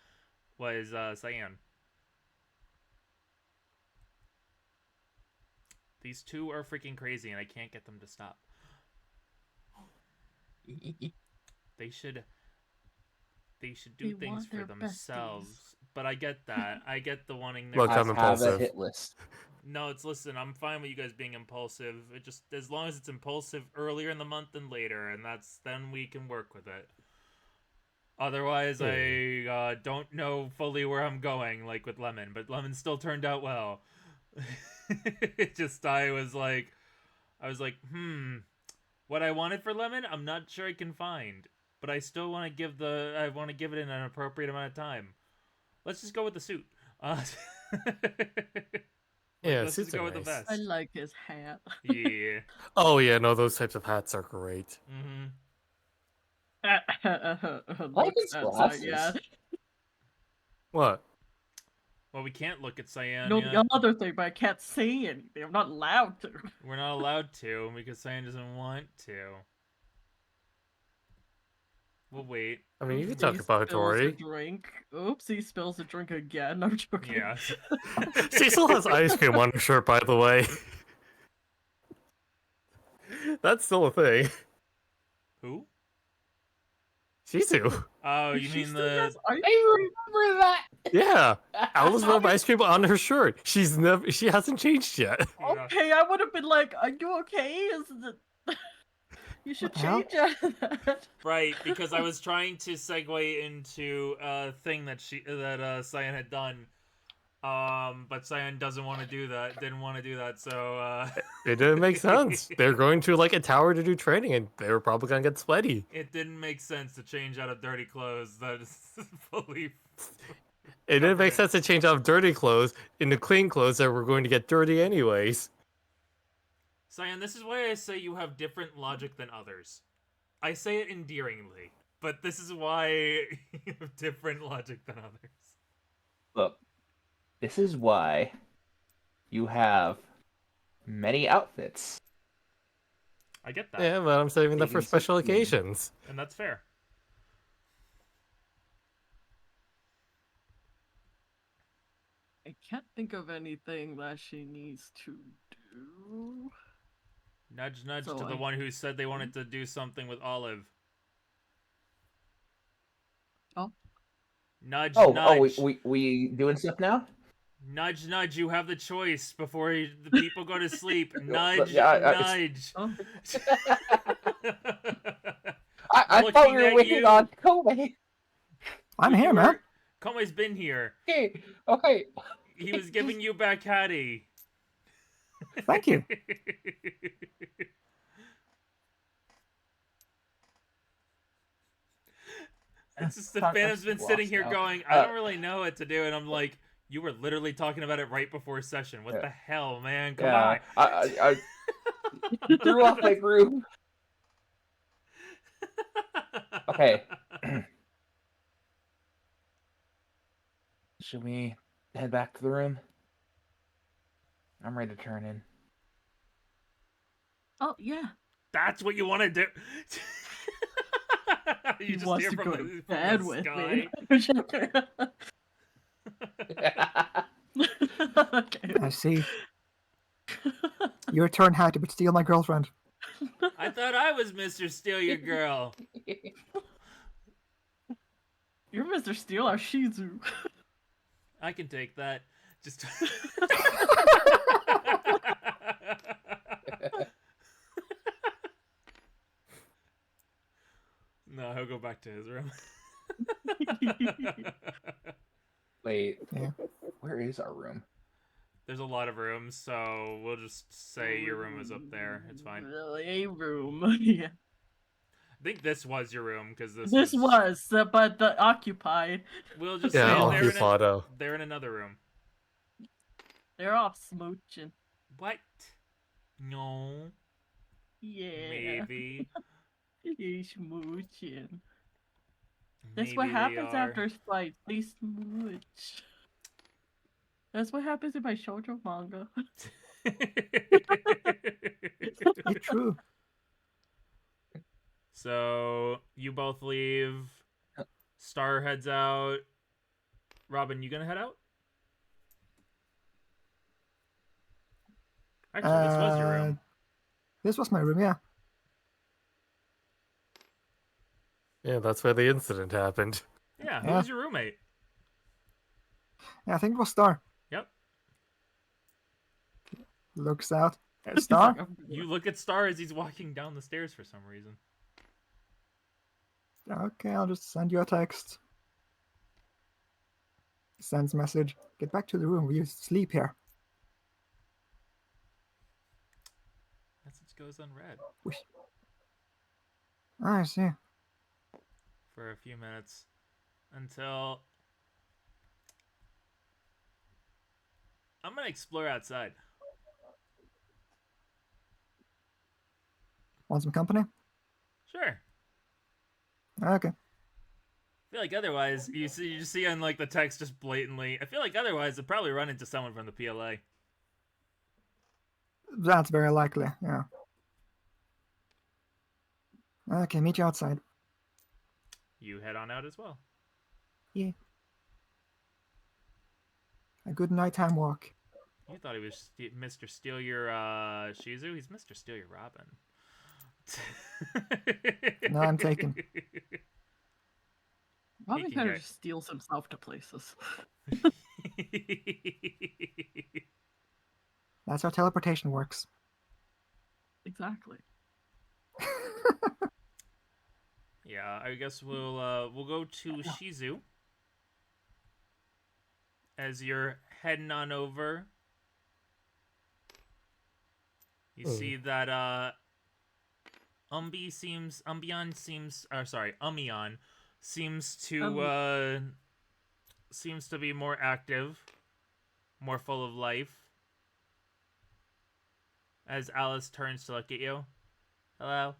was Cyan. These two are freaking crazy, and I can't get them to stop. They should do They things want for their themselves. besties. But I get that. I get the wanting their Look, I I'm have impulsive. a hit list. No, it's listen, I'm fine with you guys being impulsive. It just as long as it's impulsive earlier in the month than later, and then we can work with it. Otherwise, Yeah. I don't know fully where I'm going, like with Lemon, but Lemon still turned out well. It just I was like, what I wanted for Lemon, I'm not sure I can find, but I still want to give it in an appropriate amount of time. Let's just go with the suit. Yeah, Let's just suits are go with the nice. best. I like his hat. Yeah. Oh yeah, no, those types of hats are great. Mm-hmm. Look his at glasses. Cyan. What? Well, we can't look at Cyan No, yet. the other thing, but I can't say anything. I'm not allowed to. We're not allowed to because Cyan doesn't want to. We'll wait. I mean, you can Oops, talk he about spills a Tori. drink. Oops, he spills a drink again. I'm joking. Yeah. She still has ice cream on her shirt, by the way. That's still a thing. Who? Shizu. Oh, you She mean still the? has ice I remember that. Yeah, Alice rubbed ice cream on her shirt. She hasn't changed yet. Yeah. Okay, I would have been like, "Are you okay? Is it? You should What the hell? change that." Right, because I was trying to segue into a thing that Cyan had done, but Cyan doesn't want to do that. Didn't want to do that, so It didn't make sense. They're going to like a tower to do training, and they were probably gonna get sweaty. it didn't make sense to change out of dirty clothes. That is fully. It didn't make Covered it. sense to change out of dirty clothes into clean clothes that were going to get dirty anyways. Cyan, this is why I say you have different logic than others. I say it endearingly, but this is why you have different logic than others. Look, this is why you have many outfits. I get that, Yeah, but I'm saving that for Season special 16. occasions. and that's fair. I can't think of anything that she needs to do. Nudge, nudge So to the I- one who said they wanted to do something with Olive. Oh. Nudge, Oh, nudge. we doing stuff now? Nudge, nudge, you have the choice before the people go to sleep. Nudge, yeah, nudge. Oh, I thought we Looking were at waiting you. on Kome. I'm here, man. Kome's been here. Okay. He was giving you back Hattie. Thank you. It's just the I'm Phantom's been lost sitting here now. going, I don't really know what to do, and I'm like, You were literally talking about it right before session. What Yeah. the hell, man? Come Yeah, on. I threw off my group. Okay. Should we head back to the room? I'm ready to turn in. Oh yeah. That's what you want to do. He You just wants hear to from go the, to from bed the with sky. me. Okay. I see. Your turn, Hattie, but steal my girlfriend. I thought I was Mr. Steal Your Girl. You're Mr. Steele, our Shizu. I can take that. Just. No, he'll go back to his room. Wait, Yeah. where is our room? There's a lot of rooms, so we'll just say your room is up there. It's fine. A room. Yeah. I think this was your room because This was, but the occupied. We'll just Yeah, say Oh. occupado. they're in another room. They're off smooching. What? No. Yeah. Maybe. He's smooching. Maybe That's what they happens are. after fights. They smooch. That's what happens in my shoujo manga. You're true. So you both leave. Star heads out. Robin, you gonna head out? Actually, this was your room. This was my room, yeah. Yeah, that's where the incident happened. Yeah, who Yeah. was your roommate? Yeah, I think it was Star. Yep. Looks out. There's He's Star. like, You look at Star as he's walking down the stairs for some reason. Okay, I'll just send you a text. Sends message. Get back to the room. You sleep here. Message goes unread I see. for a few minutes until I'm gonna explore outside. Want some company? Sure. Okay. I feel like otherwise you see on like the text just blatantly. I feel like otherwise they'll probably run into someone from the PLA. That's very likely, yeah. Okay, meet you outside. You head on out as well. A good nighttime walk. You thought he was Mr. Steal Your Shizu? He's Mr. Steal Your Robin. No, I'm taken. Robin Taking kind of it. just steals himself to places. That's how teleportation works. Exactly. Yeah, I guess we'll go to Shizu as you're heading on over. You see that Umion seems to be more active, more full of life. As Alice turns to look at you. Hello.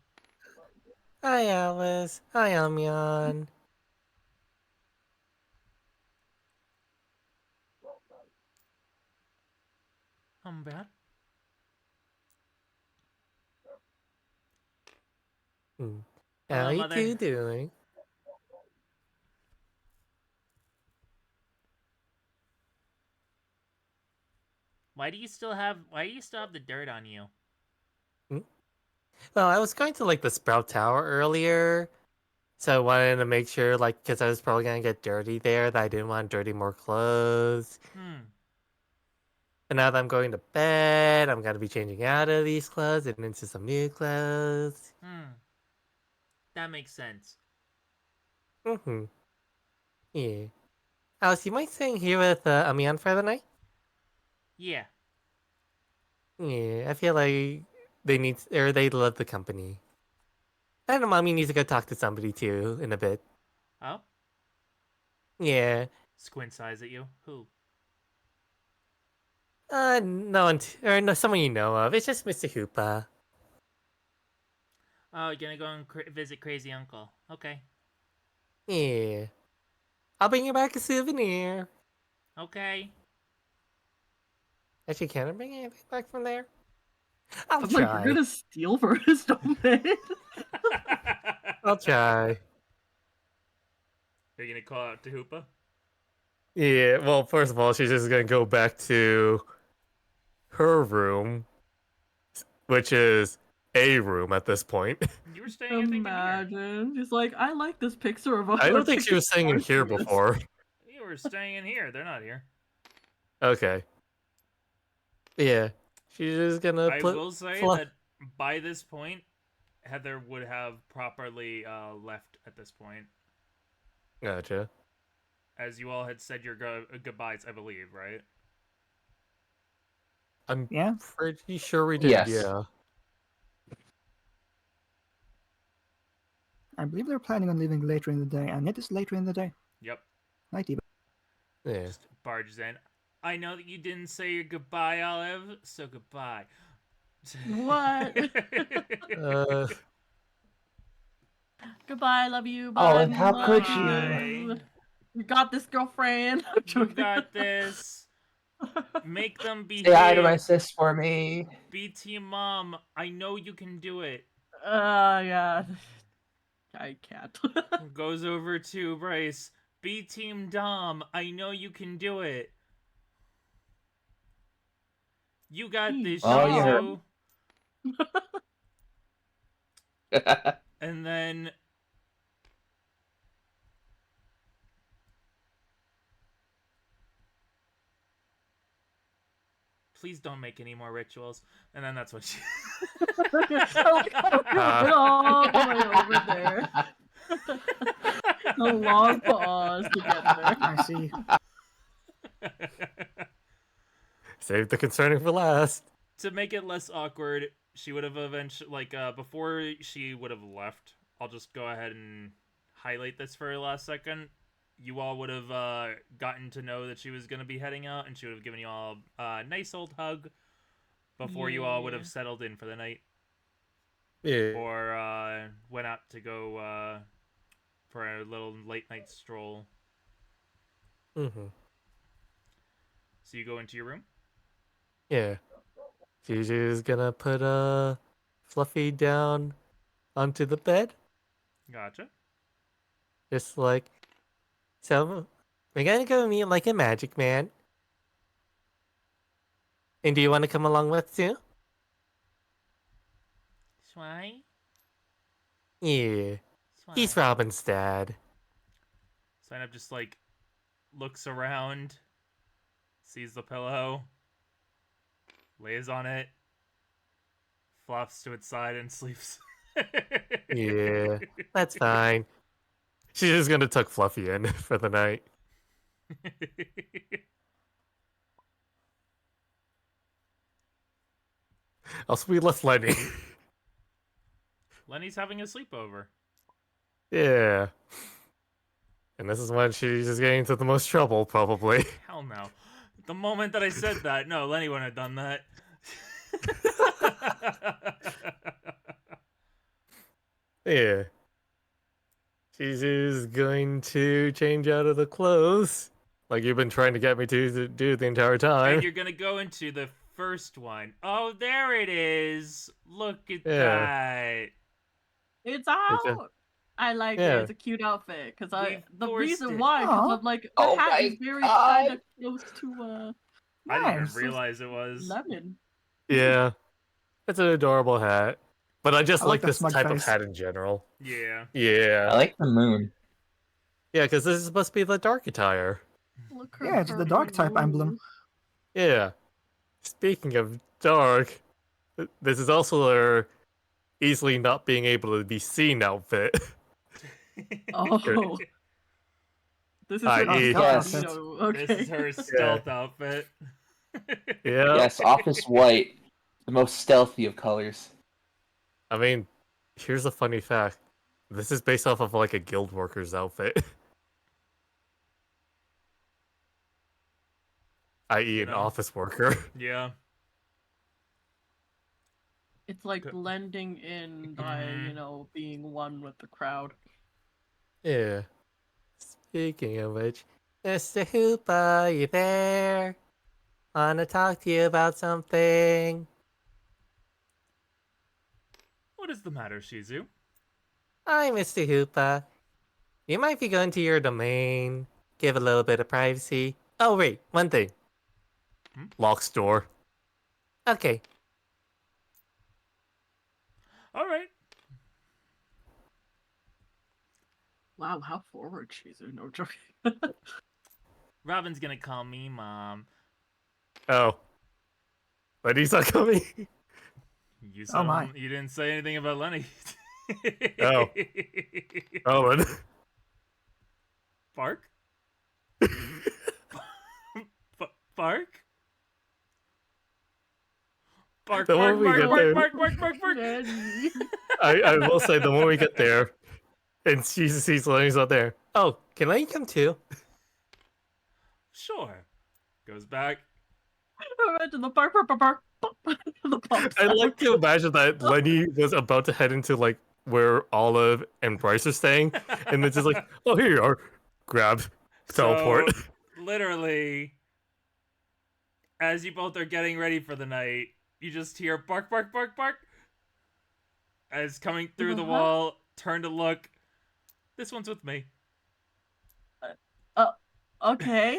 Hi, Alice. Hi, Amion. I'm bad. How Hello, are you Mother. two doing? Why do you still have the dirt on you? Well, I was going to like the Sprout Tower earlier, so I wanted to make sure, like, because I was probably gonna get dirty there, that I didn't want to dirty more clothes. But now that I'm going to bed, I'm gonna be changing out of these clothes and into some new clothes. That makes sense. Yeah. Alice, you mind staying here with Amion for the night? Yeah. Yeah, I feel like they love the company. I know Mommy needs to go talk to somebody too in a bit. Oh? Yeah. Squints eyes at you. Who? No one, or no, someone you know of. It's just Mr. Hoopa. Oh, you're gonna go and visit Crazy Uncle. Okay. Yeah. I'll bring you back a souvenir. Okay. Actually, can I bring anything back from there? I'll I'm like, you're try. gonna steal for his domain? I'll try. Are you gonna call out to Hoopa? Yeah, well, first of all, she's just gonna go back to her room, which is a room at this point. You were staying, I think, in here. Imagine. He's like, I like this picture of a I don't think she picture was staying in of here Arceus." before. You were staying in here. They're not here. Okay. Yeah. She's just gonna I put will say fluff. that by this point, Heather would have properly left at this point. Gotcha. As you all had said your goodbyes, I believe, right? I'm Yeah. pretty sure we did, Yes. yeah. I believe they're planning on leaving later in the day, and it is later in the day. Yep. Night even. Yeah. Just barges in. I know that you didn't say your goodbye, Olive, so goodbye. What? Uh, Goodbye, love you. Bye. Olive, how could you? You got this, girlfriend. You got this. Make them behave. Say hi to my sis for me. Be team mom. I know you can do it. Yeah. I can't. Goes over to Bryce. Be team Dom. I know you can do it. You got this, Oh, you Shizu. And then please don't make any more rituals. And then that's what she all the way over there. A long pause to get there. I see. save the concerning for last. To make it less awkward, she would have eventually, before she would have left, I'll just go ahead and highlight this for a last second. You all would have gotten to know that she was going to be heading out, and she would have given you all a nice old hug before you all would have Yeah. settled in for the night. Yeah. Or went out to go for a little late night stroll. Mm-hmm. So you go into your room? Yeah. She's just gonna put Fluffy down onto the bed. Gotcha. Just like, so we're gonna go meet like a magic man. And do you want to come along with too? Why? Yeah. He's Robin's dad. Sign up just looks around, sees the pillow, lays on it, flops to its side, and sleeps. Yeah, that's fine. She's just gonna tuck Fluffy in for the night. Also, we left Lenny. Lenny's having a sleepover. Yeah. And this is when she's just getting into the most trouble, probably. Hell no. The moment that I said that, no, Lenny wouldn't have done that. Yeah. She's just going to change out of the clothes, like you've been trying to get me to do the entire time. And you're gonna go into the first one. Oh, there it is. Look at Yeah. that. It's It's a- out. I like Yeah. it. It's a cute outfit because We've the forced reason it. why because Aw. I'm like the Oh hat my is very God. kind of close to I didn't Nice. even realize it was. lemon. Yeah. It's an adorable hat. But I just I like like that this smug type of face. hat in general. Yeah. Yeah. I like the moon. Yeah, because this is supposed to be the dark attire. Look Yeah, it's the dark type emblem. Yeah. Speaking of dark, this is also her easily not being able to be seen outfit. Oh, this is I her eat- Yes. incognito. Okay. This is her stealth outfit. Yeah. Yes, office white, the most stealthy of colors. I mean, here's a funny fact. This is based off of like a guild worker's outfit. i.e., You an know? office worker. Yeah. It's like Co- blending in by, being one with the crowd. Yeah. Speaking of which, Mr. Hoopa, you there? Wanna talk to you about something? What is the matter, Shizu? Hi, Mr. Hoopa. You might be going to your domain. Give a little bit of privacy. Oh, wait, one thing. Hmm? Lock's door. Okay. All right. Wow, how forward Shizu. No joking. Robin's gonna call me mom. Oh. But he's not coming. You Oh said my. you didn't say anything about Lenny. Oh. Oh, and... Bark? Bark? Bark, The bark, moment we bark, get bark, there, bark, bark, bark, bark. Daddy. I will say the moment we get there, and she sees Lenny's not there. Oh, can Lenny come too? Sure. Goes back. Imagine the bark, bark, bark, bark. The pop I'd sound. like to imagine that Lenny was about to head into like where Olive and Bryce are staying, and then just like, oh, here you are, grab, teleport. So, literally, as you both are getting ready for the night, you just hear bark, bark, bark, bark. As coming through the Huh? wall, turn to look. This one's with me. Okay.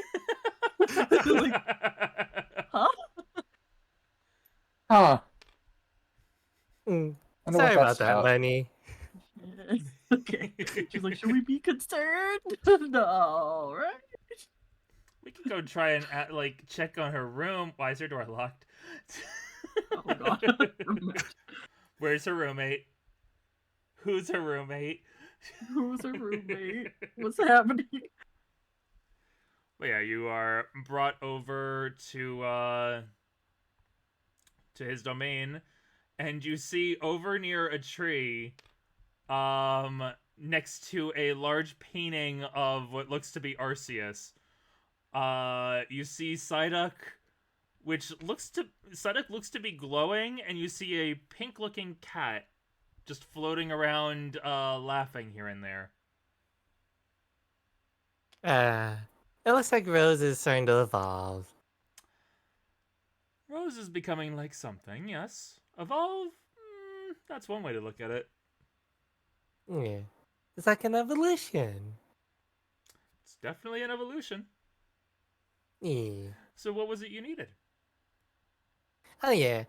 Like, huh? Huh. Mm, Wonder Sorry what about that's that, about. Lenny. Okay. She's like, should we be concerned? No, right? We could go try and check on her room. Why is her door locked? Oh god. Where's her roommate? Who's her roommate? Who's her roommate? What's happening? But yeah, you are brought over to his domain, and you see over near a tree, next to a large painting of what looks to be Arceus. You see Psyduck, Psyduck looks to be glowing, and you see a pink-looking cat just floating around, laughing here and there. It looks like Rose is starting to evolve. Rose is becoming like something, yes. Evolve? That's one way to look at it. Yeah. It's like an evolution. It's definitely an evolution. Yeah. So what was it you needed? Oh yeah.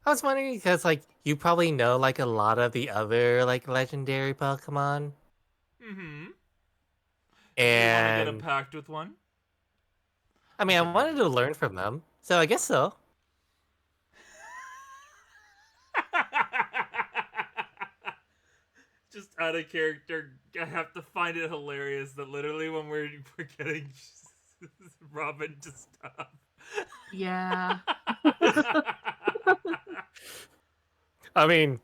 I was wondering because like you probably know like a lot of the other like legendary Pokemon. Mm-hmm. Do you want to get a And pact with one? I mean I wanted to learn from them. So I guess so. Just out of character, I have to find it hilarious that literally when we're getting Robin to stop. Yeah. I mean,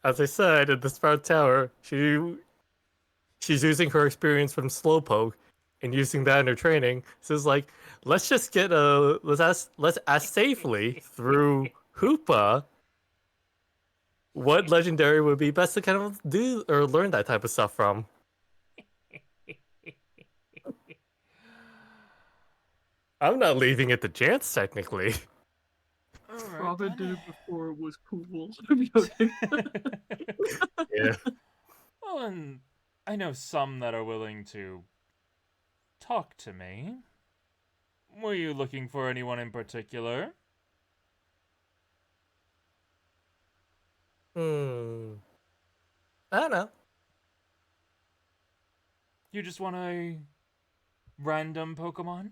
as I said at the Sprout Tower, she's using her experience from Slowpoke and using that in her training. So it's like, let's just get let's ask safely through Hoopa what legendary would be best to kind of do or learn that type of stuff from. I'm not leaving it to chance technically. Alright, Robin then. did it before it was cool. I'm joking. Yeah. Well, and I know some that are willing to talk to me. Were you looking for anyone in particular? I don't know. You just want a random Pokemon?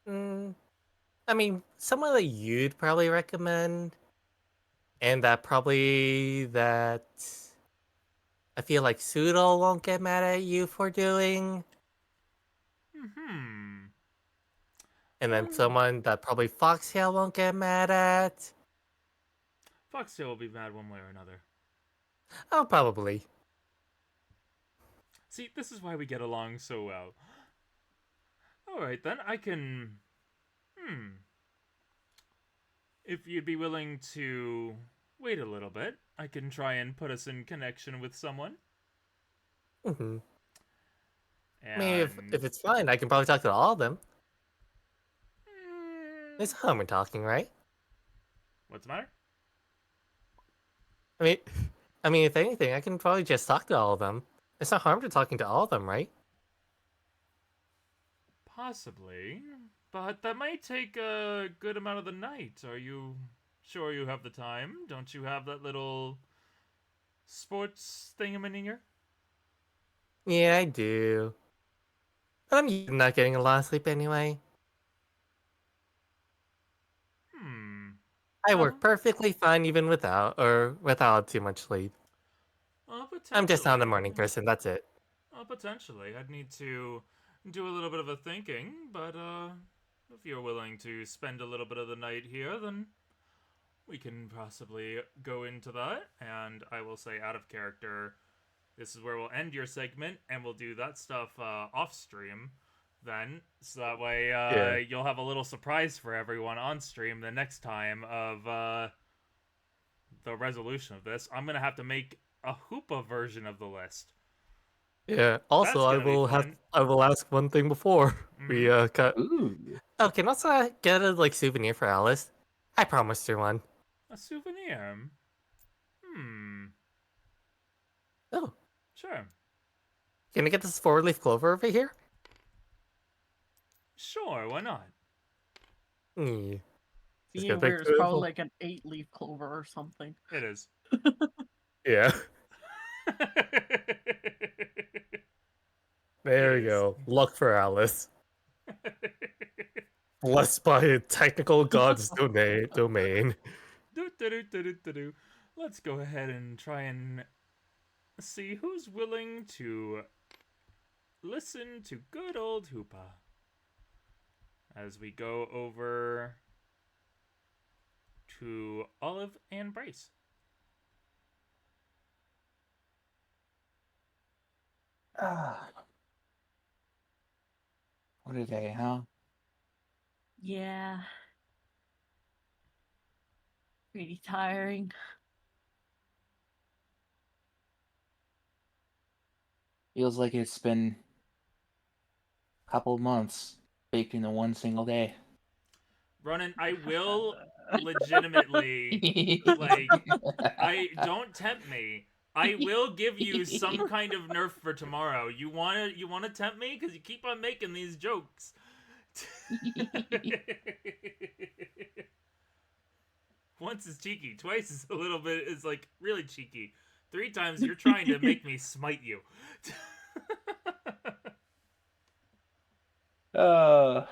I mean, someone that you'd probably recommend, and that I feel like Pseudo won't get mad at you for doing, Hmm. and then someone that probably Foxtail won't get mad at. Foxtail will be mad one way or another. Oh, probably. See, this is why we get along so well. Alright then, I can If you'd be willing to wait a little bit, I can try and put us in connection with someone. Hmm. I mean, And if it's fine, I can probably talk to all of them. mm, It's Homer talking, right? what's the matter? I mean, if anything, I can probably just talk to all of them. It's not harm to talking to all of them, right? Possibly, but that might take a good amount of the night. Are you sure you have the time? Don't you have that little sports thingamaninger? Yeah, I do. But I'm used to not getting a lot of sleep anyway. Hmm. I Well, work perfectly fine even without too much sleep. I'm just not a potentially. morning person, that's it. Potentially. I'd need to do a little bit of a thinking, but if you're willing to spend a little bit of the night here, then we can possibly go into that. And I will say, out of character, this is where we'll end your segment, and we'll do that stuff off stream then. So that way Yeah. you'll have a little surprise for everyone on stream the next time of the resolution of this. I'm going to have to make a Hoopa version of the list. Yeah. Also, That's going to be fun. I will ask one thing before we Mm-hmm. cut. Ooh. Oh, can also get a souvenir for Alice. I promised her one. A souvenir. Oh, Sure. can I get this 4-leaf clover over here? Sure, why not? Yeah. Just Being gotta take weird is two of probably them. like an 8-leaf clover or something. It is. Yeah. There It we is. go. Luck for Alice. Blessed by a technical god's domain. Do. Let's go ahead and try and see who's willing to listen to good old Hoopa as we go over to Olive and Bryce. Ah. What a day, huh? Yeah. Pretty tiring. Feels like it's been a couple months baked into one single day. Ronan, I will legitimately, like, I don't tempt me. I will give you some kind of nerf for tomorrow. You wanna tempt me because you keep on making these jokes. Once is cheeky, twice is a little bit is like really cheeky. 3 times you're trying to make me smite you. uh,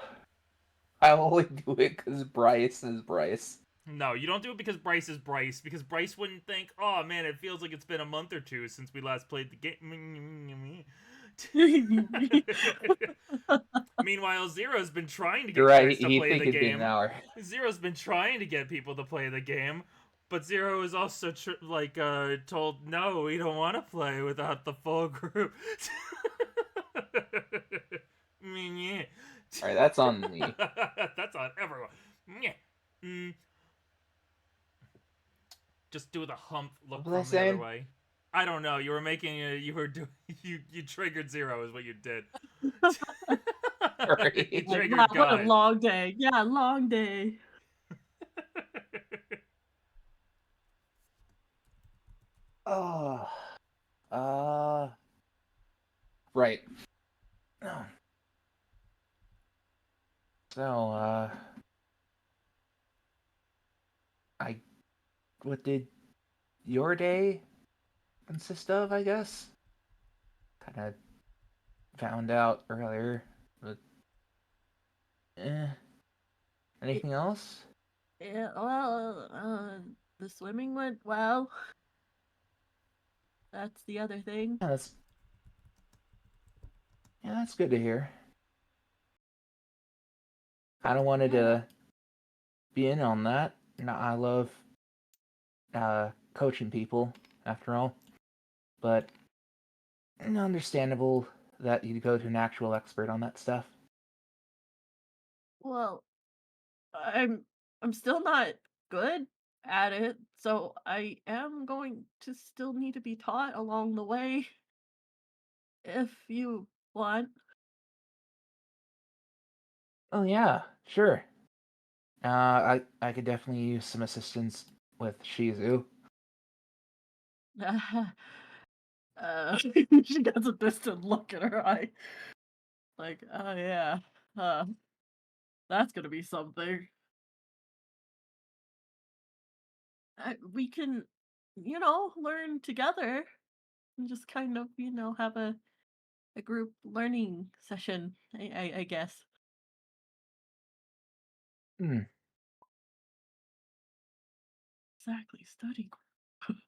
I only do it because Bryce is Bryce. No, you don't do it because Bryce is Bryce, because Bryce wouldn't think, oh man, it feels like it's been a month or two since we last played the game. Meanwhile, Zero's been trying to You're get right. guys to He'd play think the it'd been an game. hour. Zero's been trying to get people to play the game, but Zero is also told no, we don't want to play without the full group. All right, that's on me. That's on everyone. Just do the hump. Look What was I from the other saying? way. I don't know. You were making you were doing you triggered Zero is what you did. Sorry. You Like, triggered wow, what a God. long day. Yeah, long day. Oh. Right. So, what did your day consist of, I guess? Kind of found out earlier, but anything else? Yeah, well, the swimming went well. That's the other thing. That's good to hear. Kind of wanted Yeah. to be in on that. I love coaching people, after all, but understandable that you'd go to an actual expert on that stuff. Well, I'm still not good at it, so I am going to still need to be taught along the way if you want. Oh yeah, sure. I could definitely use some assistance with Shizu. She gets a distant look in her eye. Like, oh yeah, uh, that's gonna be something. We can, learn together and just kind of, have a group learning session, I guess. Hmm. Exactly, study group.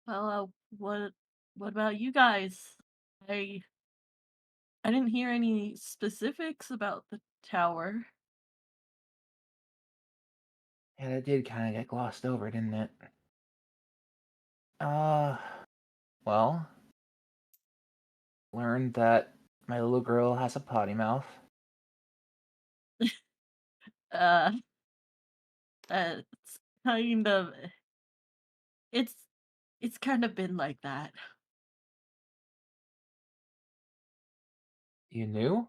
Well, what about you guys? I I didn't hear any specifics about the tower. Yeah, that did kind of get glossed over, didn't it? Uh, well, learned that my little girl has a potty mouth. Uh, it's kind of it's it's kind of been like that. You knew?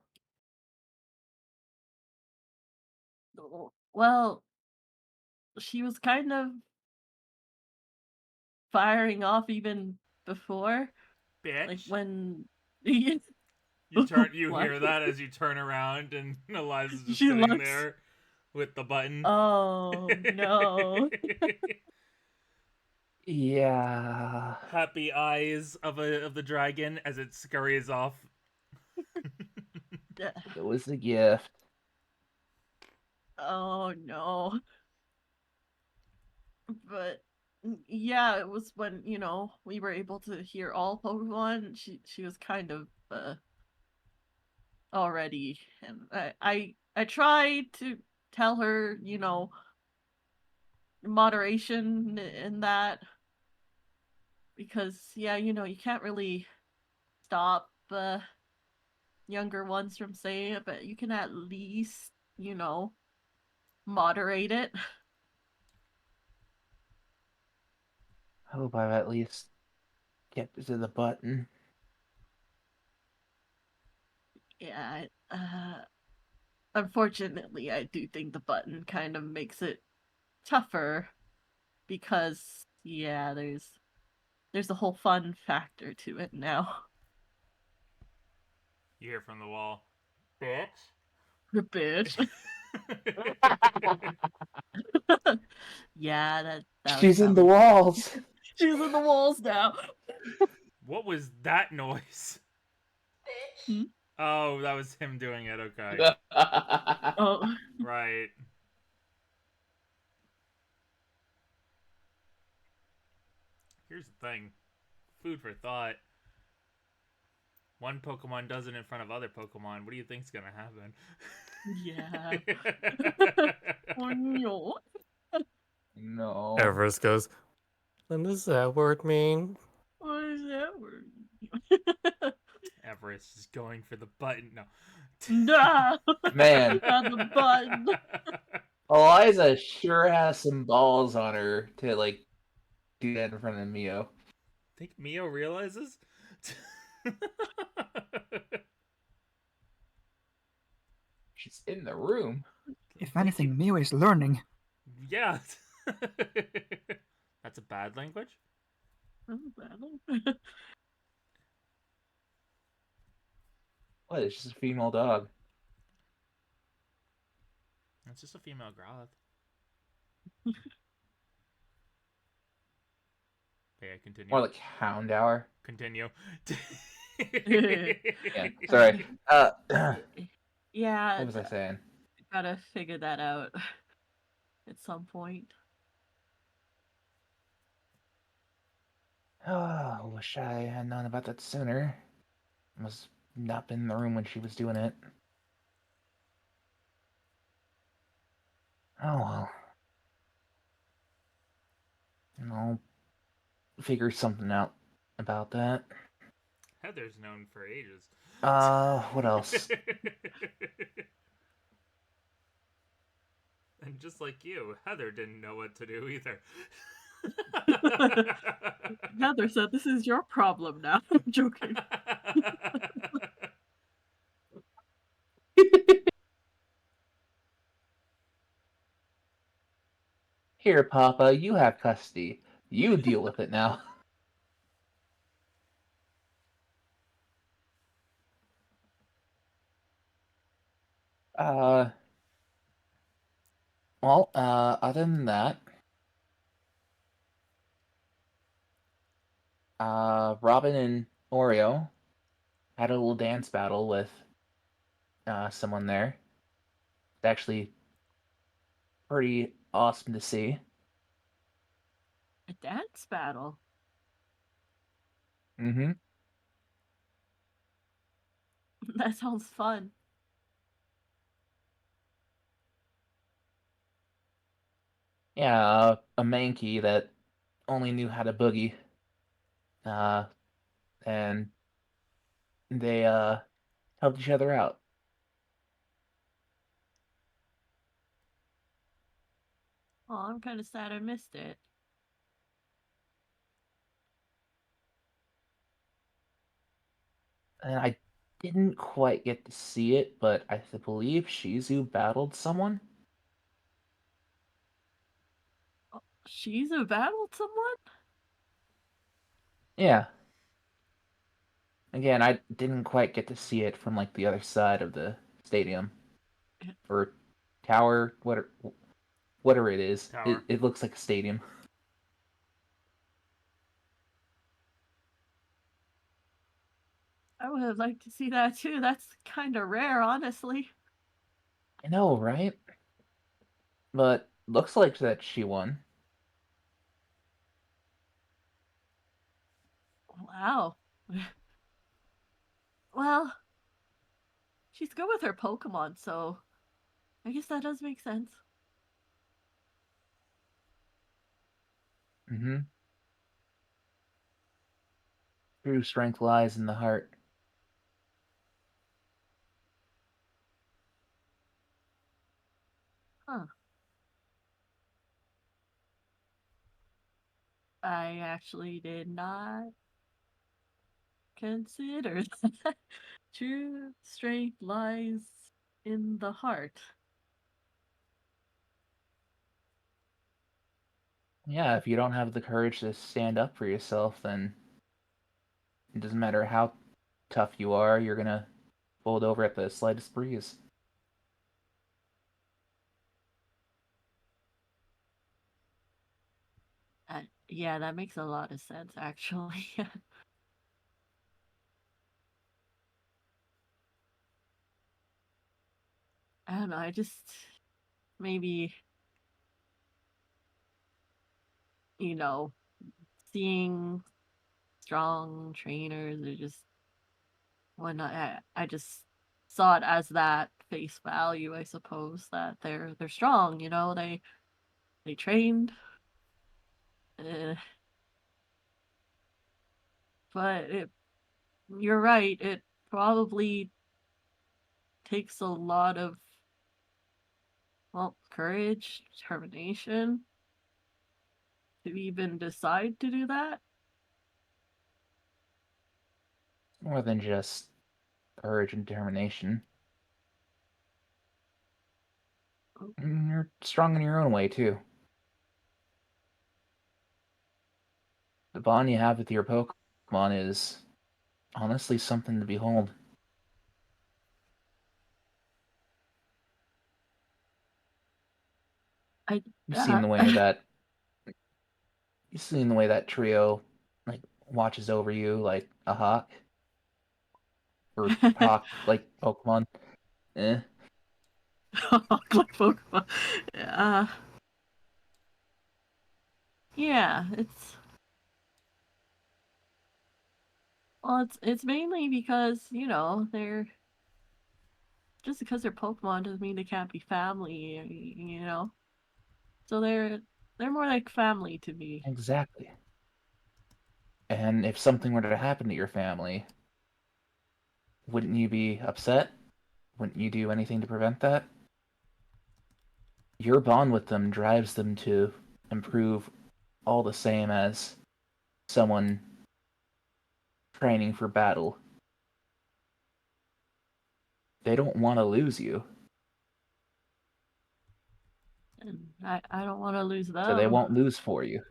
Well, she was kind of firing off even before, like Bitch. when You what? hear that as you turn around and Eliza's just She sitting looks. there with the button. Oh no. Yeah, Happy eyes of the dragon as it scurries off. it was a gift. Oh no. But yeah, it was when, we were able to hear all Pokemon. She was kind of already, and I tried to tell her, moderation in that, because yeah, you can't really stop younger ones from saying it, but you can at least, moderate it. I hope I've at least get to the button. Yeah, unfortunately, I do think the button kind of makes it tougher because yeah, there's a whole fun factor to it now. You hear from the wall. Bitch. The bitch. Yeah, that was She's in the probably walls. she's in the walls now. What was that noise? Hmm? Oh, that was him doing it. Okay. Oh, Right. Here's the thing. Food for thought. One Pokemon does it in front of other Pokemon. What do you think's gonna happen? yeah. Oh no. No. Everest goes, what does that word mean? What is that word? Everest is going for the button. No. Nah, Man, not the button. Eliza sure has some balls on her to like do that in front of Mio. Think Mio realizes? She's in the room. If anything, Mio is learning. Yeah. That's a bad language? What? It's just a female dog. It's just a female Groth. Okay, continue. More like hound hour. Continue. Yeah, sorry. Yeah, What was I saying? gotta figure that out at some point. Oh, wish I had known about that sooner. Must not been in the room when she was doing it. Oh well. I'll figure something out about that. Heather's known for ages. What else? And just like you, Heather didn't know what to do either. Heather said, "This is your problem now." I'm joking. Here, Papa, you have custody. You deal with it now. Other than that, Robin and Oreo had a little dance battle with someone there. It's actually pretty awesome to see. A dance battle. Mm-hmm. That sounds fun. Yeah, a Mankey that only knew how to boogie. And they helped each other out. Oh, I'm kind of sad I missed it. And I didn't quite get to see it, but I believe Shizu battled someone. She's a battled someone? Yeah. Again, I didn't quite get to see it from like the other side of the stadium or tower, whatever it is. Tower. It looks like a stadium. I would have liked to see that too. That's kind of rare, honestly. I know, right? But looks like that she won. Wow. Well, she's good with her Pokemon, so I guess that does make sense. Mm-hmm. True strength lies in the heart. Huh. I actually did not consider that. True strength lies in the heart. Yeah, if you don't have the courage to stand up for yourself, then it doesn't matter how tough you are, you're gonna fold over at the slightest breeze. Yeah, that makes a lot of sense, actually. I don't know, I just maybe, you know, seeing strong trainers or just whatnot, I just saw it as that face value, I suppose, that they're strong, you know, they trained. Uh, but you're right, it probably takes a lot of, well, courage, determination to even decide to do that. More than just courage and determination. You're strong in your own way, too. The bond you have with your Pokemon is honestly something to behold. I You've seen uh, the way that you've seen the way that trio like watches over you like a hawk or hawk like Pokemon. Eh. like Pokemon. Yeah, it's mainly because, you know, they're just because they're Pokemon doesn't mean they can't be family, you know. So they're more like family to me. Exactly. And if something were to happen to your family, Wouldn't you be upset? Wouldn't you do anything to prevent that? Your bond with them drives them to improve all the same as someone training for battle. They don't want to lose you, And I don't want to lose them. so they won't lose for you.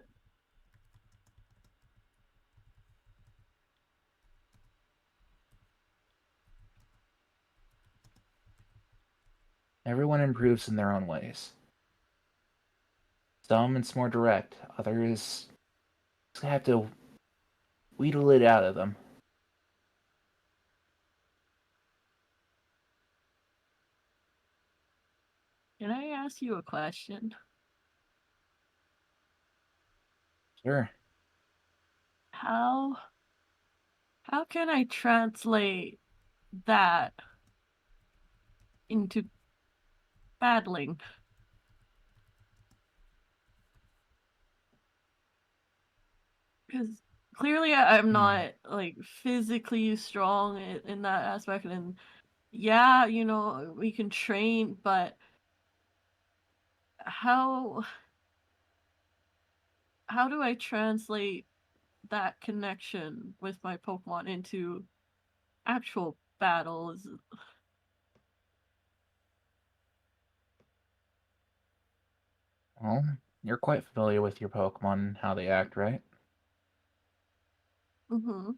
Everyone improves in their own ways. Some it's more direct, others just have to wheedle it out of them. Can I ask you a question? Sure. How can I translate that into battling? Because clearly I'm not like physically strong in that aspect, and yeah, you know, we can train, but how do I translate that connection with my Pokemon into actual battles? Well, you're quite familiar with your Pokemon and how they act, right? Mm-hmm.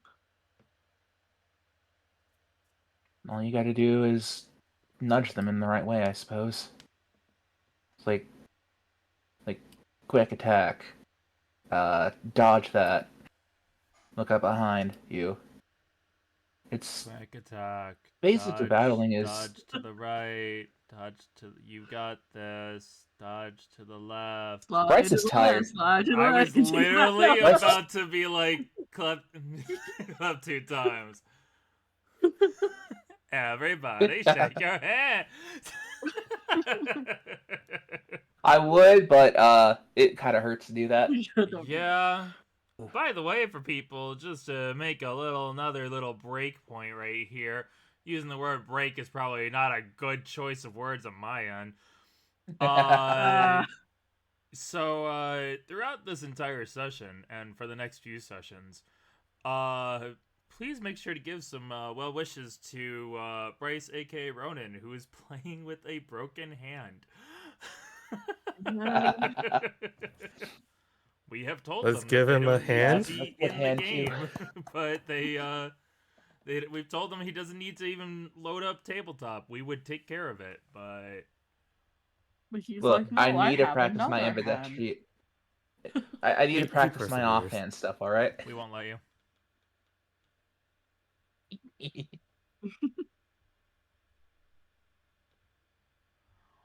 All you gotta do is nudge them in the right way, I suppose. It's like quick attack. Dodge that. Look up behind you. It's Quick attack. basic to battling is Dodge to the right. Dodge to. You got this. Dodge to the left. Slide Bryce to is the tired. left, slide to the I right. was literally Bryce- about to be like, clap, clap 2 times. Everybody, shake your hand. I would, but it kind of hurts to do that. Yeah. By the way, for people, just to make another little break point right here, using the word break is probably not a good choice of words on my end. So throughout this entire session and for the next few sessions, please make sure to give some well wishes to Bryce, aka Ronan, who is playing with a broken hand. We have told Let's them give that him they a don't hand. need to be What in the hand game, but we've told them he doesn't need to even load up tabletop. We would take care of it, but he's Look, like, no, I need to have practice my another hand. ambidextrity. I need to He practice my perseveres. offhand stuff, alright? we won't let you.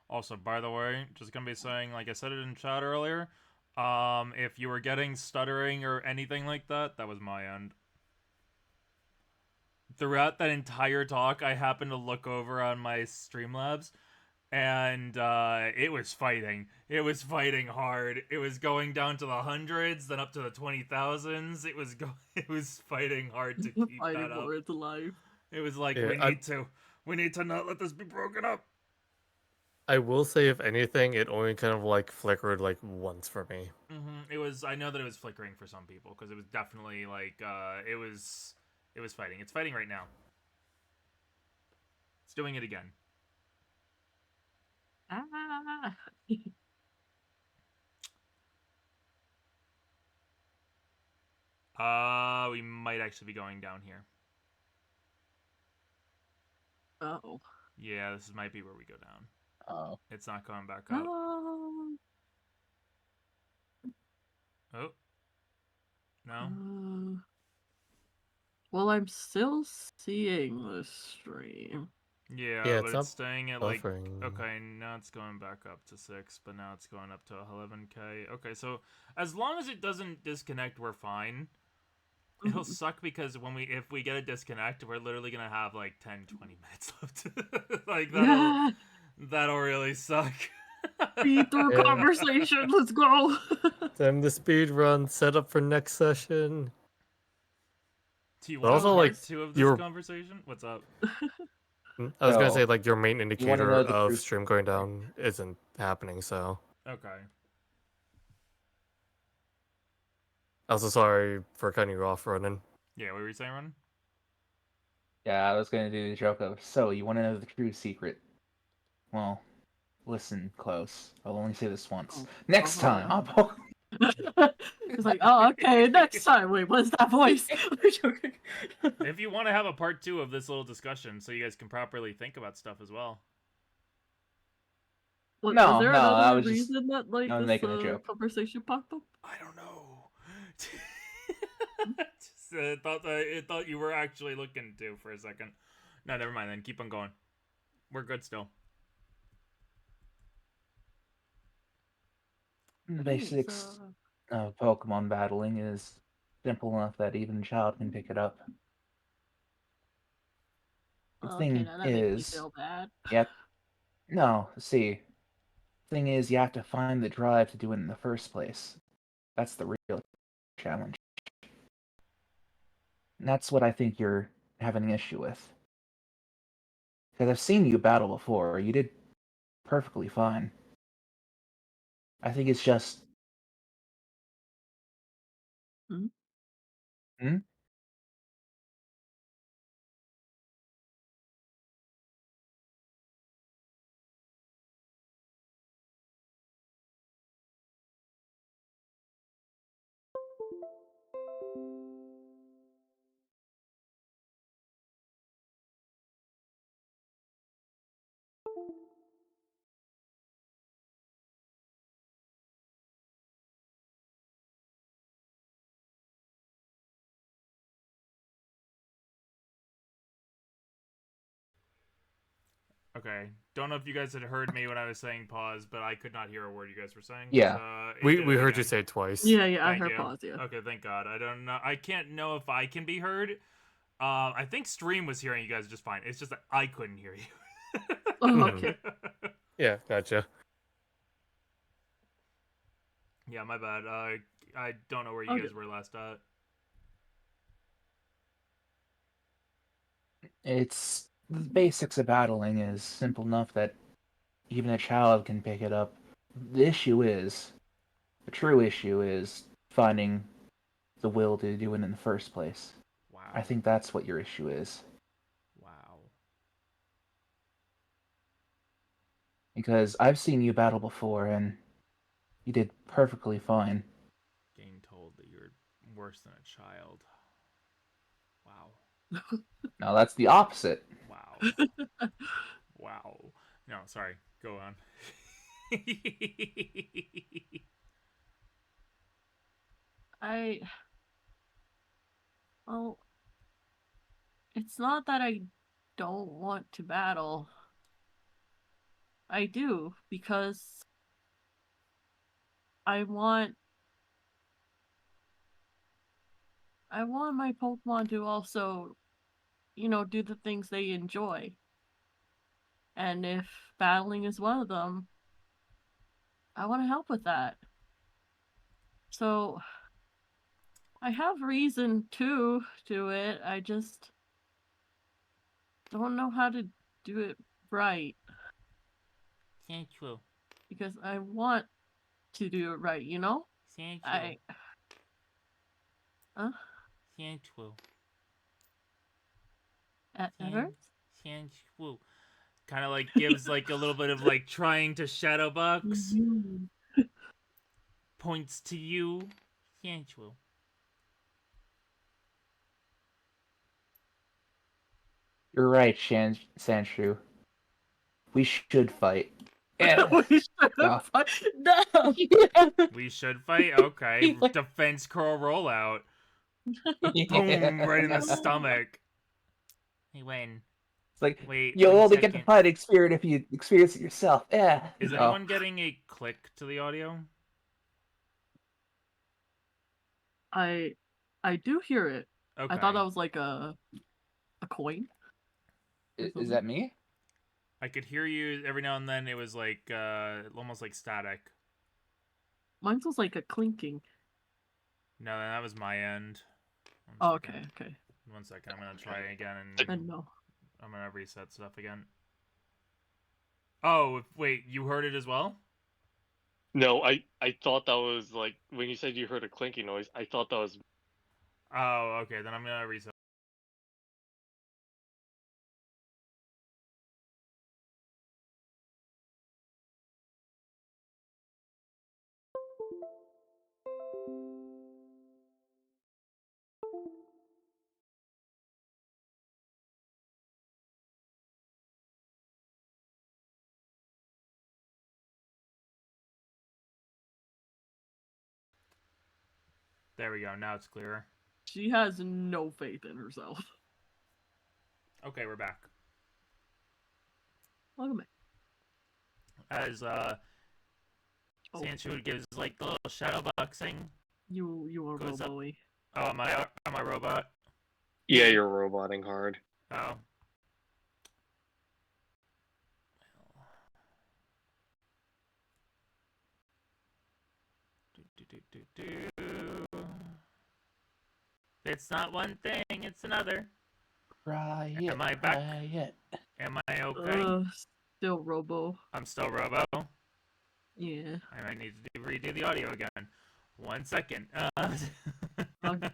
Also, by the way, just gonna be saying, like I said it in chat earlier, if you were getting stuttering or anything like that, that was my end. Throughout that entire talk, I happened to look over on my Streamlabs, and it was fighting. It was fighting hard. It was going down to the hundreds, then up to the 20,000s. It was fighting hard to keep Fighting that up. for its life. It was like Yeah, we need to not let this be broken up. I will say, if anything, it only kind of like flickered like once for me. It was. I know that it was flickering for some people because it was definitely like it was fighting. It's fighting right now. It's doing it again. Ah. We might actually be going down here. Oh. Yeah, this might be where we go down. Oh. It's not going back up. Oh. No. Well, I'm still seeing the stream. Yeah, Yeah, but it's it's not staying at like buffering. okay, now it's going back up to 6, but now it's going up to 11k. Okay, so as long as it doesn't disconnect, we're fine. It'll suck because if we get a disconnect, we're literally gonna have like 10-20 minutes left. Like that'll really suck. Speed through Yeah. conversation. Let's go. Time to speed run. Set up for next session. Do you But want also, a like, part 2 of this you're- conversation? What's up? I was gonna So, say, like, your main know indicator the of truth? stream going down isn't happening, so. Okay. Also, sorry for cutting you off, Ronan. Yeah, what were you saying, Ron? Yeah, I was gonna do the joke of, so you want to know the true secret? Well, listen close. I'll only say this once. Oh, Next uh-huh. time, I'll It's like, oh, okay, next time. Wait, what's that voice? I'm joking. If you want to have a part 2 of this little discussion so you guys can properly think about stuff as well. No, was there no, I another was just- reason that like I was this making a joke. conversation popped up? I don't know. Just thought you were actually looking to for a second. No, never mind then. Keep on going. We're good still. The Okay, basics so- of Pokemon battling is simple enough that even a child can pick it up. The okay, thing now that makes me is, feel bad. no, see, thing is, you have to find the drive to do it in the first place. That's the real challenge. And that's what I think you're having an issue with. Because I've seen you battle before. You did perfectly fine. I think it's just... Hmm? Hmm? Okay. Don't know if you guys had heard me when I was saying pause, but I could not hear a word you guys were saying. Yeah. It We did it heard you again. say it twice. Yeah, I Thank heard you. pause. Yeah. Okay, thank God. I don't know. I can't know if I can be heard. I think stream was hearing you guys just fine. It's just that I couldn't hear you. Oh, okay. Yeah, gotcha. Yeah, my bad. I don't know where you guys were last at. It's... The basics of battling is simple enough that even a child can pick it up. The true issue is finding the will to do it in the first place. Wow. I think that's what your issue is. Wow. Because I've seen you battle before, and you did perfectly fine. Getting told that you're worse than a child. Wow. Now that's the opposite. Wow. Wow. No, sorry. Go on. Well, it's not that I don't want to battle. I do, because I want my Pokemon to also, do the things they enjoy. And if battling is one of them, I want to help with that. So I have reason to do it. I just don't know how to do it right. Central. Because I want to do it right, Central. Huh? Central. Ever? Central. Kind of like gives like a little bit of like trying to shadow box. Points to you. Central. You're right, Sandshrew. We should fight. Yeah. We should No. fight. No. We should fight? Okay. Defense curl rollout. Boom, right in the stomach. Hey, when? It's like, Wait, you'll 1 only get to second. fight experience if you experience it yourself. Yeah. Is Oh. anyone getting a click to the audio? I do hear it. Okay. I thought that was like a coin. Is that me? I could hear you every now and then. It was like almost like static. Mine was like a clinking. No, that was my end. 1 Oh, second. okay. 1 second. I'm gonna try again, I and know. I'm gonna reset stuff again. Oh, wait, you heard it as well? No, I thought that was like when you said you heard a clinking noise. I thought that was. Oh, okay. Then I'm gonna reset. There we go. Now it's clearer. She has no faith in herself. Okay, we're back. Welcome back. As Oh. Sancho gives like the little shadow boxing. You are Goes up. Robo-y. Oh, am I a robot? Yeah, you're roboting hard. Oh. It's not one thing, it's another. Riot. Am I back? Riot. Am I okay? Still Robo. I'm still Robo. Yeah. I might need to redo the audio again. 1 second. Okay.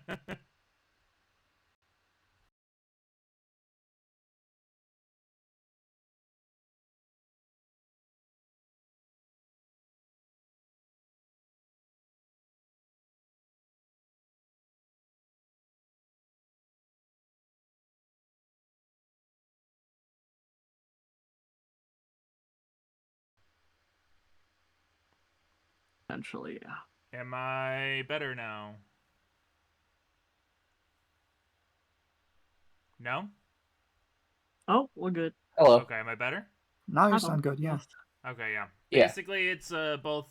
Essentially, yeah. Am I better now? No? Oh, we're good. Hello. Okay, am I better? Now you I sound don't good, yeah. Okay, yeah. Yeah. Basically, it's both,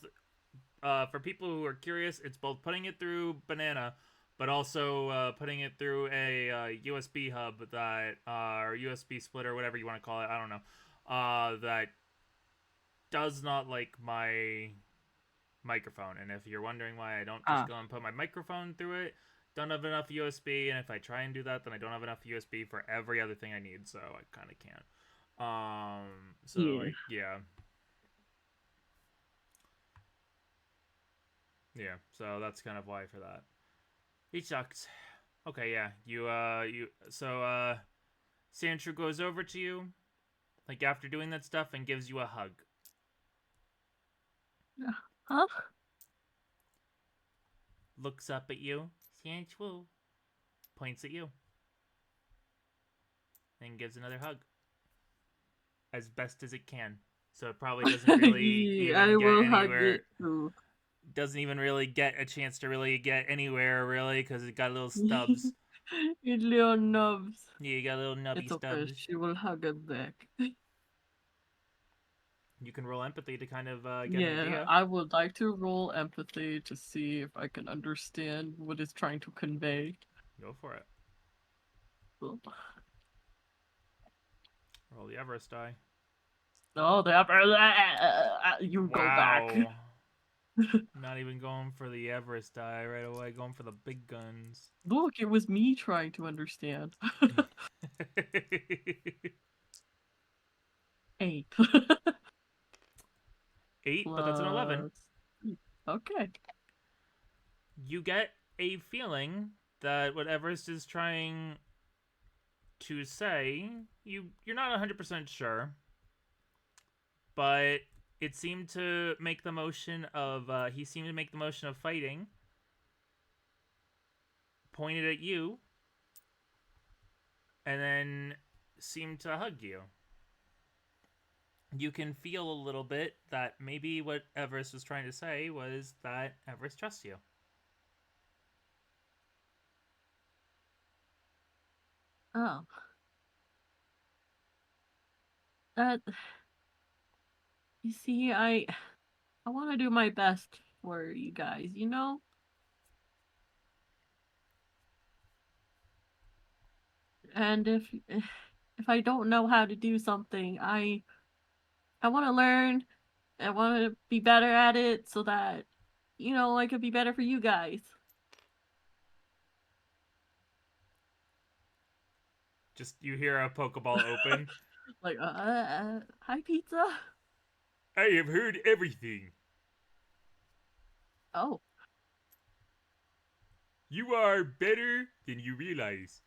for people who are curious, it's both putting it through Banana, but also putting it through a USB hub that, or USB splitter, whatever you want to call it, I don't know, that does not like my microphone. And if you're wondering why I don't just go and put my microphone through it, don't have enough USB, and if I try and do that, then I don't have enough USB for every other thing I need, so I kind of can't. So, Yeah. like, yeah. Yeah, so that's kind of why for that. He sucks. Okay, yeah. So, Sandra goes over to you, like, after doing that stuff, and gives you a hug. Huh? Looks up at you. Sandra points at you. And gives another hug. As best as it can. So it probably doesn't really even I get will anywhere. hug it too. Doesn't even really get a chance to really get anywhere, really, because it got little stubs. It little nubs. Yeah, you got little nubby It's okay. stubs. She will hug it back. You can roll empathy to kind of get an Yeah, idea. I would like to roll empathy to see if I can understand what it's trying to convey. Go for it. Cool. Roll the Everest die. Oh, you go back. Not even going for the Everest die right away, going for the big guns. Look, it was me trying to understand. 8. 8, but that's an 11. Okay. You get a feeling that what Everest is trying to say, you're not 100% sure, but it seemed to make the motion of, he seemed to make the motion of fighting, pointed at you, and then seemed to hug you. You can feel a little bit that maybe what Everest was trying to say was that Everest trusts you. Oh. That... You see, I want to do my best for you guys, you know? And if I don't know how to do something, I want to learn. I want to be better at it so that, you know, I could be better for you guys. Just you hear a Pokeball open. Like, hi, pizza. I have heard everything. Oh, You are better than you realize.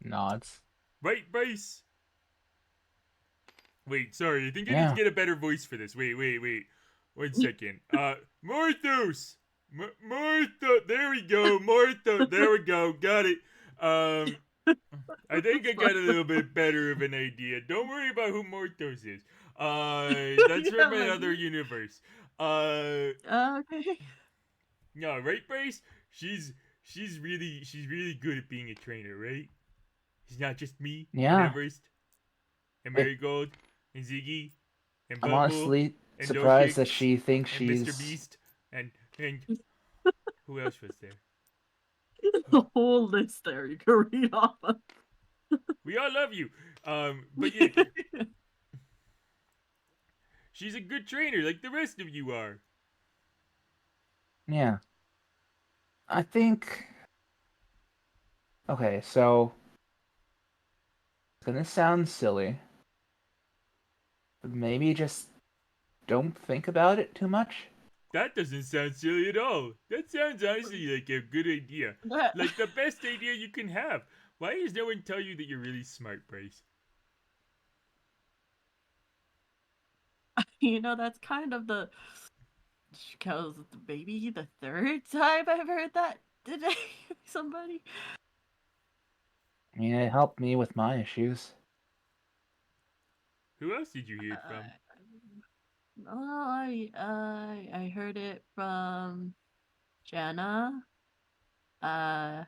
Nods. Right, Bryce? Wait, sorry. I think I need to Yeah. get a better voice for this. Wait. 1 second. Morthos! Mortho! There we go. Mortho! There we go. Got it. I think I got a little bit better of an idea. Don't worry about who Morthos is. That's Yeah, from another like- universe. okay. No, right, Bryce? She's really good at being a trainer, right? She's not just me and Yeah. Everest and It, Marigold and Ziggy and I'm Bumble honestly and surprised that Dokix she thinks and Mr. she's. Beast and who else was there? The whole list there you can read off of. We all love you. But yeah, she's a good trainer like the rest of you are. Yeah. I think. Okay, so. It's gonna sound silly, but maybe just don't think about it too much. That doesn't sound silly at all. That sounds honestly like a good idea. Like the best idea you can have. Why does no one tell you that you're really smart, Bryce? You know, that's kind of the. Because maybe the third time I've heard that today. Somebody. I mean, it helped me with my issues. Who else did you hear it from? Oh, I heard it from Jenna. Yeah,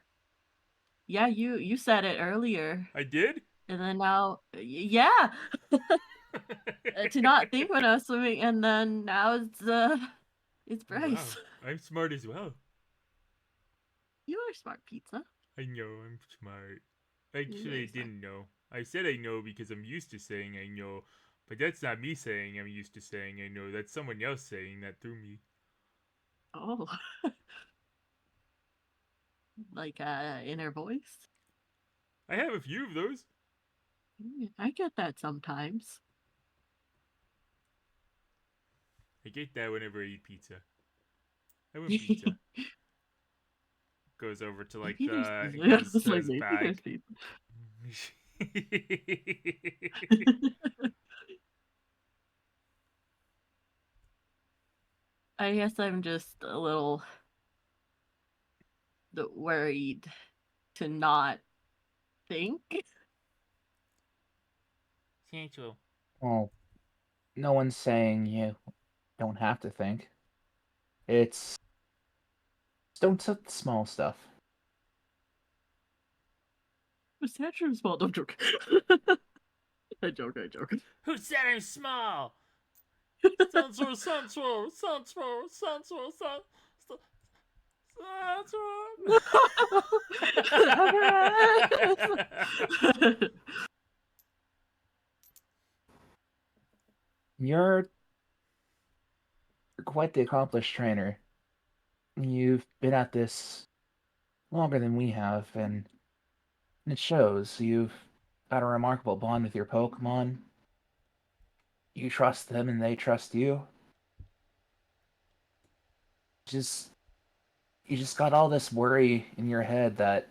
you said it earlier, I did? and then now, yeah, to not think when I was swimming, and then now it's Oh, Bryce. wow. I'm smart as well. You are smart, pizza. I know I'm smart. Actually, I very smart. didn't know. I said I know because I'm used to saying I know. But that's not me saying I'm used to saying I know. That's someone else saying that through me. Oh, like inner voice. I have a few of those. I get that sometimes. I get that whenever I eat pizza. I want pizza. Goes over to like Maybe there's his, it's like his maybe bag. there's people. I guess I'm just a little worried to not think. Central. Well, no one's saying you don't have to think. It's. Just don't set the small stuff. Was that true? Small, don't joke. I joke. Who said I'm small? Central. You're quite the accomplished trainer. You've been at this longer than we have, and it shows. You've got a remarkable bond with your Pokemon. You trust them, and they trust you. Just you just got all this worry in your head that's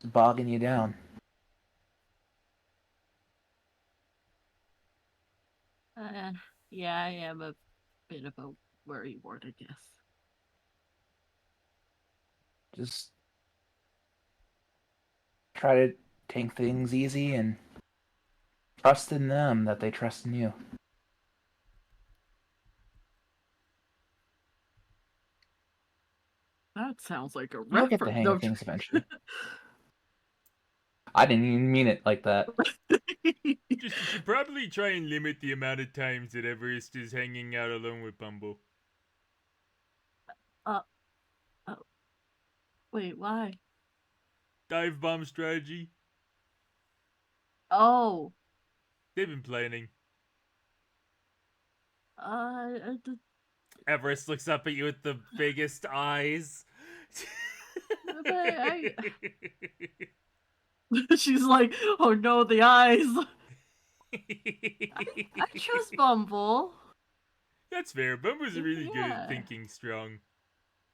bogging you down. Yeah, I am a bit of a worry wart, I guess. Just try to take things easy and trust in them that they trust in you. That sounds like a You'll get the reference. hang No, of things eventually. I didn't even mean it like that. Just you should probably try and limit the amount of times that Everest is hanging out alone with Bumble. Wait, why? Dive bomb strategy. Oh, They've been planning. uh, Everest looks up at you with the biggest eyes. But she's like, oh no, the eyes. I trust Bumble. That's fair. Bumbo's really good Yeah. at thinking strong.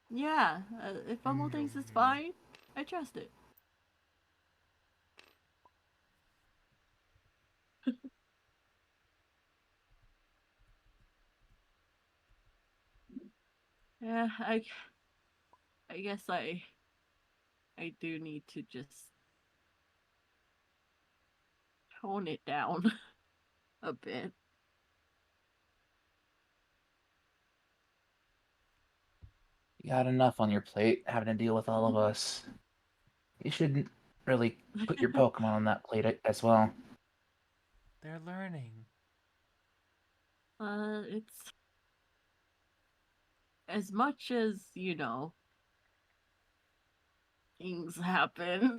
Yeah, if Bumble thinks it's fine, I trust it. Yeah, I guess I do need to just tone it down a bit. You got enough on your plate having to deal with all of us. You shouldn't really put your Pokemon on that plate as well. They're learning. It's as much as, you know, things happen.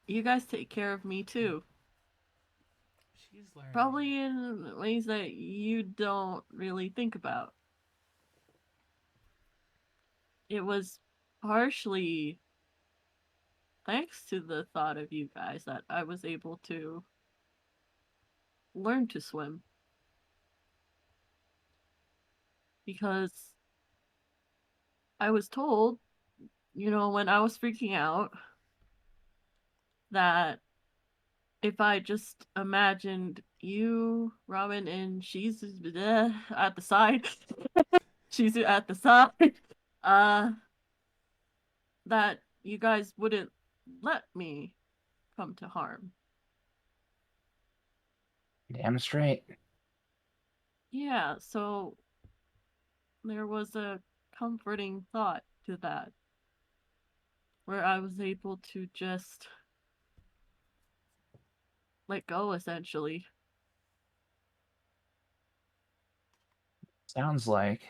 You guys take care of me too. She's learning. Probably in ways that you don't really think about. It was partially thanks to the thought of you guys that I was able to learn to swim. Because I was told, you know, when I was freaking out, that if I just imagined you, Robin, and Shizu at the side, Shizu at the side, that you guys wouldn't let me come to harm. Damn straight. Yeah, so there was a comforting thought to that, where I was able to just let go, essentially. Sounds like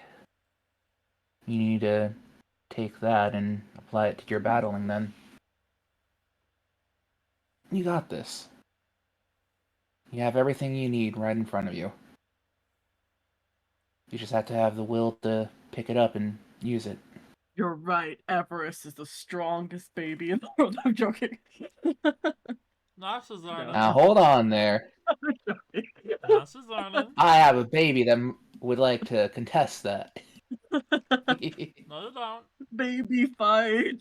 you need to take that and apply it to your battling then. You got this. You have everything you need right in front of you. You just have to have the will to pick it up and use it. You're right, Everest is the strongest baby in the world. I'm joking. Nas is learning. Now hold on there. I'm joking. Nas is learning. I have a baby that would like to contest that. No, you don't. Baby fight.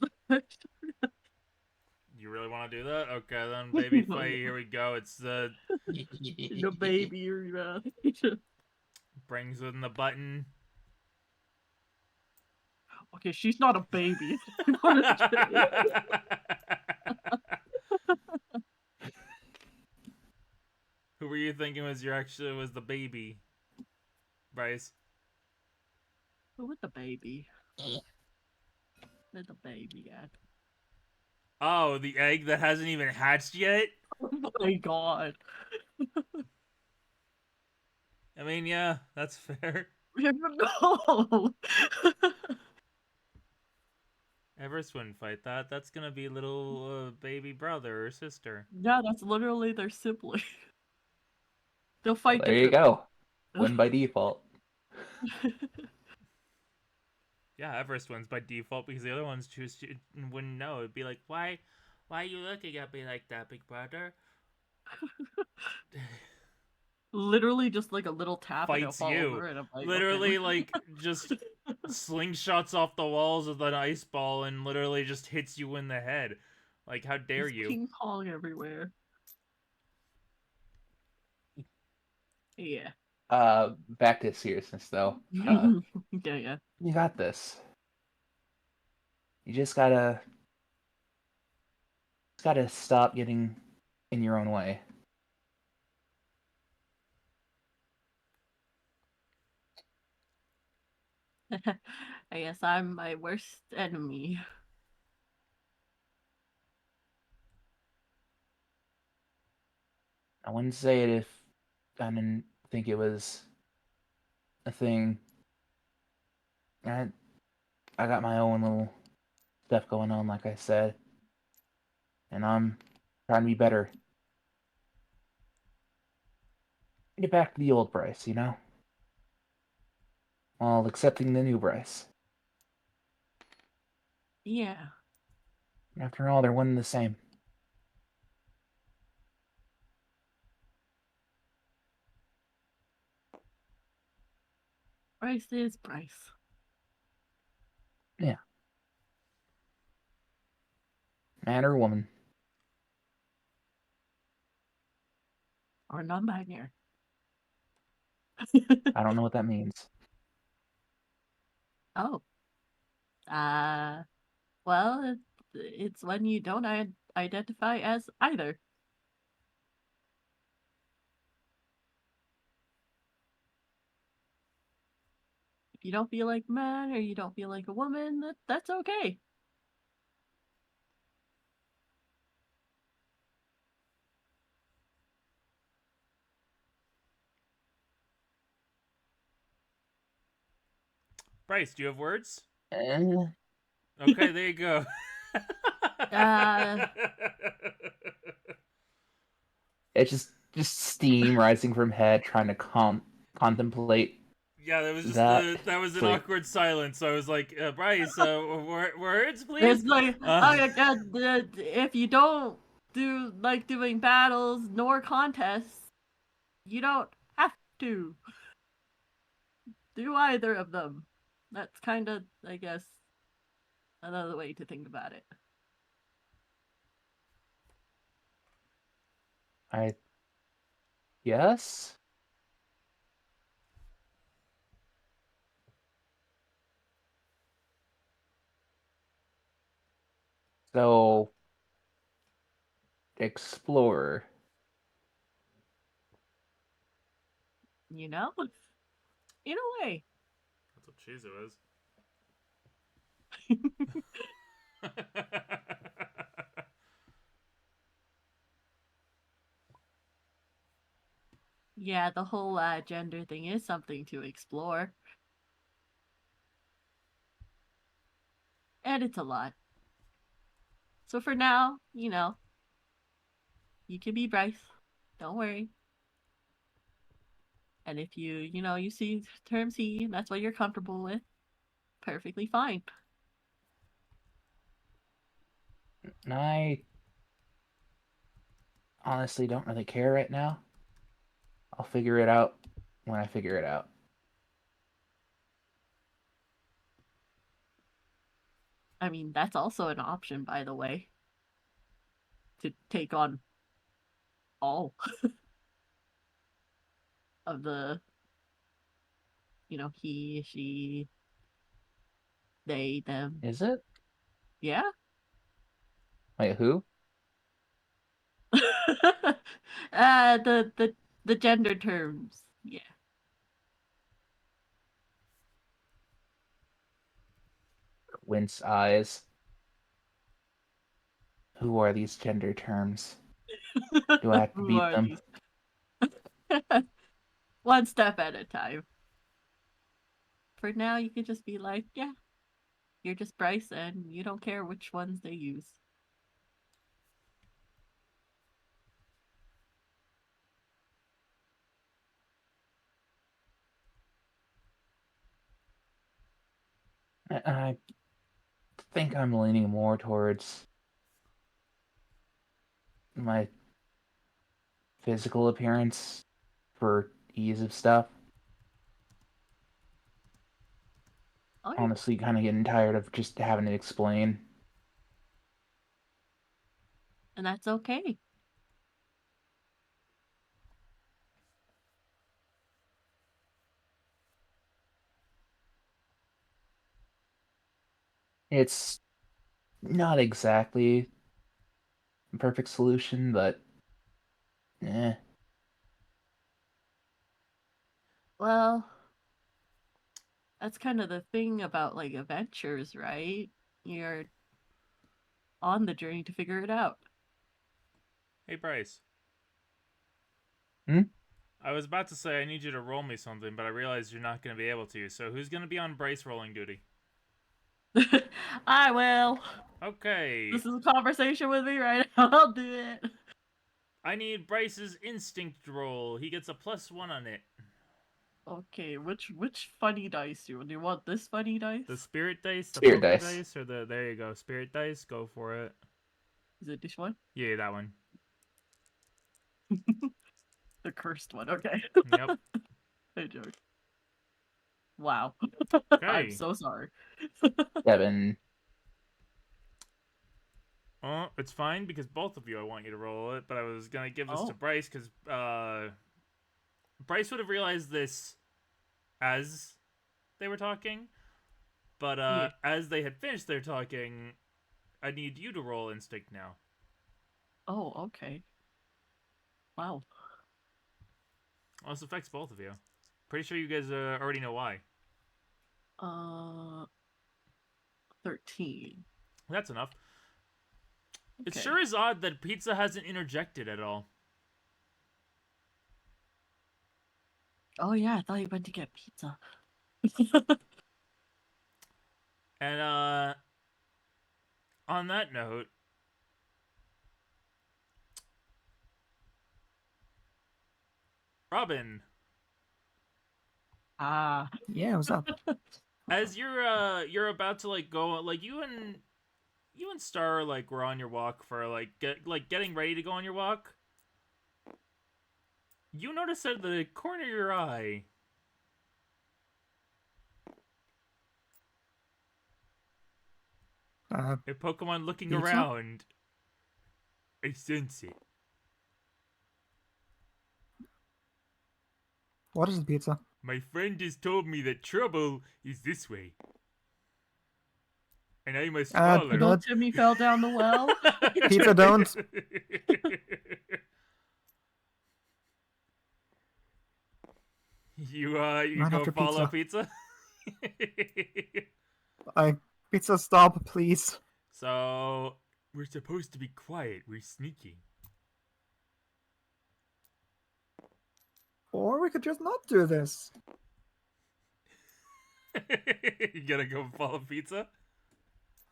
You really want to do that? Okay, then, baby fight. Here we go. It's the The baby. brings in the button. Okay, she's not a baby. Who were you thinking was was the baby, Bryce? Who with the baby? Where's the baby at? Oh, the egg that hasn't even hatched yet? Oh my god. I mean, yeah, that's fair. No. Everest wouldn't fight that. That's gonna be little baby brother or sister. Yeah, that's literally their sibling. They'll fight There you differently. go. Win by default. Yeah, Everest wins by default because the other ones choose to wouldn't know. It'd be like, why are you looking at me like that, big brother? Literally just like a little tap and it'll Fights fall you. over and I'm like, Literally, okay. like, just slingshots off the walls with an ice ball and literally just hits you in the head. Like, how dare There's you? ping pong everywhere. Yeah. Back to seriousness though. Yeah. You got this. You just gotta stop getting in your own way. I guess I'm my worst enemy. I wouldn't say it if I didn't think it was a thing. I I got my own little stuff going on, like I said, and I'm trying to be better. Get back to the old Bryce, you know, while accepting the new Bryce. Yeah. After all, they're one and the same. Bryce is Bryce. Yeah. Man or woman. Or non-binary. I don't know what that means. Oh. Well, it's when you don't identify as either. If you don't feel like a man or you don't feel like a woman, that's okay. Bryce, do you have words? Eh, Okay, there you go. it's just steam rising from head, trying to contemplate Yeah, that was just that. that was It's an like, awkward silence. I was like, Bryce, words, please. It's like, if you don't like doing battles nor contests, you don't have to do either of them. That's kind of, I guess, another way to think about it. I guess. So, explorer. You know? In a way. That's what Shizu is. Yeah, the whole gender thing is something to explore. And it's a lot. So for now, you can be Bryce. Don't worry. And if you see term C and that's what you're comfortable with, perfectly fine. I honestly don't really care right now. I'll figure it out when I figure it out. I mean, that's also an option, by the way, to take on all of the, he, she, they, them. Is it? Yeah. Wait, who? The gender terms. Yeah. Wince eyes. Who are these gender terms? Do I have to Who beat are them? these? One step at a time. For now, you could just be like, yeah, you're just Bryce, and you don't care which ones they use. I think I'm leaning more towards my physical appearance for ease of stuff. Oh, yeah. Honestly, kind of getting tired of just having to explain. And that's okay. It's not exactly a perfect solution, but eh. Well, that's kind of the thing about like adventures, right? You're on the journey to figure it out. Hey, Bryce. Hmm? I was about to say I need you to roll me something, but I realized you're not going to be able to. So who's going to be on Bryce rolling duty? I will. Okay. This is a conversation with me right now. I'll do it. I need Bryce's instinct roll. He gets a +1 on it. Okay, which funny dice do you want? This funny dice? The spirit dice, the Spirit poker dice. dice, or the there you go, spirit dice. Go for it. Is it this one? Yeah, that one. The cursed one. Okay. Yep. I joke. Wow. I'm Okay. so sorry. 7. Oh, it's fine because both of you I want you to roll it, but I was gonna give this to Oh. Bryce because Bryce would have realized this as they were talking, but Yeah. as they had finished their talking, I need you to roll instinct now. Oh, okay. Wow. Well, this affects both of you. Pretty sure you guys already know why. 13. That's enough. It Okay. sure is odd that pizza hasn't interjected at all. Oh yeah, I thought you went to get pizza. And on that note, Robin, Ah. Yeah, what's up? as you're about to like go, like you and Star like were on your walk for getting ready to go on your walk. You notice out of the corner of your eye Uh, a Pokemon looking Pizza? around. I sense it. what is the pizza? My friend has told me that trouble is this way. And I must follow. Little Timmy fell down the well. Pizza don't. You Run go after follow pizza. Pizza, stop, please. So we're supposed to be quiet. We're sneaking. Or we could just not do this. You gonna go follow pizza?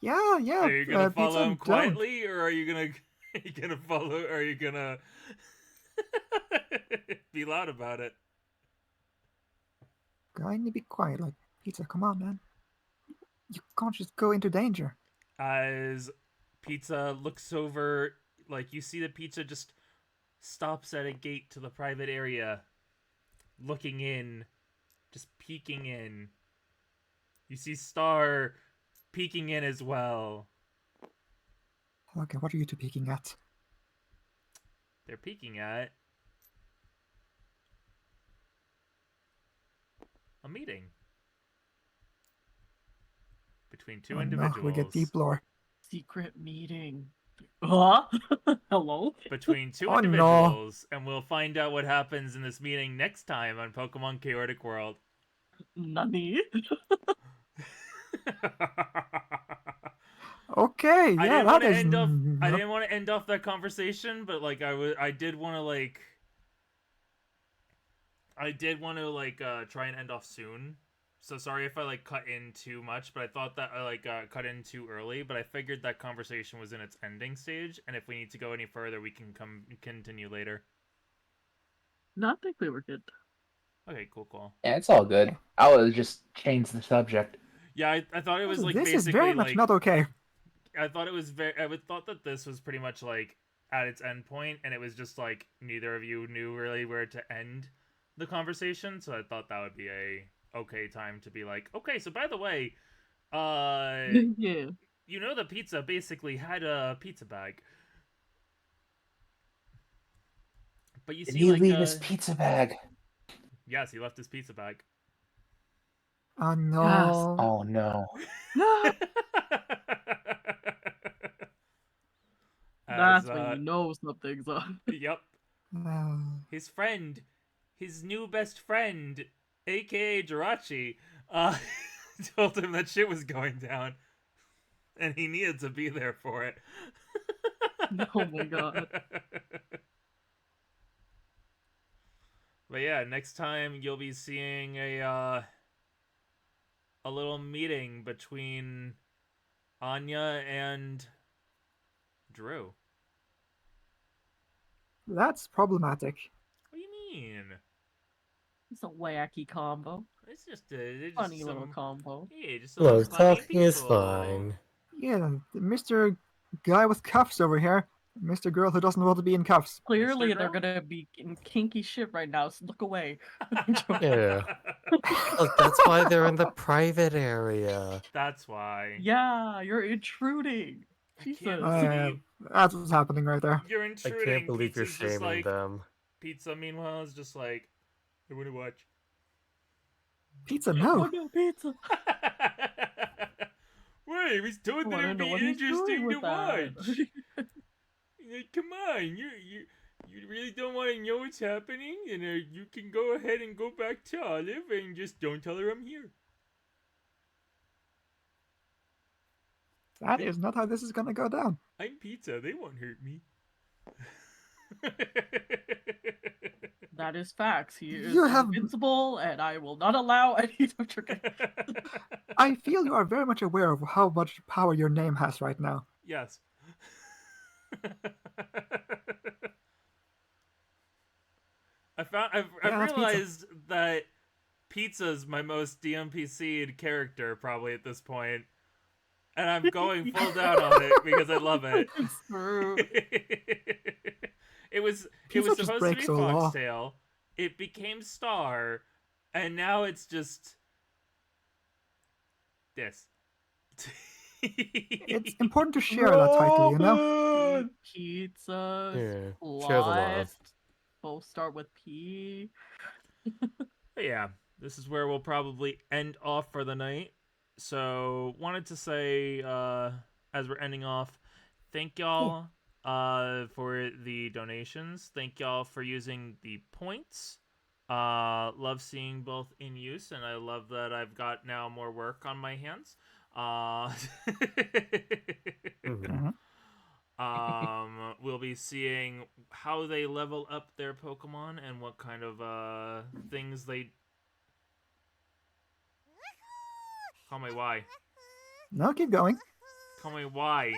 Yeah. Are you gonna follow pizza him don't. quietly, or are you gonna follow? Or are you gonna be loud about it? I need to be quiet. Like, pizza, come on, man. You can't just go into danger. As pizza looks over, like you see the pizza just stops at a gate to the private area, looking in, just peeking in. You see Star peeking in as well. Okay, what are you two peeking at? They're peeking at a meeting between two Oh individuals. no, we get deep lore. Secret meeting. Huh? Hello? Between two Oh, no. individuals, and we'll find out what happens in this meeting next time on Pokemon Chaotic World. Nani? Okay, yeah, that is. I didn't want to end off that conversation, but like I did want to try and end off soon. So sorry if I like cut in too much, but I thought that I cut in too early. But I figured that conversation was in its ending stage, and if we need to go any further, we can continue later. No, I think we were good. Okay, cool. Yeah, it's all good. I would just change the subject. Yeah, I thought it was like this basically is very much like not okay. I thought it was thought that this was pretty much like at its end point, and it was just like neither of you knew really where to end the conversation, so I thought that would be a okay time to be like, okay, so by the way, Yeah. you know the pizza basically had a pizza bag. But you Did see, he like, leave his pizza bag? yes, he left his pizza bag. Oh no. Oh no. No. As, That's when you know something's up. Yep. Uh, His friend, his new best friend, aka Jirachi, told him that shit was going down, and he needed to be there for it. Oh my god. But yeah, next time you'll be seeing a little meeting between Anya and Drew. that's problematic. What do you mean? It's a wacky combo. It's just it's Funny just little some combo. yeah, just some Look, funny talking is people. fine. Yeah, Mr. Guy with cuffs over here. Mr. Girl who doesn't want to be in cuffs. Clearly, they're Girl? gonna be in kinky shit right now. So look away. Yeah. Look, that's why they're in the private area. That's why. Yeah, you're intruding. I Jesus. can't believe That's what's happening right there. you're I intruding. can't believe you're Pizza's just shaming like them. Pizza. Meanwhile, is just like I want to watch. Pizza, Oh no. no, pizza. Wait, he was I told that want it to would know be what he's doing interesting to with that. watch. Like, come on, you really don't want to know what's happening, and you can go ahead and go back to Olive and just don't tell her I'm here. That is not how this is gonna go down. I'm Pizza. They won't hurt me. That is facts. He is You have- invincible, and I will not allow any. I feel you are very much aware of how much power your name has right now. Yes. I've Yeah, that's Pizza. realized that Pizza's my most DMPC'd character probably at this point, and I'm going full down on it because I love it. It's true. it was Pizza just supposed to breaks be the law. Foxtail. It became Star, and now it's just this. It's important to share that title, you know? Pizza. Yeah, share the love. Both start with P. But yeah, this is where we'll probably end off for the night. So, wanted to say, as we're ending off, thank y'all for the donations. Thank y'all for using the points. Love seeing both in use, and I love that I've got now more work on my hands. Mhm. We'll be seeing how they level up their Pokemon and what kind of things they. Call me why. No, keep going. Call me why.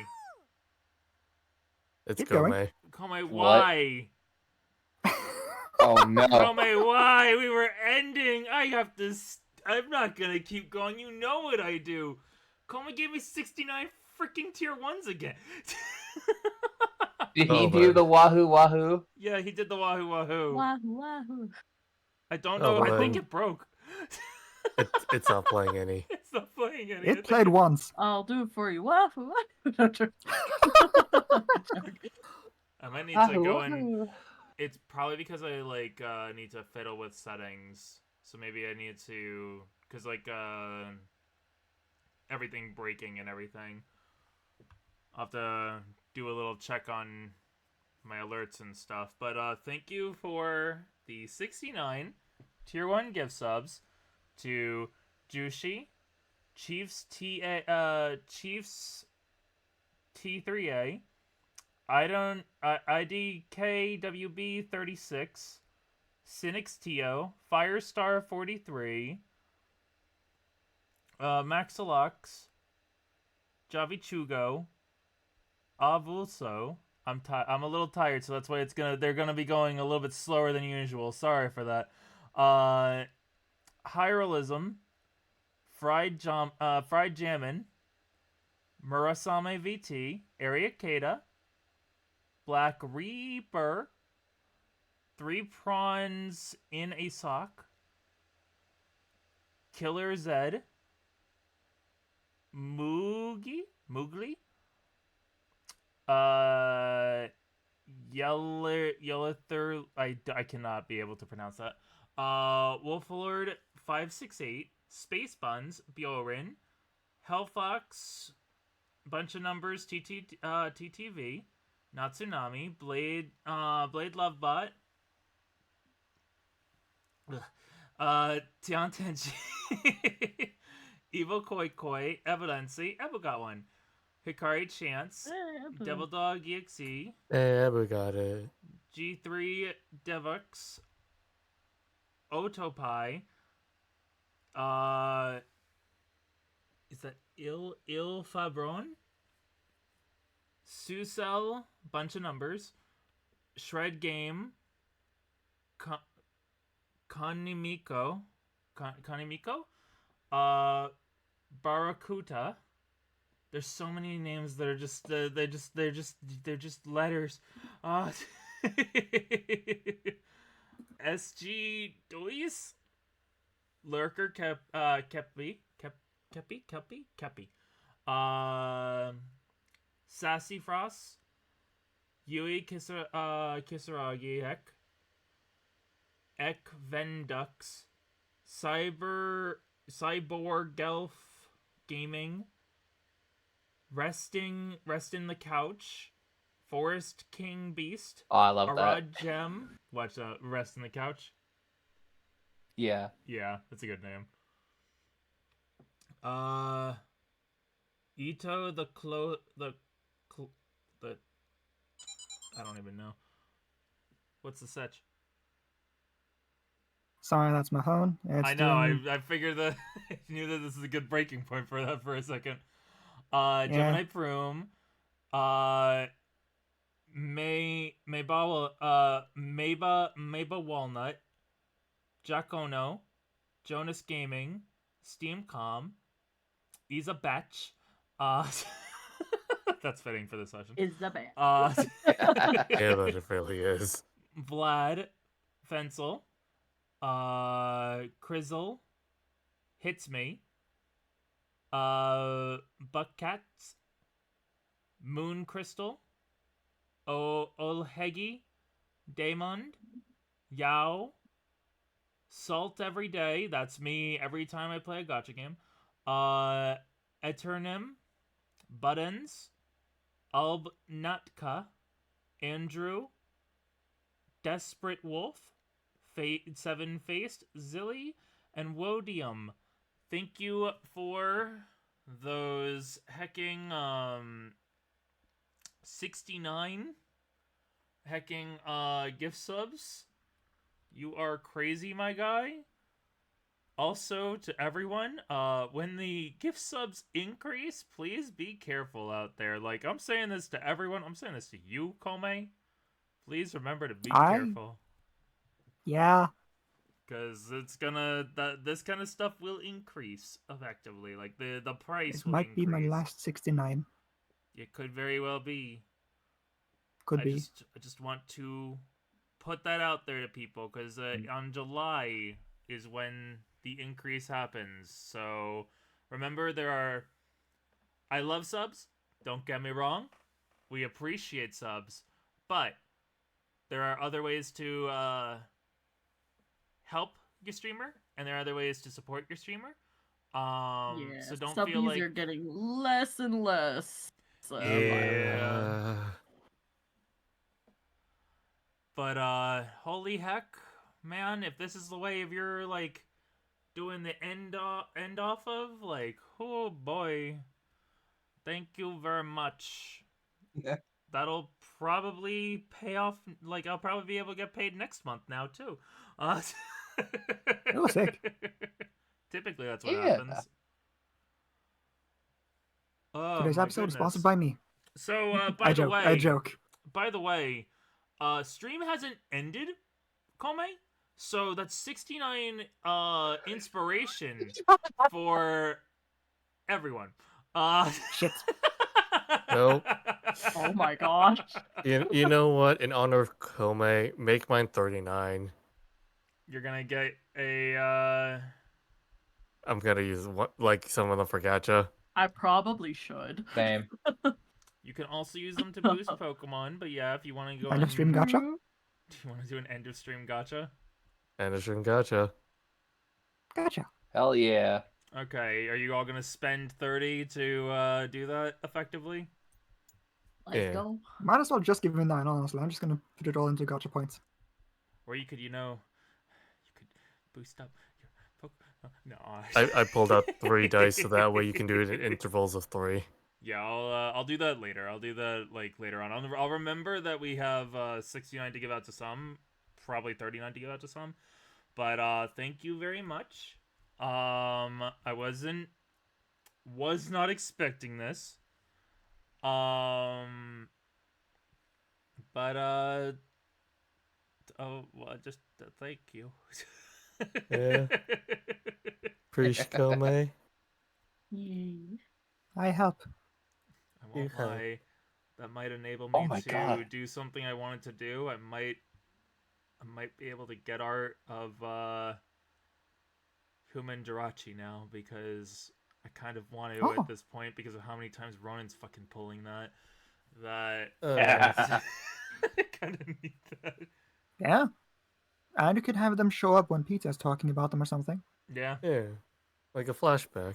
It's Keep going. Kome. Call me What? why. Oh Call no. me why. We were ending. I have to. I'm not gonna keep going. You know what I do. Call me gave me 69 freaking tier 1s again. Did he Oh, do man. the Wahoo Wahoo? Yeah, he did the wahoo wahoo. Wahoo wahoo. I don't Oh, know. I man. think it broke. It's not playing any. It's not playing any. I It think played once. I'll do it for you. Wahoo wahoo. I might need to Wahoo go and. Wahoo. It's probably because I need to fiddle with settings. So maybe I need to, cause everything breaking and everything. I'll have to do a little check on my alerts and stuff. But thank you for the 69 tier 1 gift subs to Jushi, Chiefs T3A, IDKWB36, CynicsTO, Firestar43, Maxilux, Javichugo, Avulso. I'm a little tired, so that's why they're gonna be going a little bit slower than usual. Sorry for that. Hyrolism, Fried Jammin, Murasame VT, Ariakeda, Black Reaper, 3 Prawns in a Sock, Killer Zed, Moogly, Yellither, I cannot be able to pronounce that. Wolflord 568, Space Buns, Biorin, Hellfox, bunch of numbers, TTV, Natsunami, Blade Lovebot, Tiantenchi, Evil Koi Koi, Evidency, Evo got one, Hikari Chance, Devil Dog EXE, Yeah, we got it. G3 Devux, Otopi, is that Il Fabron? Susel, bunch of numbers, Shred Game, Kanimiko, Barakuta. There's so many names that are just they're just letters. SG Dois, Lurker Kepi. Sassy Frost, Yui Kisaragi Ek Vendux, Cyborg Gelf Gaming, Rest in the Couch, Forest King Beast, Oh, I love that. Arad Gem. Watch Rest in the Couch. Yeah. Yeah, that's a good name. Ito the I don't even know. What's the setch? Sorry, that's my phone. It's I know. doing... I figured that I knew that this is a good breaking point for that for a second. Gemini Prume. Meba Walnut. Jacono. Jonas Gaming. Steamcom. Isa Batch. That's fitting for this session. Is the band. Yeah, but it really is. Vlad, Fensel, Crizzle, Hits Me, Buckcats, Moon Crystal, Olhegi, Damond, Yao, Salt Every Day, that's me every time I play a gacha game, Eternim, Buttons, Albnatka, Andrew, Desperate Wolf, Seven Faced, Zilly, and Wodium. Thank you for those hecking 69 hecking gift subs. You are crazy, my guy. Also, to everyone, when the gift subs increase, please be careful out there. Like, I'm saying this to everyone. I'm saying this to you, Kome. Please remember to be careful. Yeah. Because it's this kind of stuff will increase effectively. Like, the price It will might increase. be my last 69. It could very well be. Could be. I just want to put that out there to people, because on July is when the increase happens. So remember, I love subs, don't get me wrong, we appreciate subs, but there are other ways to help your streamer, and there are other ways to support your streamer. So don't feel like are getting less and less. Yeah. But holy heck, man, if this is the way of your like doing the end off of, like, oh boy, thank you very much. Yeah. That'll probably pay off. Like, I'll probably be able to get paid next month now too. Oh, sick. Typically, that's what Yeah. happens. Oh, Today's my episode is goodness. sponsored by me. So, I joke. By the way, stream hasn't ended, Kome. So that's 69 inspiration for everyone. Shit. Nope. Oh my gosh. You know what? In honor of Kome, make mine 39. You're gonna get a I'm gonna use like some of them for gacha. I probably should. Same. You can also use them to boost Pokemon, but yeah, if you want to go End of stream gacha? do you want to do an end of stream gacha? And it's in gacha. Gotcha. Hell yeah. Okay, are you all gonna spend 30 to do that effectively? Let's go. Might as well just give me 9, honestly. I'm just gonna put it all into gacha points. Or you could, you could boost up your Pokemon. No. I pulled out 3 dice so that way you can do it in intervals of 3. Yeah, I'll do that later. I'll do that like later on. I'll remember that we have 69 to give out to some, probably 39 to give out to some. But thank you very much. I was not expecting this. But oh well, just thank you. Yeah. Preach Kome. Yee. I help. I won't You have- lie. That might enable Oh me my to God. do something I wanted to do. I might be able to get art of Human Jirachi now because I kind of want to Oh. at this point because of how many times Ronan's fucking pulling that. Yeah. I kind of need that. Yeah. And you could have them show up when Pizza's talking about them or something. Yeah. Yeah. Like a flashback.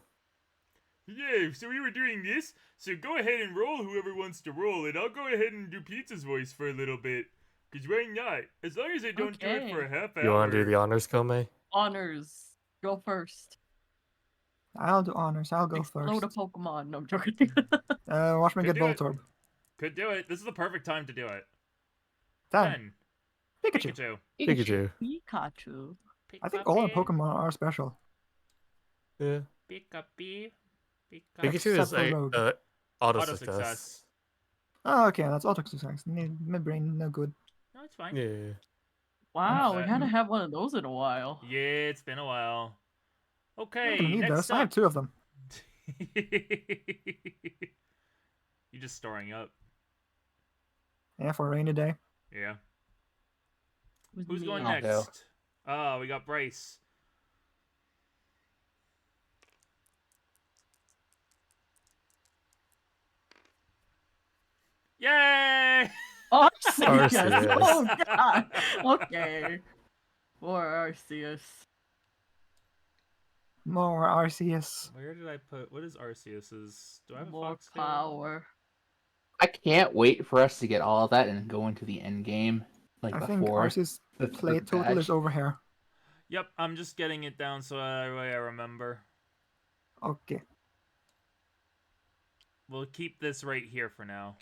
Yeah, so we were doing this, so go ahead and roll whoever wants to roll, and I'll go ahead and do Pizza's voice for a little bit. Because why not? As long as I don't do it for a Okay. half hour. You want to do the honors, Kome? Honors. Go first. I'll do honors. I'll go Explode first. a Pokemon. No, I'm joking. Watch me Could get do it. Voltorb. Could do it. This is the perfect time to do it. 10. 10. Pikachu. Pikachu. Pikachu. Pikachu. I think all our Pokemon are special. Yeah. Pikachu. Pikachu Except is for a Rogue. auto Auto success. success. Oh, okay, that's auto success. My brain, no good. No, it's fine. Yeah. Wow, we that. hadn't had one of those in a while. Yeah, it's been a while. I'm Okay, not gonna need next those. I have up. 2 of them. You just storing up. Yeah, for a rainy day. Yeah. With Who's me. going I'll go. next? Oh, we got Bryce. Yay! Arceus. Arceus. Oh god. Okay. Poor Arceus. More Arceus. Where did I put? What is Arceus's? Do I have a More fox tail? power. I can't wait for us to get all of that and go into the end game. Like I think before. Arceus the play total badge. is over here. Yep, I'm just getting it down so that way I remember. Okay. We'll keep this right here for now.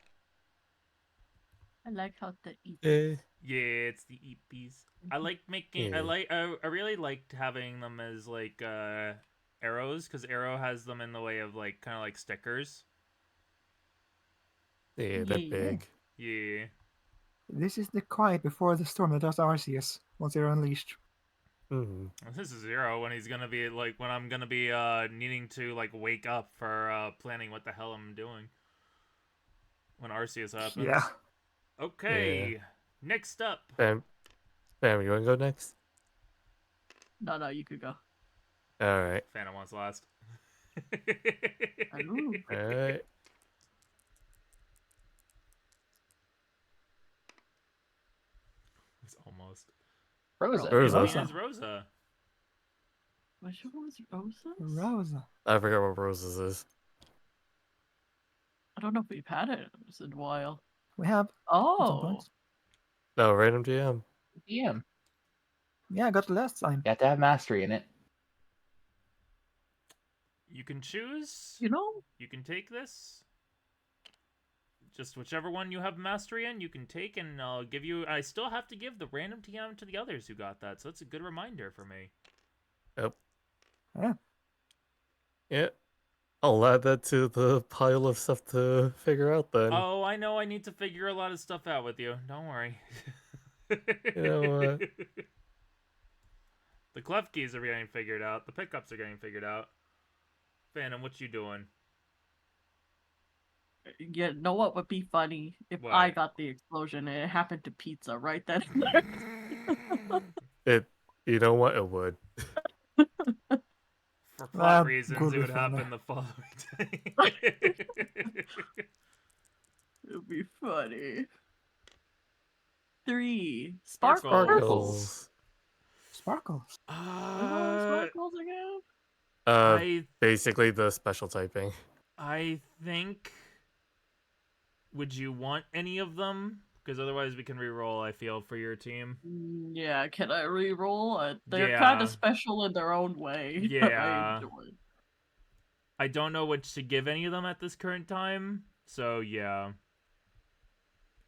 I like how to eat. Yeah. Yeah, it's the EPs. I like making. Yeah. I really liked having them as like arrows because Arrow has them in the way of like kind of like stickers. Yeah, they're Yeah. big. Yeah. This is the quiet before the storm that does Arceus once they're unleashed. Mm-hmm. This is Zero when he's gonna be like when I'm gonna be needing to like wake up for planning what the hell I'm doing when Arceus happens. Yeah. Okay. Next up. Bam, you want to go next? No, you could go. All right. Phantom wants last. Ooh. All right. It's almost. Rosa. Rosa. Rosa. Is Rosa. Which one was Rosa's? Rosa. I forgot what Rosa's is. I don't know if we've had it in a while. We have at some Oh. point. No, random GM. DM. Yeah, I got the last time. You have to have mastery in it. You can choose. You know? You can take this. Just whichever one you have mastery in, you can take, and I'll give you. I still have to give the random TM to the others who got that, so that's a good reminder for me. Yep. Yeah. Yeah. I'll add that to the pile of stuff to figure out then. Oh, I know. I need to figure a lot of stuff out with you. Don't worry. You know what? The clef keys are getting figured out. The pickups are getting figured out. Phantom, what you doing? You know what would be funny if What? I got the explosion and it happened to Pizza right then and there. You know what? It would. For plot reasons, could it be would funny. happen the following day. It'd be funny. 3. Sparkles. Sparkles. Sparkles. Sparkles again? I Basically the special typing. I think. Would you want any of them? Because otherwise we can re-roll, I feel, for your team. Yeah, can I re-roll? They're Yeah. kind of special in their own way. that Yeah. I enjoy. I don't know which to give any of them at this current time. So, yeah.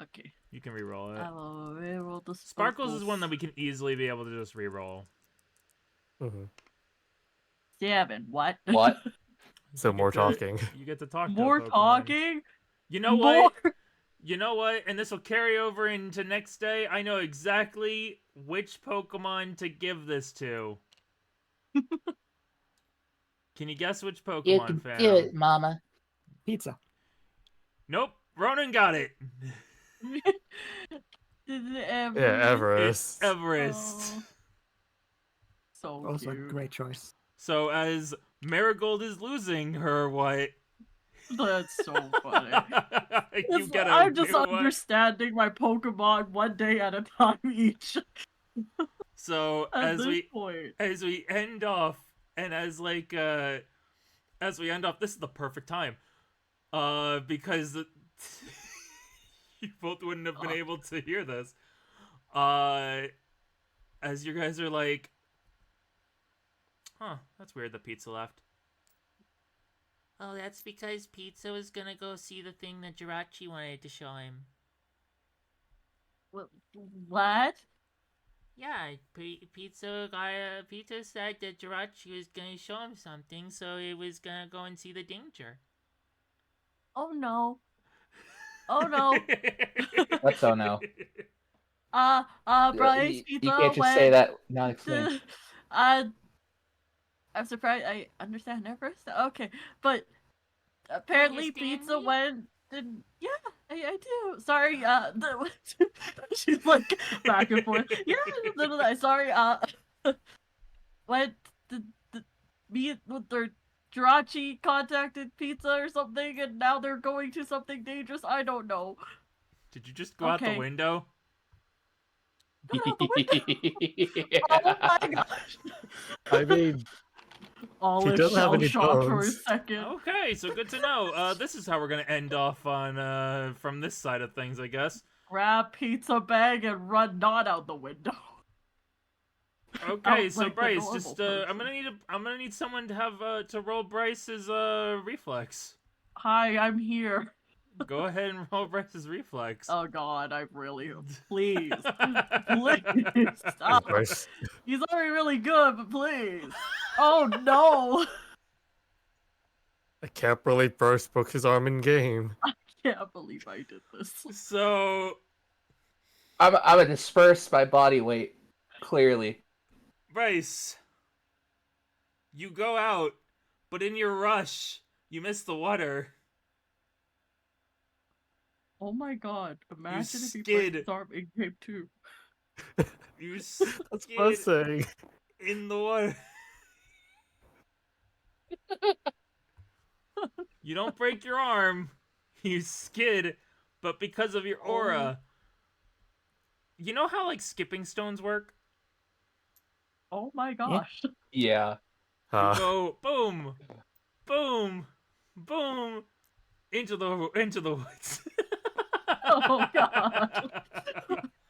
Okay. You can re-roll it. I will re-roll the Sparkles is one that we can easily be able to just re-roll. Mm-hmm. 7. What? What? So You more get to- talking. You get to talk to a More Pokemon. talking? You know More? what? You know what? And this will carry over into next day. I know exactly which Pokemon to give this to. Can you guess which You Pokemon, can do Phantom? it, Mama. Pizza. Nope. Ronan got it. Yeah, It's Everest. Everest. Oh, so Also a cute. great choice. So as Marigold is losing her what? That's so funny. You It's- get a I'm just new one. understanding my Pokemon one day at a time each. So At this point, as we end off, and as we end off, this is the perfect time. Because you both wouldn't have been able to hear this. As you guys are like, huh, that's weird that Pizza left. Oh, that's because Pizza was gonna go see the thing that Jirachi wanted to show him. what? Yeah, Pizza said that Jirachi was gonna show him something, so he was gonna go and see the danger. Oh no. Oh no. Let's oh no. Bryce, You Pizza can't just went say that. Not explain. I'm surprised I understand her first. Okay, but apparently Pizza went. And, yeah, I do. Sorry, she's like back and forth. Yeah, sorry, went the me with their Jirachi contacted Pizza or something, and now they're going to something dangerous. I don't know. Did you just go out the Okay. window? Go out the window. Oh my gosh. I mean, Olive doesn't have shell any shocked for a bones. second. Okay, so good to know. This is how we're gonna end off on from this side of things, I guess. Grab pizza bag and run not out the window. Okay, Out so like the Bryce, normal just person. I'm gonna need someone to have to roll Bryce's reflex. Hi, I'm here. Go ahead and roll Bryce's reflex. Oh god, I really please. Please stop. Bryce. He's already really good, but please. Oh no. I can't believe Bryce broke his arm in game. Can't believe I did this. So I'm a dispersed by body weight. Clearly. Bryce, you go out, but in your rush, you miss the water. Oh my god. Imagine if he skid. broke his arm in game 2. You That's what I'm skid saying. in the water. You don't break your arm, you skid, but because of your aura. You know how like skipping stones work? Oh my gosh. Yeah. You go boom, boom, boom into the woods. Oh god.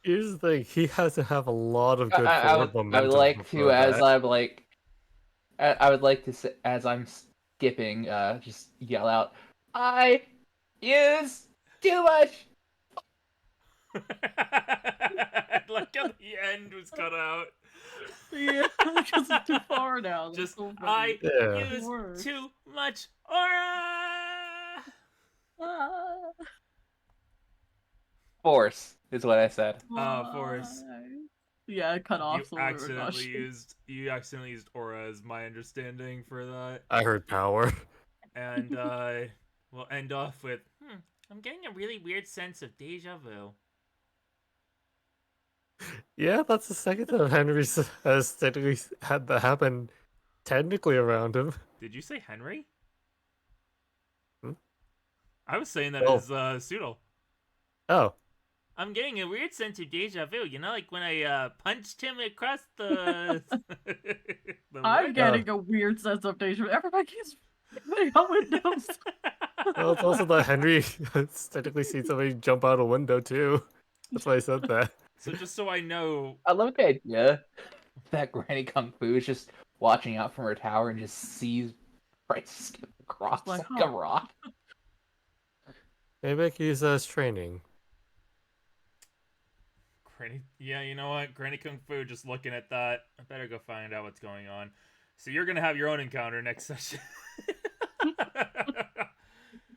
Here's the thing, he has to have a lot of good I forward would momentum like to, before as that. I'm like, I would like to say, as I'm skipping, just yell out, I use too much. Like how the end was cut out. Yeah, because it's too far now. That's Just so I funny. Yeah. use Worse. too much aura. Ah, Force is what I said. Force. why? Yeah, it cut off You so we were accidentally rushing. used aura as my understanding for that. I heard power. And we'll end off with I'm getting a really weird sense of deja vu. Yeah, that's the second time Henry has technically had that happen technically around him. Did you say Henry? Hmm? I was saying that Oh. as Pseudo. Oh. I'm getting a weird sense of deja vu. You know, like when I punched him across the. the I'm wood? getting a weird sense of deja vu. Everybody keeps putting out windows. Well, it's also that Henry has technically seen somebody jump out a window too. That's why I said that. So just so I know, I love the idea that Granny Kung Fu is just watching out from her tower and just sees Bryce skip across Like, like a huh. rock. Maybe I could use that as training. Granny. Yeah, you know what? Granny Kung Fu. Just looking at that, I better go find out what's going on. So you're gonna have your own encounter next session.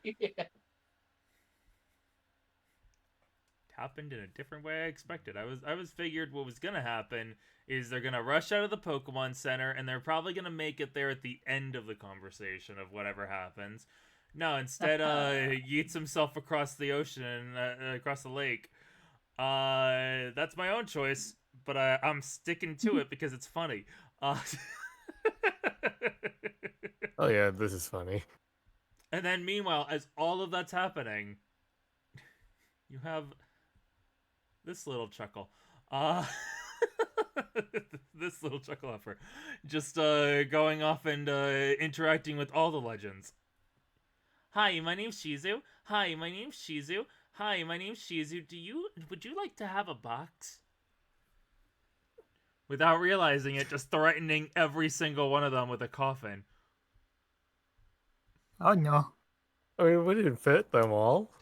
Yeah. happened in a different way I expected. I was figured what was gonna happen is they're gonna rush out of the Pokemon Center and they're probably gonna make it there at the end of the conversation of whatever happens. No, instead, he yeets himself across the ocean, across the lake. That's my own choice, but I'm sticking to it because it's funny. Oh yeah, this is funny. And then meanwhile, as all of that's happening, you have this little chuckle. This little chuckle effer. Just going off and interacting with all the legends. Hi, my name's Shizu. Hi, my name's Shizu. Hi, my name's Shizu. Would you like to have a box? Without realizing it, just threatening every single one of them with a coffin. Oh no. I mean, we didn't fit them all.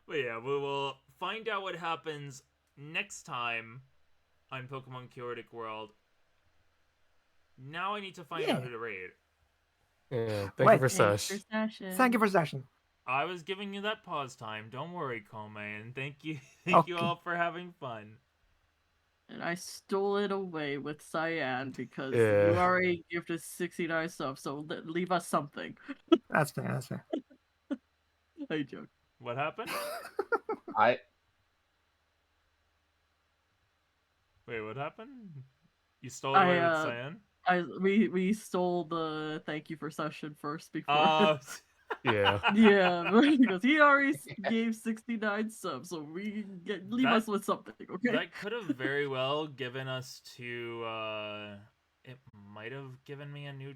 But yeah, we will find out what happens next time on Pokemon Chaotic World. Now I need to find out who to raid. Yeah, thank you for Thanks Sush. for session. Thank you for session. I was giving you that pause time. Don't worry, Kome, and thank you all for having fun. And I stole it away with Cyan because Yeah. you already gifted 69 subs, so leave us something. That's fair. That's fair. I joke. What happened? Wait, what happened? You stole it away with Cyan? We stole the thank you for session first before. Oh, Yeah. Yeah, because he already gave 69 subs, so leave us with something, okay? that could have very well given us to. It might have given me a new